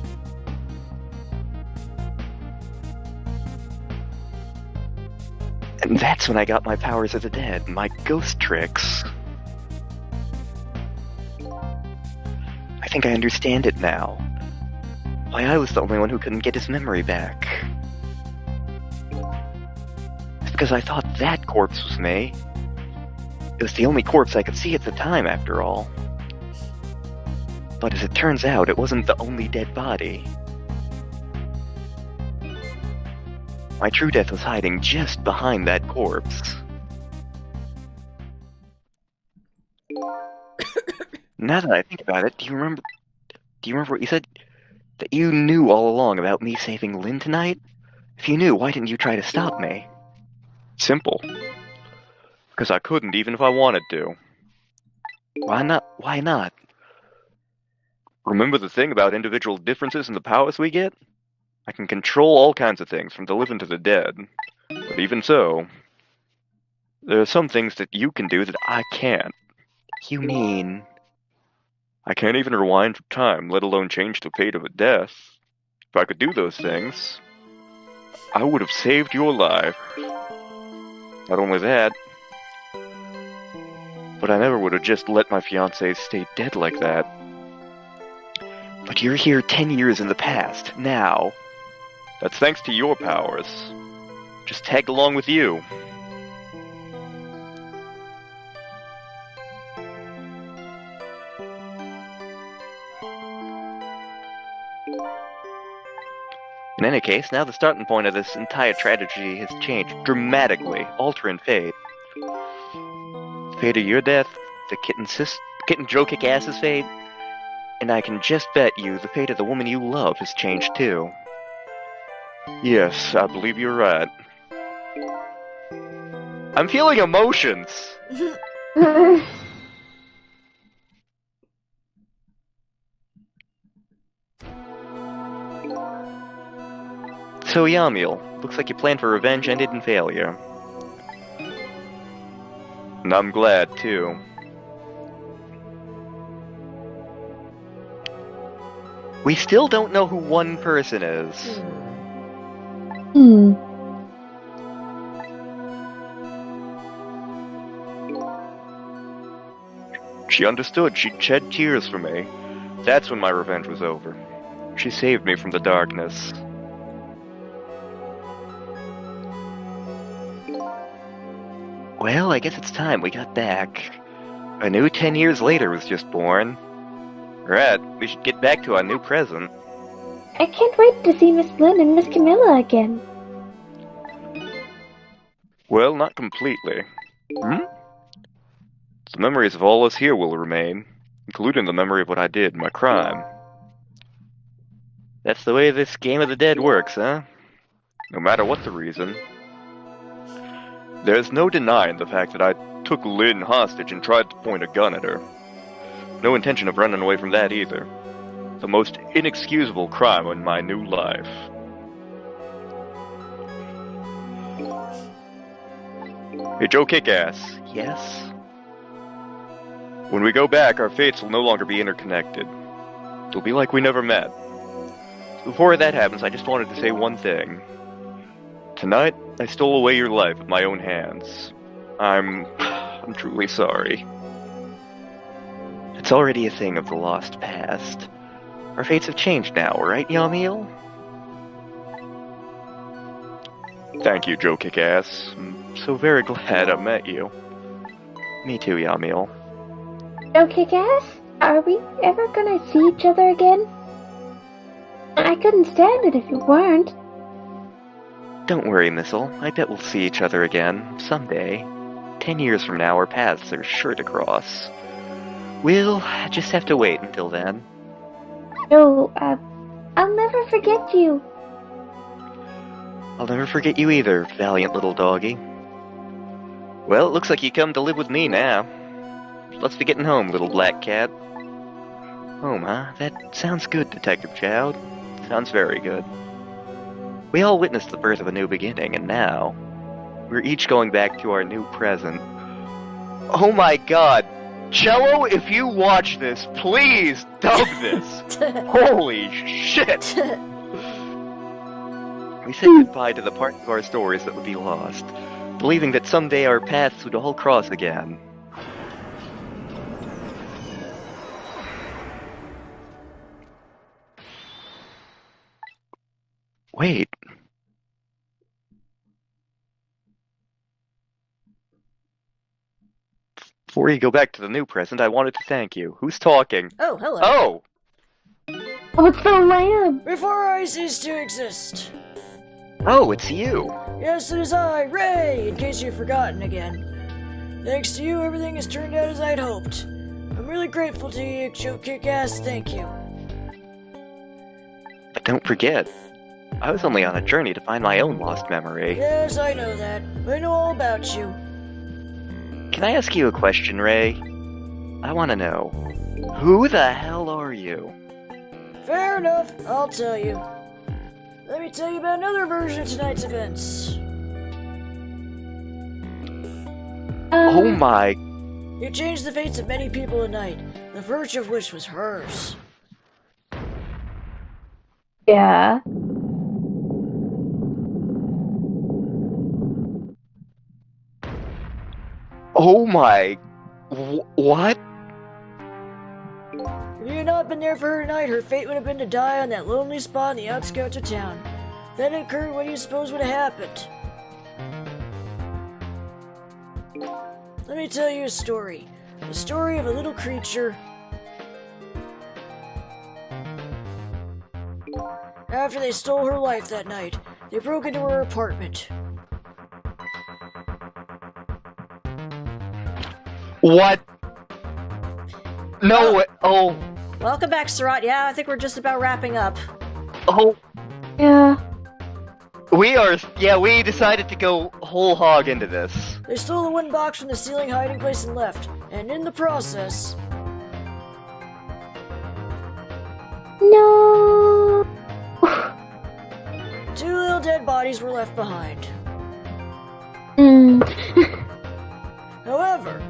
And that's when I got my powers of the dead, my ghost tricks. I think I understand it now. Why I was the only one who couldn't get his memory back. It's because I thought that corpse was me. It was the only corpse I could see at the time, after all. But as it turns out, it wasn't the only dead body. My true death was hiding just behind that corpse. Now that I think about it, do you remember what you said? That you knew all along about me saving Lynne tonight? If you knew, why didn't you try to stop me? Simple. Because I couldn't, even if I wanted to. Why not? Why not? Remember the thing about individual differences in the powers we get? I can control all kinds of things, from the living to the dead. But even so, there are some things that you can do that I can't. You mean? I can't even rewind time, let alone change the fate of a death. If I could do those things, I would have saved your life. Not only that, but I never would have just let my fiancée stay dead like that. But you're here 10 years in the past, now. That's thanks to your powers. Just tagged along with you. In any case, now the starting point of this entire tragedy has changed dramatically, altering fate. The fate of your death, the kitten Joe Kick-Ass's fate, and I can just bet you the fate of the woman you love has changed too. Yes, I believe you're right. I'm feeling emotions! So Yamiel, looks like your plan for revenge ended in failure. And I'm glad, too. We still don't know who one person is. Hmm. She understood. She'd shed tears for me. That's when my revenge was over. She saved me from the darkness. Well, I guess it's time we got back. A new 10 years later was just born. Right, we should get back to our new present. I can't wait to see Miss Lynne and Miss Kamilla again. Well, not completely. The memories of all us here will remain, including the memory of what I did, my crime. That's the way this game of the dead works, huh? No matter what the reason. There's no denying the fact that I took Lynne hostage and tried to point a gun at her. No intention of running away from that either. The most inexcusable crime in my new life. Hey, Joe Kickass. Yes? When we go back, our fates will no longer be interconnected. It'll be like we never met. Before that happens, I just wanted to say one thing. Tonight, I stole away your life with my own hands. I'm truly sorry. It's already a thing of the lost past. Our fates have changed now, right, Yamil? Thank you, Joe Kickass. I'm so very glad I met you. Me too, Yamil. Joe Kickass? Are we ever gonna see each other again? I couldn't stand it if you weren't. Don't worry, Missile. I bet we'll see each other again, someday. 10 years from now, our paths are sure to cross. We'll just have to wait until then. Joe, I'll never forget you. I'll never forget you either, valiant little doggy. Well, it looks like you come to live with me now. Let's be getting home, little black cat. Home, huh? That sounds good, Detective Jowd. Sounds very good. We all witnessed the birth of a new beginning, and now we're each going back to our new present. Oh my god! Cello, if you watch this, please dub this! Holy shit! We said goodbye to the part of our stories that would be lost, believing that someday our paths would all cross again. Wait. Before you go back to the new present, I wanted to thank you. Who's talking? Oh, hello. Oh! Oh, it's the lamb! Before I cease to exist. Oh, it's you! Yes, it is I, Ray, in case you've forgotten again. Thanks to you, everything has turned out as I'd hoped. I'm really grateful to you, Joe Kickass, thank you. But don't forget, I was only on a journey to find my own lost memory. Yes, I know that. I know all about you. Can I ask you a question, Ray? I want to know, who the hell are you? Fair enough, I'll tell you. Let me tell you about another version of tonight's events. Oh my... You changed the fates of many people tonight, the first of which was hers. Yeah. Oh my... What? If you had not been there for her tonight, her fate would have been to die on that lonely spot in the outskirts of town. If that had occurred, what do you suppose would have happened? Let me tell you a story. The story of a little creature. After they stole her life that night, they broke into her apartment. What? No, oh, Welcome back, Surat. Yeah, I think we're just about wrapping up. oh, Yeah. we decided to go whole hog into this. They stole the wooden box from the ceiling hiding place and left. And in the process... No. 2 little dead bodies were left behind. Hmm. However,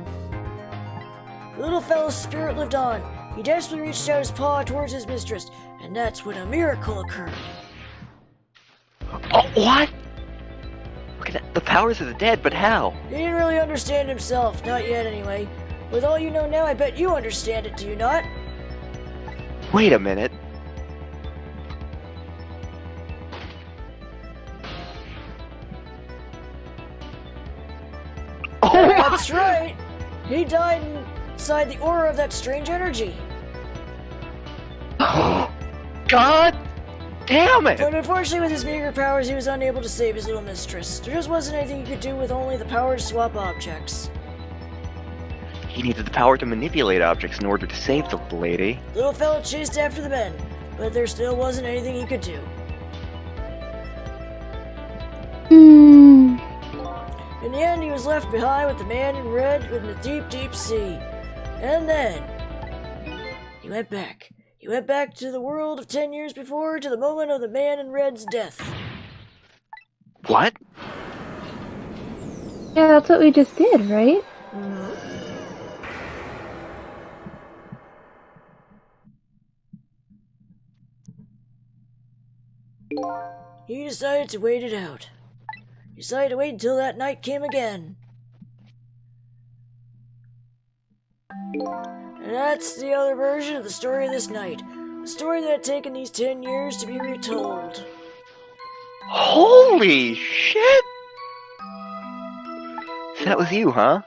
The little fellow's spirit lived on. He desperately reached out his paw towards his mistress, and that's when a miracle occurred. Oh, what? Look at that. The powers of the dead, but how? He didn't really understand himself, not yet anyway. With all you know now, I bet you understand it, do you not? Wait a minute. Oh, That's right! He died inside the aura of that strange energy. God damn it! But unfortunately, with his meager powers, he was unable to save his little mistress. There just wasn't anything he could do with only the power to swap objects. He needed the power to manipulate objects in order to save the lady. Little fellow chased after the men, but there still wasn't anything he could do. In the end, he was left behind with the man in red in the deep, deep sea. And then, he went back. He went back to the world of 10 years before, to the moment of the man in red's death. What? Yeah, that's what we just did, right? He decided to wait it out. He decided to wait until that night came again. And that's the other version of the story of this night. The story that had taken these 10 years to be retold. Holy shit! So that was you, huh?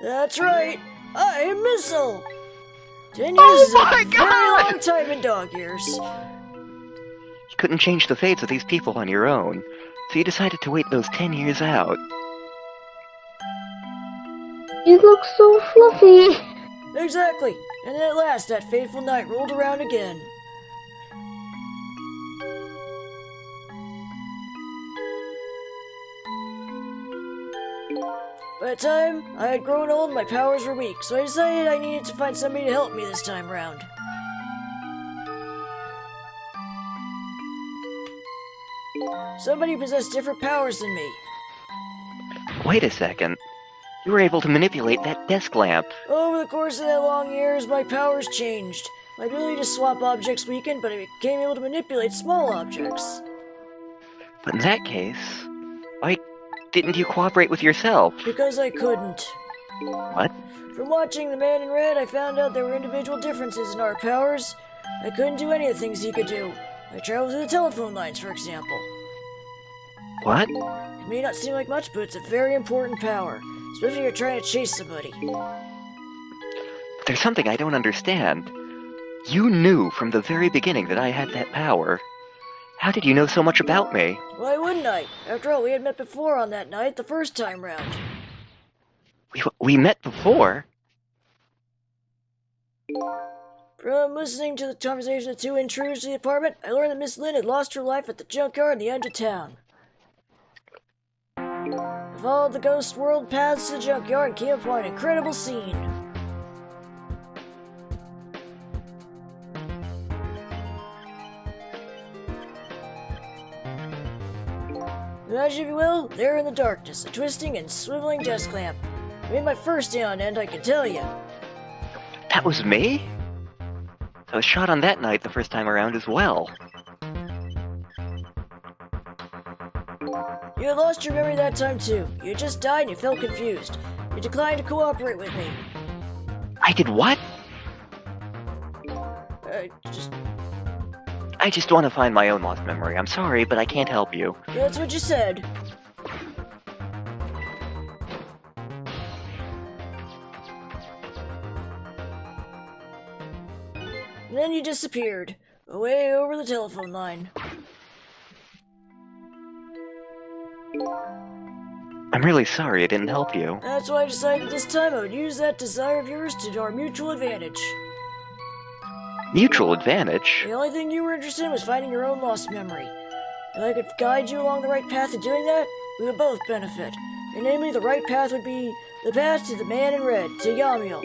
That's right. I am Missile. 10 years is my a very God! long time in dog years. You couldn't change the fates of these people on your own, so you decided to wait those 10 years out. You look so fluffy. Exactly. And then at last, that fateful night rolled around again. By the time I had grown old, my powers were weak, so I decided I needed to find somebody to help me this time round. Somebody who possessed different powers than me. Wait a second. You were able to manipulate that desk lamp. Over the course of that long years, my powers changed. My ability to swap objects weakened, but I became able to manipulate small objects. But in that case, why didn't you cooperate with yourself? Because I couldn't. What? From watching the man in red, I found out there were individual differences in our powers. I couldn't do any of the things he could do. I traveled through the telephone lines, for example. What? It may not seem like much, but it's a very important power, especially if you're trying to chase somebody. There's something I don't understand. You knew from the very beginning that I had that power. How did you know so much about me? Why wouldn't I? After all, we had met before on that night, the first time round. We met before? From listening to the conversation of two intruders to the apartment, I learned that Miss Lynne had lost her life at the junkyard in the end of town. I followed the ghost world paths to the junkyard and came upon an incredible scene. Imagine, if you will, there in the darkness, a twisting and swiveling desk lamp. I made my first day on end, I can tell you. That was me? I was shot on that night the first time around as well. You had lost your memory that time too. You had just died and you felt confused. You declined to cooperate with me. I did what? I just want to find my own lost memory. I'm sorry, but I can't help you. That's what you said. And then you disappeared, away over the telephone line. I'm really sorry I didn't help you. That's why I decided this time I would use that desire of yours to our mutual advantage. Mutual advantage? The only thing you were interested in was finding your own lost memory. If I could guide you along the right path in doing that, we would both benefit. And namely, the right path would be the path to the man in red, to Yamiel.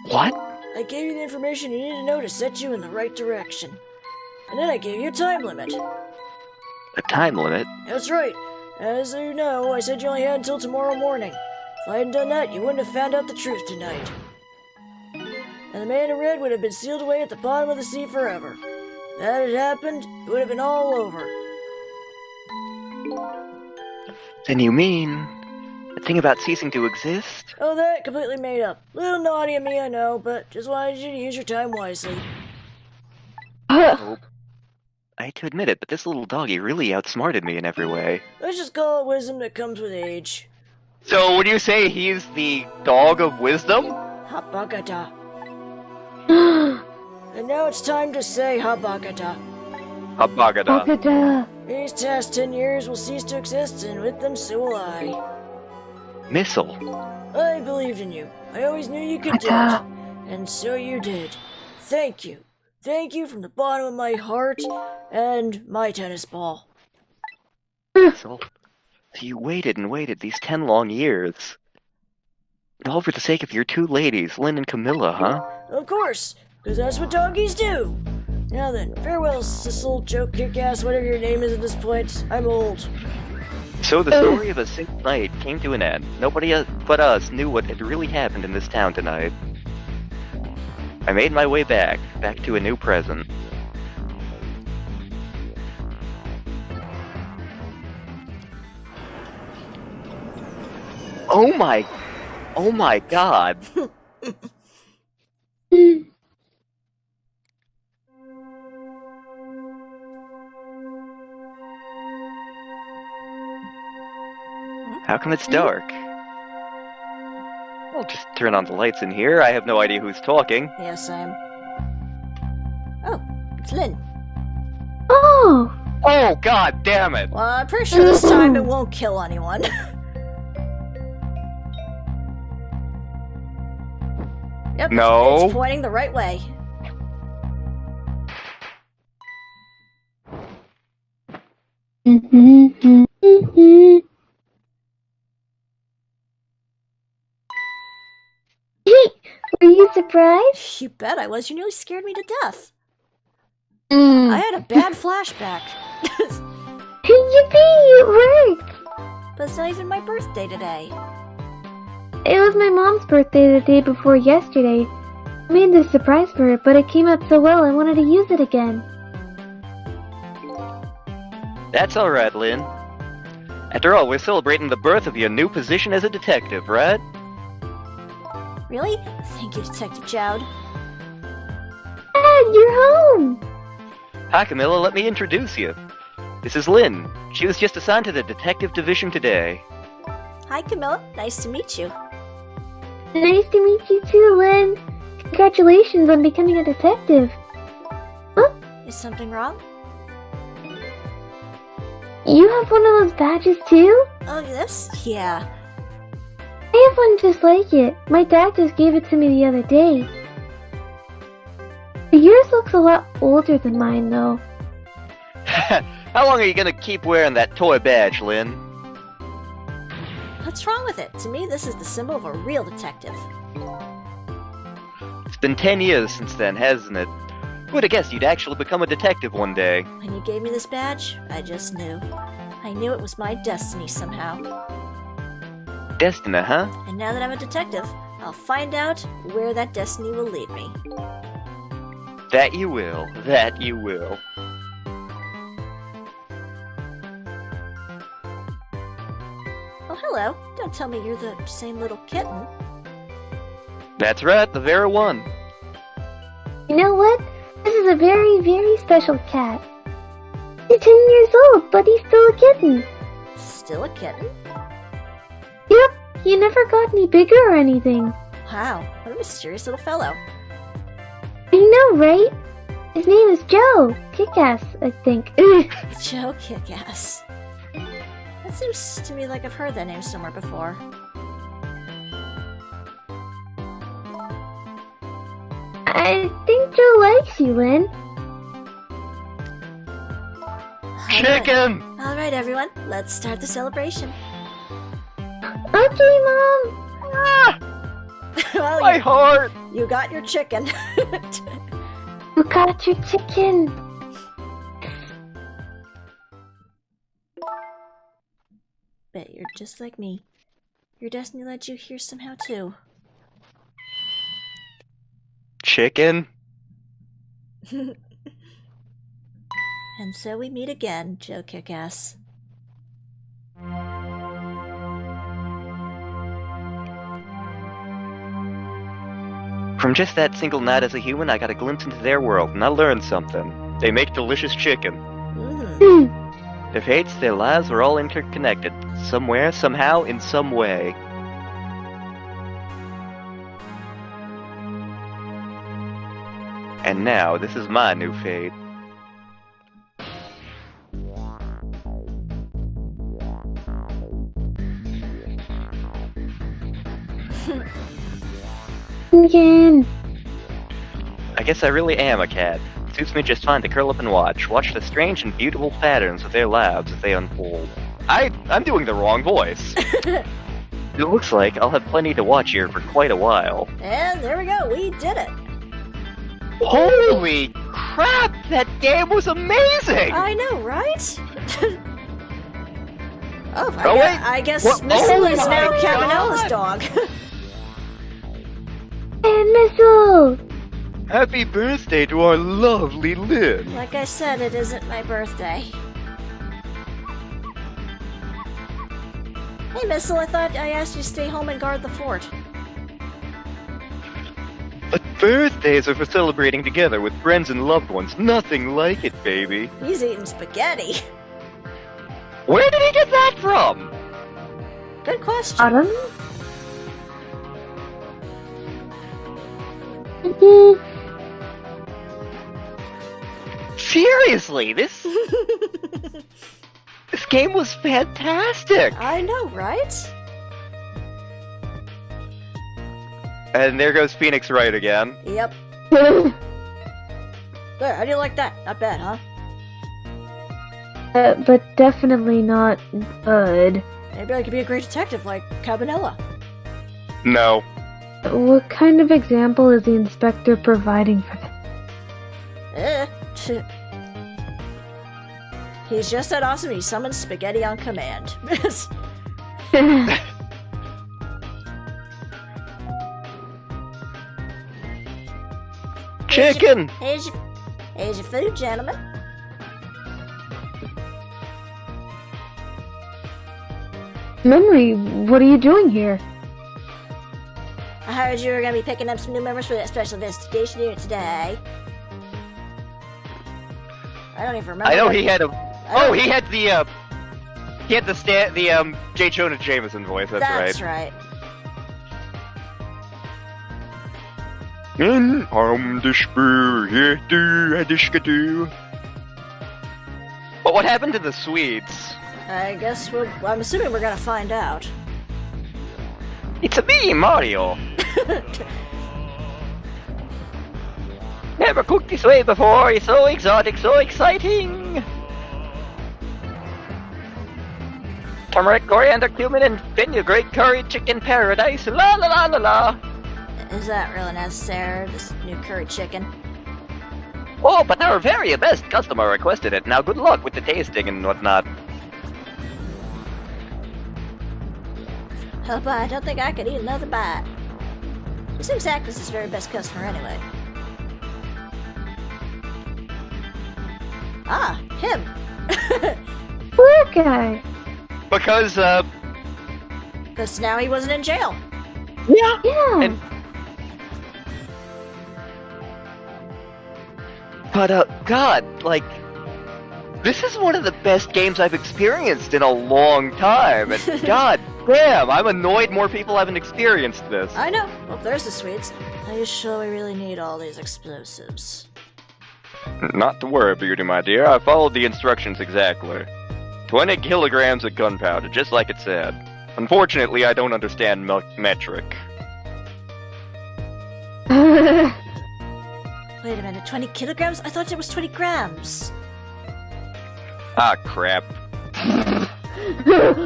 What? I gave you the information you needed to know to set you in the right direction. And then I gave you a time limit. A time limit? That's right. As you know, I said you only had until tomorrow morning. If I hadn't done that, you wouldn't have found out the truth tonight. And the man in red would have been sealed away at the bottom of the sea forever. If that had happened, it would have been all over. Then you mean... the thing about ceasing to exist? Oh, that completely made up. Little naughty of me, I know, but just wanted you to use your time wisely. Oh, I hate to admit it, but this little doggy really outsmarted me in every way. Let's just call it wisdom that comes with age. So, would you say he's the dog of wisdom? Habagata. And now it's time to say Habagata. Habagada. Bagada. These past 10 years will cease to exist, and with them so will I. Missile. I believed in you. I always knew you could do it. And so you did. Thank you. Thank you from the bottom of my heart and my tennis ball. Missile. So you waited and waited these 10 long years. And all for the sake of your two ladies, Lynne and Kamilla, huh? Of course, because that's what doggies do. Now then, farewell, Sissel, Joke, Kick-Ass, whatever your name is at this point. I'm old. So the story of a single night came to an end. Nobody but us knew what had really happened in this town tonight. I made my way back to a new present. Oh my god. How come it's dark? I'll just turn on the lights in here. I have no idea who's talking. Yes, I'm... Oh, it's Lynne. Oh! Oh, god damn it! Well, I'm pretty sure this time it won't kill anyone. Yep, No. it's pointing the right way. Were you surprised? You bet I was. You nearly scared me to death. I Mm. had a bad flashback. Yippee! It worked! But it's not even my birthday today. It was my mom's birthday the day before yesterday. I made this surprise for her, but it came out so well I wanted to use it again. That's alright, Lynne. After all, we're celebrating the birth of your new position as a detective, right? Really? Thank you, Detective Jowd. Dad, you're home! Hi, Kamilla, let me introduce you. This is Lynne. She was just assigned to the detective division today. Hi, Kamilla. Nice to meet you. Nice to meet you too, Lynn. Congratulations on becoming a detective. Is something wrong? You have one of those badges too? Oh, this? Yeah. I have one just like it. My dad just gave it to me the other day. Yours looks a lot older than mine, though. How long are you gonna keep wearing that toy badge, Lynne? What's wrong with it? To me, this is the symbol of a real detective. It's been 10 years since then, hasn't it? Who'd have guessed you'd actually become a detective one day? When you gave me this badge, I just knew. I knew it was my destiny somehow. Destiny, huh? And now that I'm a detective, I'll find out where that destiny will lead me. That you will. That you will. Oh, hello. Don't tell me you're the same little kitten. That's right, the very one. You know what? This is a very, very special cat. He's 10 years old, but he's still a kitten. Still a kitten? Yep, he never got any bigger or anything. Wow, what a mysterious little fellow. I know, right? His name is Joe. Kick-Ass, I think. Joe Kick-Ass. That seems to me like I've heard that name somewhere before. I think Joe likes you, Lynn. Chicken! Alright, everyone, let's start the celebration. Okay, Mom. Ah, Well, my heart! you got your chicken. You got your chicken. Bet you're just like me. Your destiny led you here somehow, too. Chicken? And so we meet again, Joe Kickass. From just that single night as a human, I got a glimpse into their world, and I learned something. They make delicious chicken. Their fates, their lives were all interconnected. Somewhere, somehow, in some way. And now, this is my new fate. Again. I guess I really am a cat. Suits me just fine to curl up and watch the strange and beautiful patterns of their lives as they unfold. I'm doing the wrong voice. It looks like I'll have plenty to watch here for quite a while. And there we go, we did it! Holy crap, that game was amazing! I know, right? Wait. I guess What? Missile is Oh now my Kamilla's God. dog. And Missile! Happy birthday to our lovely Lynn! Like I said, it isn't my birthday. Hey, Missile, I thought I asked you to stay home and guard the fort. But birthdays are for celebrating together with friends and loved ones. Nothing like it, baby. He's eating spaghetti. Where did he get that from? Good question. Autumn? Seriously, this game was fantastic! I know, right? And there goes Phoenix Wright again. Yep. There, how do you like that? Not bad, huh? But definitely not good. Maybe I could be a great detective like Kamilla. No. What kind of example is the inspector providing for them? He's just that awesome, he summons spaghetti on command. Chicken! Here's your food, gentlemen. Memory, what are you doing here? I heard you were gonna be picking up some new members for that special investigation unit today. I don't even remember. I know what- he had a. I Oh, don't- he had the J. Jonah Jameson voice. That's right. But what happened to the Swedes? I guess I'm assuming we're gonna find out. It's a me, Mario. Never cooked this way before. It's so exotic, so exciting. Turmeric, coriander, cumin, and fenugreek curry chicken paradise. La la la la la. Is that really necessary, this new curry chicken? Oh, but our very best customer requested it. Now good luck with the tasting and whatnot. Oh, but I don't think I could eat another bite. He seems to act as his very best customer anyway. Ah, him! Poor guy. Because, Because now he wasn't in jail. yeah. Yeah. And- But, God, like, this is one of the best games I've experienced in a long time, and god damn, I'm annoyed more people haven't experienced this. I know. Well, there's the sweets. Are you sure we really need all these explosives? Not to worry, Beauty, my dear, I followed the instructions exactly. 20 kilograms of gunpowder, just like it said. Unfortunately, I don't understand metric. Wait a minute, 20 kilograms? I thought it was 20 grams. Ah, crap.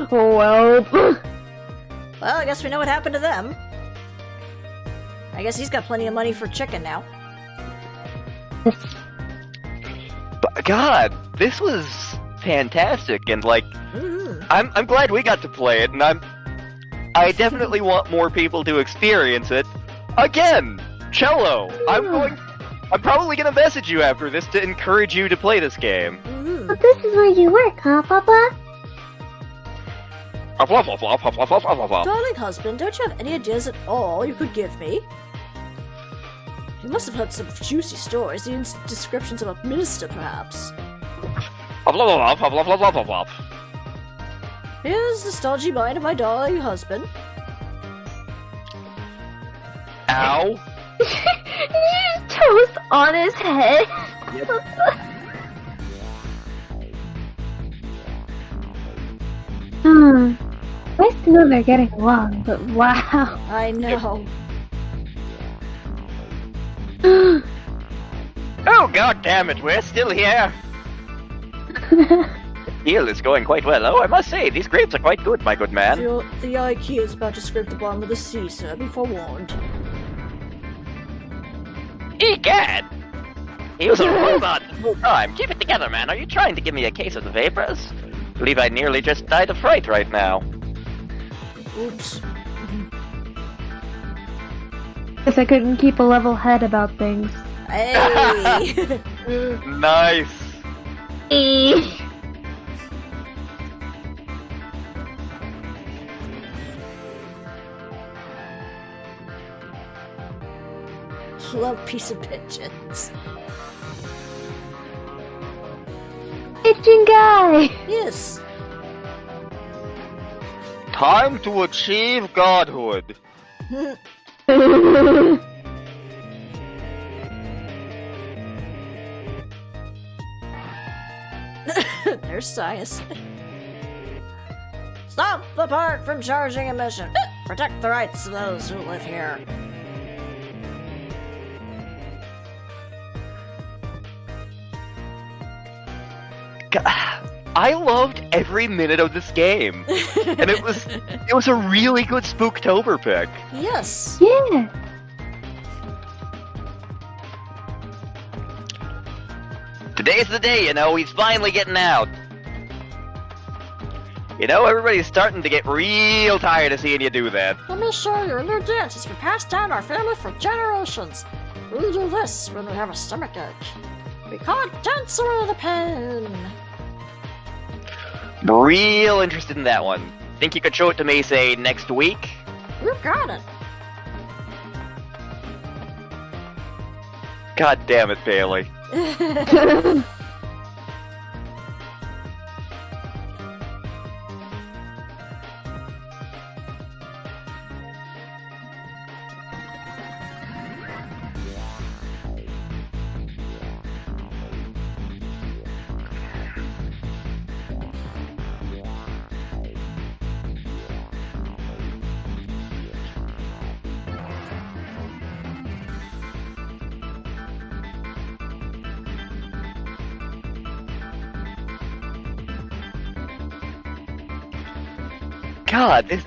Well. Well, I guess we know what happened to them. I guess he's got plenty of money for chicken now. But God, this was fantastic, and like, Mm-hmm. I'm glad we got to play it, and I definitely want more people to experience it. Again, Cello, I'm probably gonna message you after this to encourage you to play this game. But this is where you work, huh, Papa? Darling husband, don't you have any ideas at all you could give me? You must have heard some juicy stories, even descriptions of a minister, perhaps. Here's the stodgy mind of my darling husband. Ow. Did you just toast on his head? Nice to know they're getting along, but wow. I know. Oh, god damn it, we're still here. The deal is going quite well. Oh, I must say, these grapes are quite good, my good man. The IQ is about to scrape the bottom of the sea, sir. Be forewarned. Egad! He was a robot the whole time. Keep it together, man. Are you trying to give me a case of the vapors? I believe I nearly just died of fright right now. Oops. Guess I couldn't keep a level head about things. Hey! Nice. Love piece of pigeons. Pigeon guy! Yes. Time to achieve godhood. There's science. Stop the part from charging a mission. Protect the rights of those who live here. I loved every minute of this game, and it was a really good Spooktober pick. Yes. Yeah. Today's the day, you know, he's finally getting out. You know, everybody's starting to get real tired of seeing you do that. Let me show you a new dance. It's been passed down our family for generations. We do this when we have a stomachache. We call it Dance Away the Pain. Real interested in that one. Think you could show it to me, say, next week? You got it. God damn it, Bailey. God, this...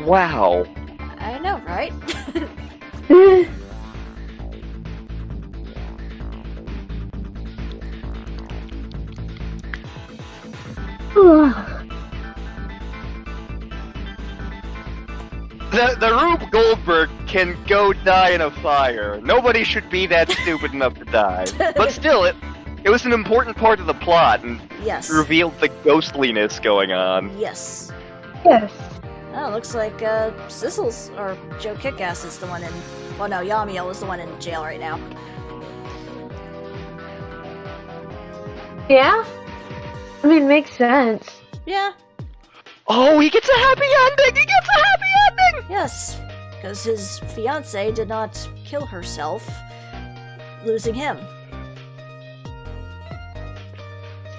Wow. I know, right? The Rube Goldberg can go die in a fire. Nobody should be that stupid enough to die. But still, it was an important part of the plot, and Yes. revealed the ghostliness going on. Yes. Yes. Oh, looks like Sissels or Joe Kickass is the one in. Well, no, Yamiel is the one in jail right now. Yeah? I mean, makes sense. Yeah. Oh, he gets a happy ending! He gets a happy ending! Yes. Because his fiancée did not kill herself, losing him.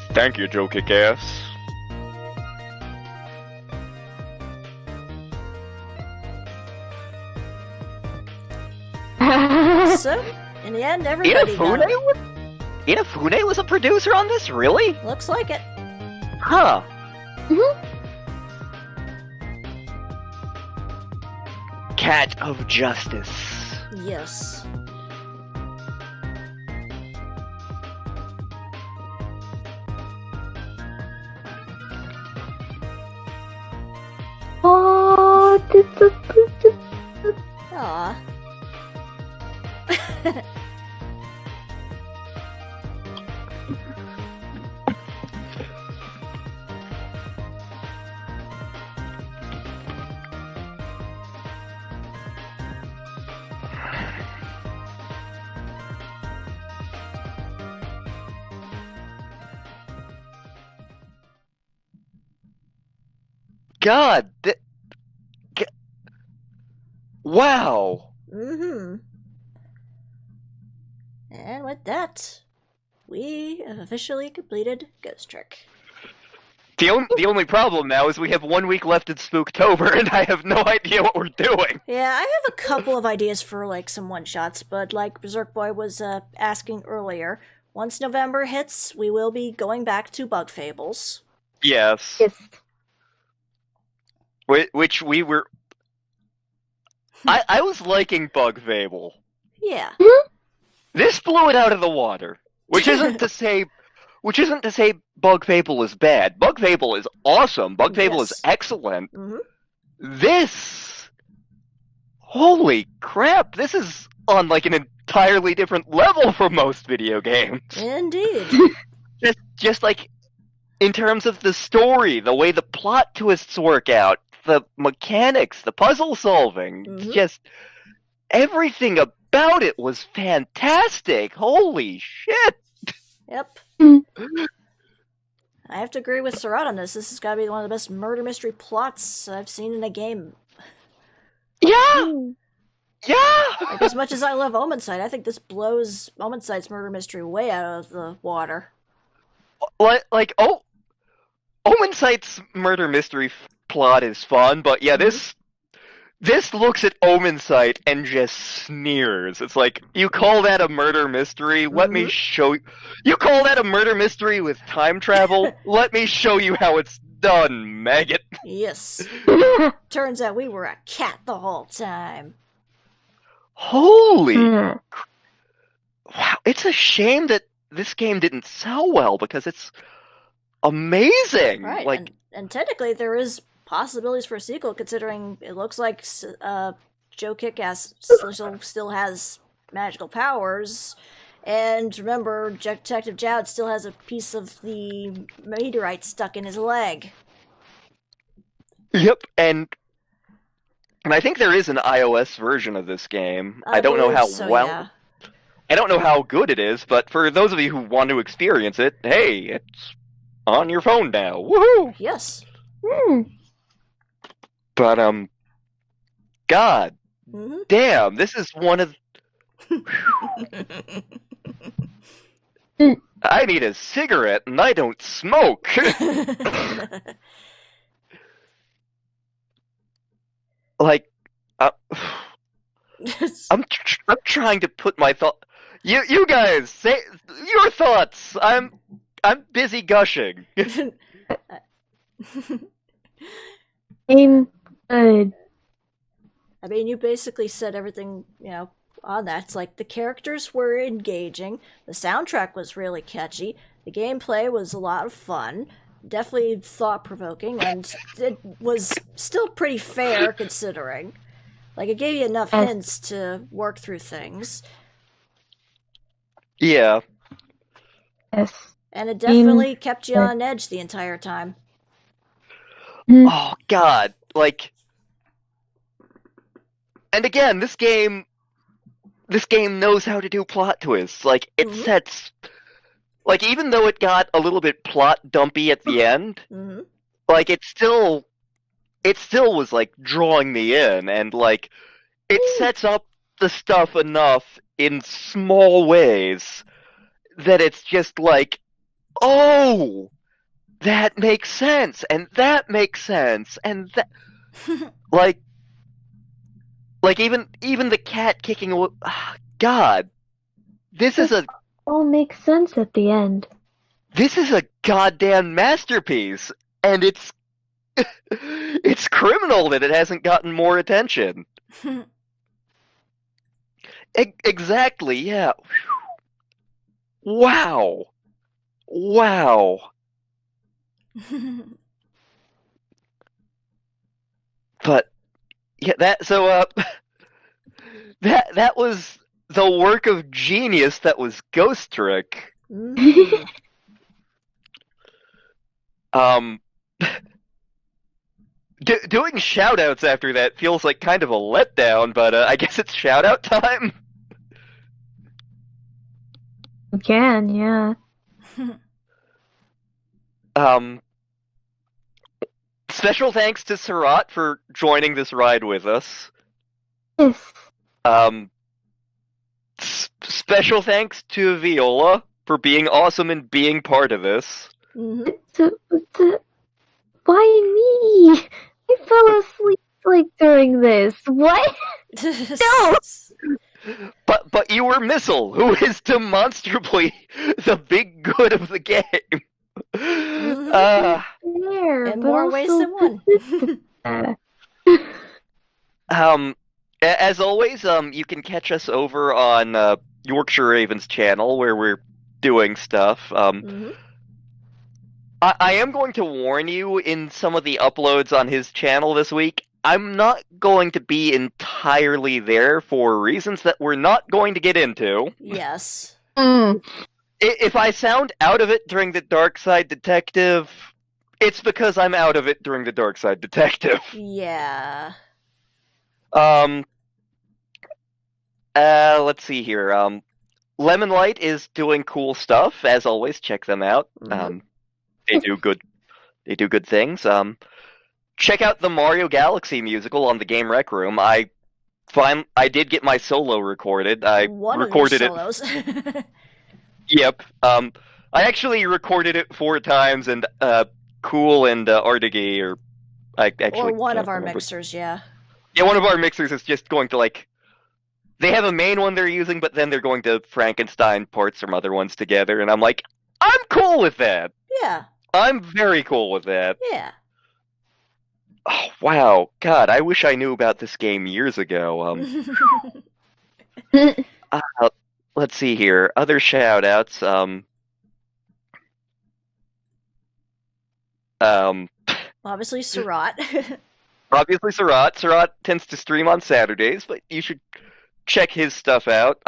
Thank you, Joe Kickass. So, in the end, everybody got it. Inafune was a producer on this, really? Looks like it. Huh. Cat of Justice. Yes. Aw. God, wow. Mm-hmm. And with that, we have officially completed Ghost Trick. The only problem now is we have 1 week left in Spooktober, and I have no idea what we're doing. Yeah, I have a couple of ideas for, like, some one-shots, but like Berserk Boy was asking earlier, once November hits, we will be going back to Bug Fables. Yes. Yes. Which we were... I was liking Bug Fable. Yeah. This blew it out of the water. Which isn't to say Bug Fable is bad. Bug Fable is awesome. Bug Fable is Yes. excellent. Mm-hmm. This... Holy crap, this is on like an entirely different level from most video games. Indeed. Just like in terms of the story, the way the plot twists work out, the mechanics, the puzzle solving, Mhm. just everything about it was fantastic. Holy shit. Yep. I have to agree with Sarat on this. This has got to be one of the best murder mystery plots I've seen in a game. Yeah. Yeah. Like, as much as I love Omensight, I think this blows Omensight's murder mystery way out of the water. Omensight's murder mystery plot is fun, but yeah, this looks at Omensight and just sneers. It's like, you call that a murder mystery? Let me show you. You call that a murder mystery with time travel? Let me show you how it's done, maggot. Yes. Turns out we were a cat the whole time. Holy Mm. wow! It's a shame that this game didn't sell well because it's amazing. Right. Like, and technically, there is possibilities for a sequel, considering it looks like Joe Kickass still has magical powers. And remember, Detective Jowd still has a piece of the meteorite stuck in his leg. yep, and I think there is an iOS version of this game. I don't know believe how so, well. yeah. I don't know how good it is, but for those of you who want to experience it, hey, it's on your phone now. Woohoo! Yes. But God Mhm. damn, this is one of. I need a cigarette, and I don't smoke. Like, I'm trying to put my thought. You guys say your thoughts. I'm busy gushing. Game good. I mean, you basically said everything, on that. It's like the characters were engaging, the soundtrack was really catchy, the gameplay was a lot of fun, definitely thought-provoking, and it was still pretty fair considering. Like, it gave you enough hints to work through things. Yeah. Yes. And it definitely kept you on edge the entire time. Oh God, like. And again, this game knows how to do plot twists. Like, it sets, like, even though it got a little bit plot dumpy at the end, like, it still was, like, drawing me in, and, like, it sets up the stuff enough in small ways that it's just like, oh, that makes sense, and that makes sense, and that, like even the cat kicking away. God, this is a All makes sense at the end. this is a goddamn masterpiece, and it's it's criminal that it hasn't gotten more attention. Exactly, yeah. Wow. But Yeah, that was the work of genius. That was Ghost Trick. Mhm. Doing shoutouts after that feels like kind of a letdown, but I guess it's shoutout time. You can, yeah. Special thanks to Surat for joining this ride with us. Yes. Special thanks to Viola for being awesome and being part of this. Mhm. Why me? I fell asleep like during this. What? No! But you were Missile, who is demonstrably the big good of the game. There, In but more ways also than one. As always, you can catch us over on Yorkshire Ravens channel where we're doing stuff. Mhm. I am going to warn you in some of the uploads on his channel this week. I'm not going to be entirely there for reasons that we're not going to get into. Yes. If I sound out of it during the Dark Side Detective, it's because I'm out of it during the Dark Side Detective. Yeah. Let's see here. Lemon Light is doing cool stuff. As always, check them out. Mhm. They do good things. Check out the Mario Galaxy musical on the Game Rec Room. I did get my solo recorded. I One recorded of your it. solos. Yep. I actually recorded it 4 times, and Cool and Ardigi, or I actually or one can't of our remember. mixers, yeah. Yeah, one of our mixers is just going to they have a main one they're using, but then they're going to Frankenstein parts from other ones together, and I'm like, I'm cool with that. Yeah. I'm very cool with that. Yeah. Oh, wow. God, I wish I knew about this game years ago. Let's see here. Other shoutouts. Obviously, Surat. Obviously, Surat. Surat tends to stream on Saturdays, but you should check his stuff out.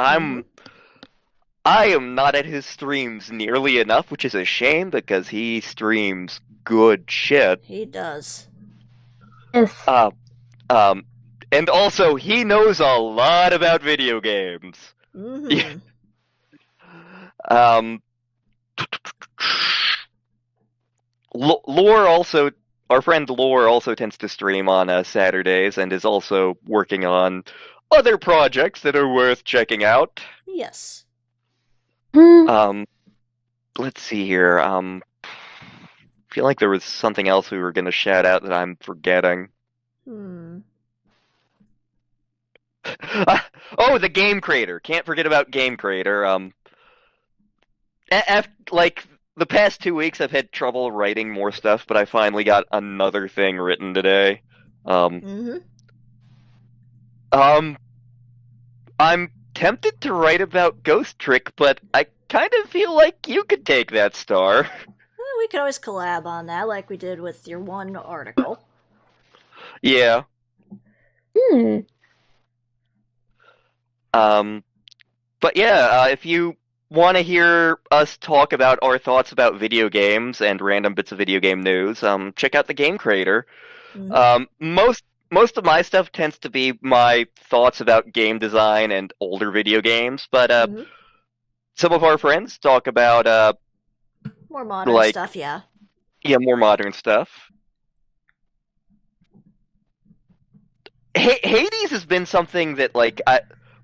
I am not at his streams nearly enough, which is a shame because he streams good shit. He does. Yes. And also he knows a lot about video games. Mhm. Lore also, our friend Lore also tends to stream on Saturdays and is also working on other projects that are worth checking out. Yes. Let's see here. Feel like there was something else we were going to shout out that I'm forgetting. Oh, the Game Creator. Can't forget about Game Creator. The past 2 weeks, I've had trouble writing more stuff, but I finally got another thing written today. I'm tempted to write about Ghost Trick, but I kind of feel like you could take that star. Well, we could always collab on that, like we did with your one article. Yeah. But yeah, if you want to hear us talk about our thoughts about video games and random bits of video game news, check out the Game Creator. Most of my stuff tends to be my thoughts about game design and older video games, but some of our friends talk about more modern stuff, yeah. Yeah, more modern stuff. Hades has been something that,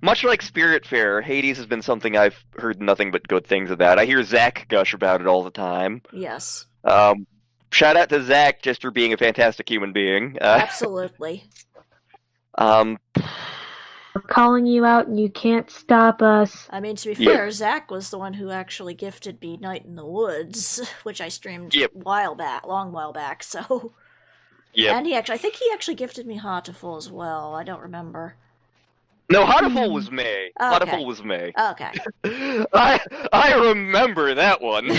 much like Spiritfarer, Hades has been something I've heard nothing but good things about. I hear Zach gush about it all the time. Yes. Shout out to Zach just for being a fantastic human being. Absolutely. We're calling you out and you can't stop us. I mean, to be fair, Zach was the one who actually gifted me Night in the Woods, which I streamed long while back, so... Yeah. And I think he actually gifted me Hatoful as well. I don't remember. No, Hatoful was me. Okay. Hatoful was me. Okay. I remember that one.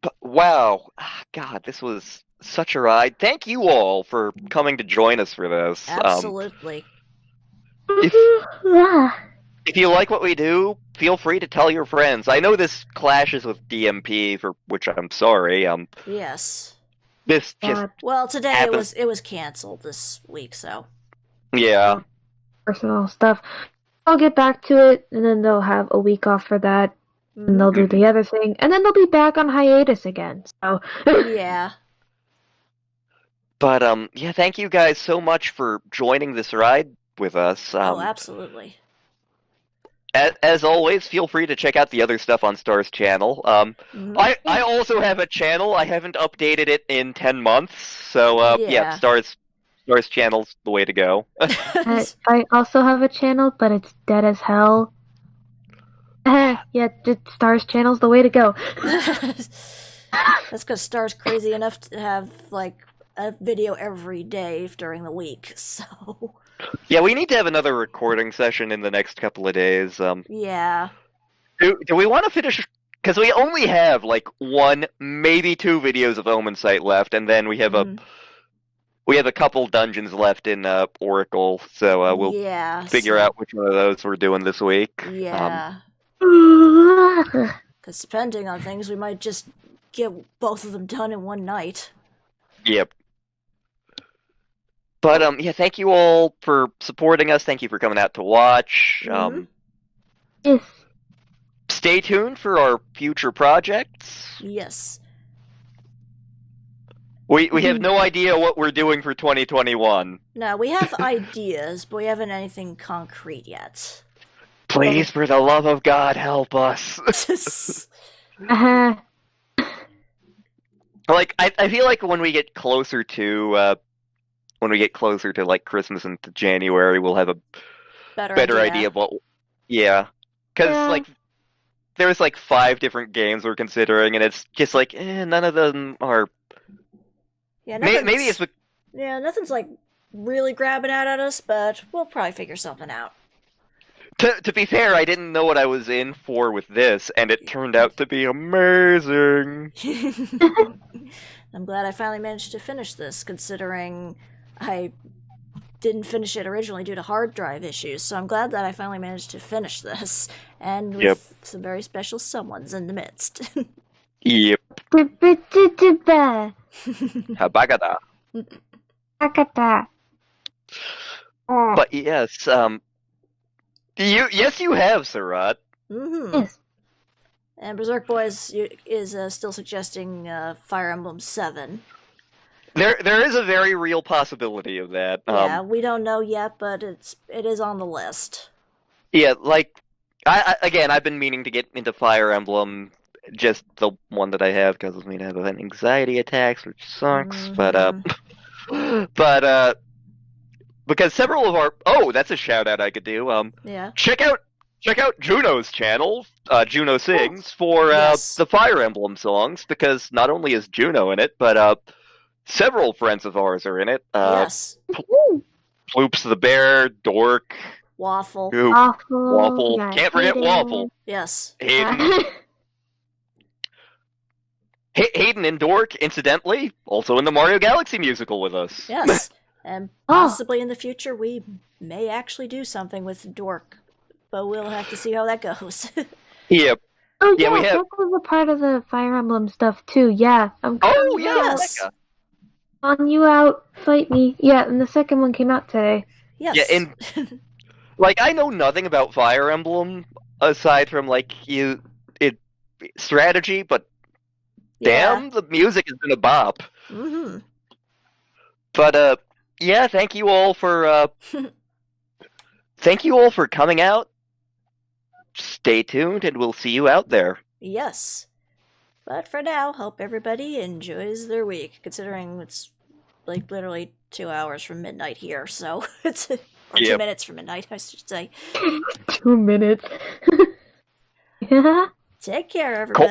But wow, God, this was such a ride. Thank you all for coming to join us for this. Absolutely. Yeah. If you like what we do, feel free to tell your friends. I know this clashes with DMP, for which I'm sorry. Yes. This just Well, today happens. it was canceled this week, so. Yeah. Personal stuff. I'll get back to it, and then they'll have a week off for that, and they'll do the other thing, and then they'll be back on hiatus again. So Yeah. But yeah, thank you guys so much for joining this ride with us. Absolutely. As always, feel free to check out the other stuff on Star's channel. I also have a channel. I haven't updated it in 10 months, so yeah, Star's channel's the way to go. I also have a channel, but it's dead as hell. Yeah, Star's channel's the way to go. That's because Star's crazy enough to have, like, a video every day during the week, so... Yeah, we need to have another recording session in the next couple of days. Yeah. Do we want to finish... Because we only have, like, 1, maybe 2 videos of Omen Sight left, and then we have a couple dungeons left in Oracle, so we'll figure out which one of those we're doing this week. Yeah. Because depending on things, we might just get both of them done in one night. Yep. But, yeah, thank you all for supporting us. Thank you for coming out to watch. Yes. Stay tuned for our future projects. Yes. We have no idea what we're doing for 2021. No, we have ideas, but we haven't anything concrete yet. Please, for the love of God, help us. Like, I feel like when we get closer to like Christmas and to January, we'll have a better idea of what. Yeah, because like there's like 5 different games we're considering, and it's just like none of them are. Yeah, maybe it's. Yeah, nothing's like really grabbing out at us, but we'll probably figure something out. To be fair, I didn't know what I was in for with this, and it turned out to be amazing. I'm glad I finally managed to finish this, considering I didn't finish it originally due to hard drive issues, so I'm glad that I finally managed to finish this, and with some very special someones in the midst. Yep. Habagada. But yes, you have, Sarat. Yes. And Berserk Boys is still suggesting Fire Emblem 7. There is a very real possibility of that. Yeah, we don't know yet, but it is on the list. Yeah, like I've been meaning to get into Fire Emblem, just the one that I have causes me to have anxiety attacks, which sucks. But because several of our that's a shout out I could do. Check out Juno's channel, Juno Sings, for the Fire Emblem songs, because not only is Juno in it, but several friends of ours are in it. Yes. Ploops the Bear, Dork, Waffle. Waffle. Yeah, Can't forget Hayden. Waffle. Yes. Hayden. Hayden and Dork, incidentally, also in the Mario Galaxy musical with us. Yes. And possibly in the future we may actually do something with Dork, but we'll have to see how that goes. Yep. Oh Yeah, yeah, we have- that was a part of the Fire Emblem stuff too. Yeah, I'm Oh, yeah. Yes. Rebecca. calling you out. Fight me. Yeah, and the second one came out today. Yes. Yeah, and like I know nothing about Fire Emblem aside from like strategy, but damn, the music has been a bop. Mm-hmm. But yeah, thank you all for coming out. Stay tuned, and we'll see you out there. Yes. But for now, hope everybody enjoys their week, considering it's like literally 2 hours from midnight here, so it's or 2 minutes from midnight, I should say. 2 minutes. Take care, everybody.